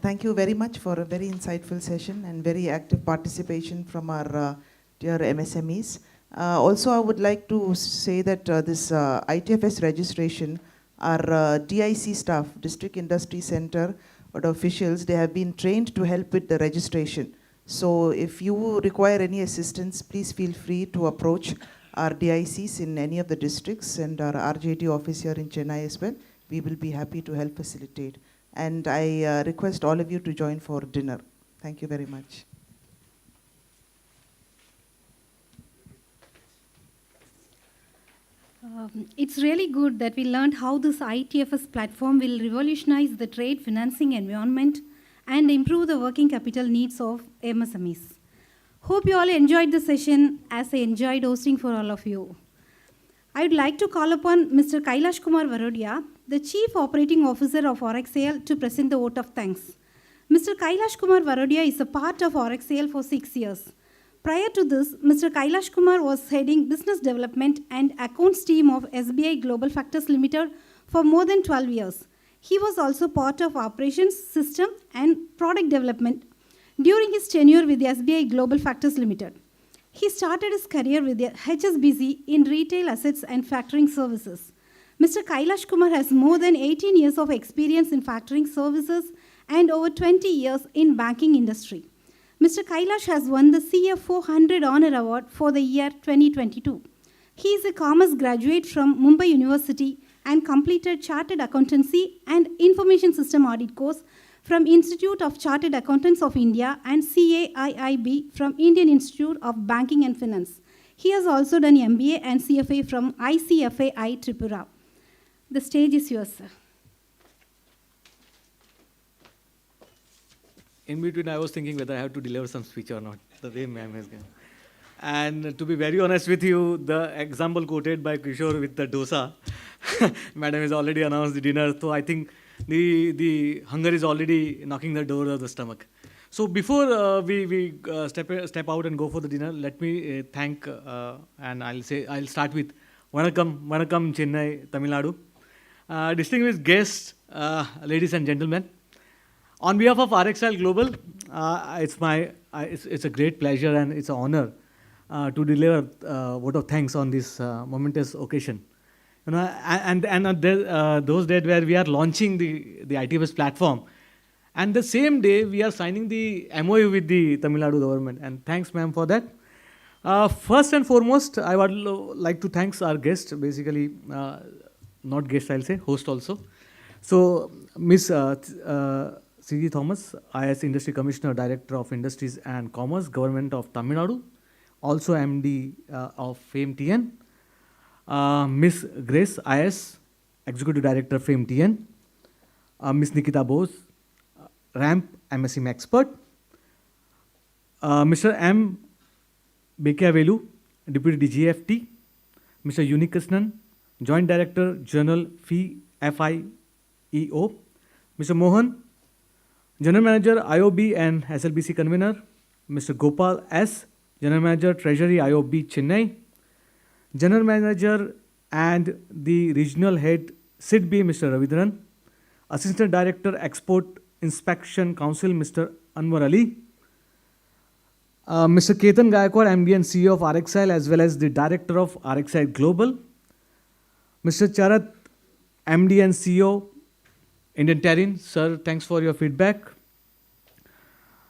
Thank you very much for a very insightful session and very active participation from our dear MSMEs. Also, I would like to say that this ITFS registration, our DIC staff, District Industry Center, or the officials, they have been trained to help with the registration. So if you require any assistance, please feel free to approach our DICs in any of the districts and our RJD office here in Chennai as well. We will be happy to help facilitate. And I request all of you to join for dinner. Thank you very much. It's really good that we learned how this ITFS platform will revolutionize the trade financing environment and improve the working capital needs of MSMEs. Hope you all enjoyed the session as I enjoyed hosting for all of you. I would like to call upon Mr. Kailash Kumar Varodia, the Chief Operating Officer of RXAL, to present the vote of thanks. Mr. Kailash Kumar Varodia is a part of RXAL for 6 years. Prior to this, Mr. Kailash Kumar was heading Business Development and Accounts team of SBI Global Factors Limited for more than 12 years. He was also part of Operations, System and Product Development during his tenure with the SBI Global Factors Limited. He started his career with the HSBC in retail assets and factoring services. Mr. Kailash Kumar has more than 18 years of experience in factoring services and over 20 years in banking industry. Mr. Kailash has won the CF 400 Honor Award for the year 2022. He is a commerce graduate from Mumbai University and completed Chartered Accountancy and Information System Audit course from Institute of Chartered Accountants of India and CAIIB from Indian Institute of Banking and Finance. He has also done MBA and CFA from ICFAI Tripura. The stage is yours, sir. In between, I was thinking whether I have to deliver some speech or not, the way ma'am has given. And to be very honest with you, the example quoted by Kishore with the dosa, madam has already announced the dinner, so I think the hunger is already knocking the door of the stomach. So before we step out and go for the dinner, let me thank, and I'll start with Vanakkam Chennai, Tamil Nadu. Distinguished guests, ladies and gentlemen, on behalf of RXL Global, it's a great pleasure and it's an honor to deliver vote of thanks on this momentous occasion. You know, those days where we are launching the ITFS platform, and the same day we are signing the MOU with the Tamil Nadu government. And thanks, ma'am, for that. First and foremost, I would like to thank our guest, basically, not guest, I'll say, host also. So, Ms. C.G. Thomas, IS Industry Commissioner, Director of Industries and Commerce, Government of Tamil Nadu, also MD of FAME TN. Ms. Grace, IS, Executive Director, FAME TN. Ms. Nikita Bose, RAMP, MSM Expert. Mr. M. Bekavelu, Deputy DGFT. Mr. Unikrishnan, Joint Director, General FIEO. Mr. Mohan, General Manager, IOB and SLBC Convener. Mr. Gopal S., General Manager, Treasury, IOB, Chennai. General Manager and the Regional Head, SIDB, Mr. Ravidran. Assistant Director, Export Inspection Council, Mr. Anwar Ali. Mr. Ketan Gaikwad, MD and CEO of RXIL, as well as the Director of RXIL Global. Mr. Charat, MD and CEO, Indian Terrain. Sir, thanks for your feedback.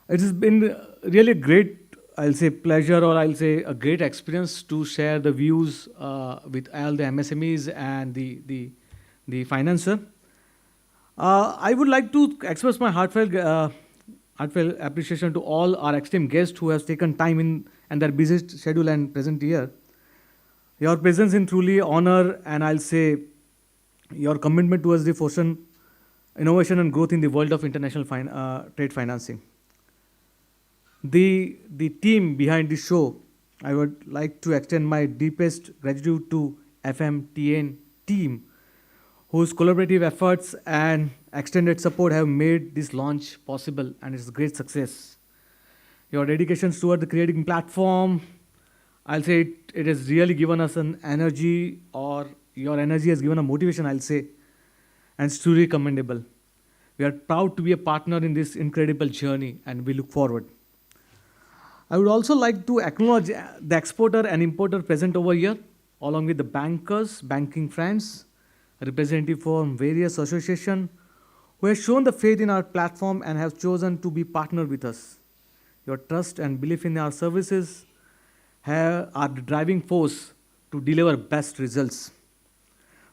It has been really great, I'll say, pleasure, or I'll say a great experience to share the views with all the MSMEs and the financer. I would like to express my heartfelt appreciation to all our esteemed guests who have taken time in and their busy schedule and present here. Your presence in truly honor, and I'll say your commitment towards the fostering innovation and growth in the world of international trade financing. The team behind this show, I would like to extend my deepest gratitude to FMTN team, whose collaborative efforts and extended support have made this launch possible, and it's a great success. Your dedications toward the creating platform, I'll say it has really given us an energy, or your energy has given a motivation, I'll say, and it's truly commendable. We are proud to be a partner in this incredible journey, and we look forward. I would also like to acknowledge the exporter and importer present over here, along with the bankers, banking friends, representative from various associations who have shown the faith in our platform and have chosen to be partnered with us. Your trust and belief in our services are the driving force to deliver best results.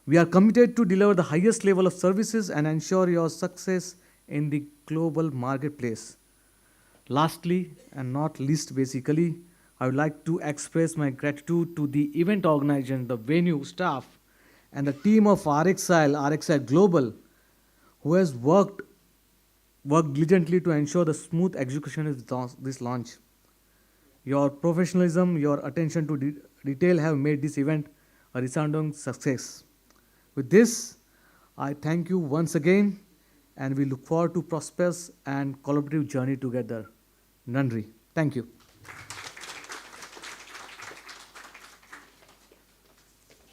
We are committed to deliver the highest level of services and ensure your success in the global marketplace. Lastly, and not least basically, I would like to express my gratitude to the event organizers, the venue staff, and the team of RXIL Global, who has worked diligently to ensure the smooth execution of this launch. Your professionalism, your attention to detail have made this event a resounding success. With this, I thank you once again, and we look forward to prosperous and collaborative journey together. Nandri. Thank you.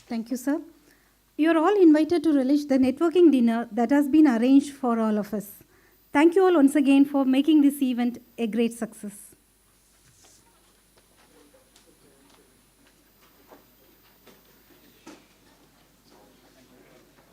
Thank you, sir. You are all invited to relish the networking dinner that has been arranged for all of us. Thank you all once again for making this event a great success.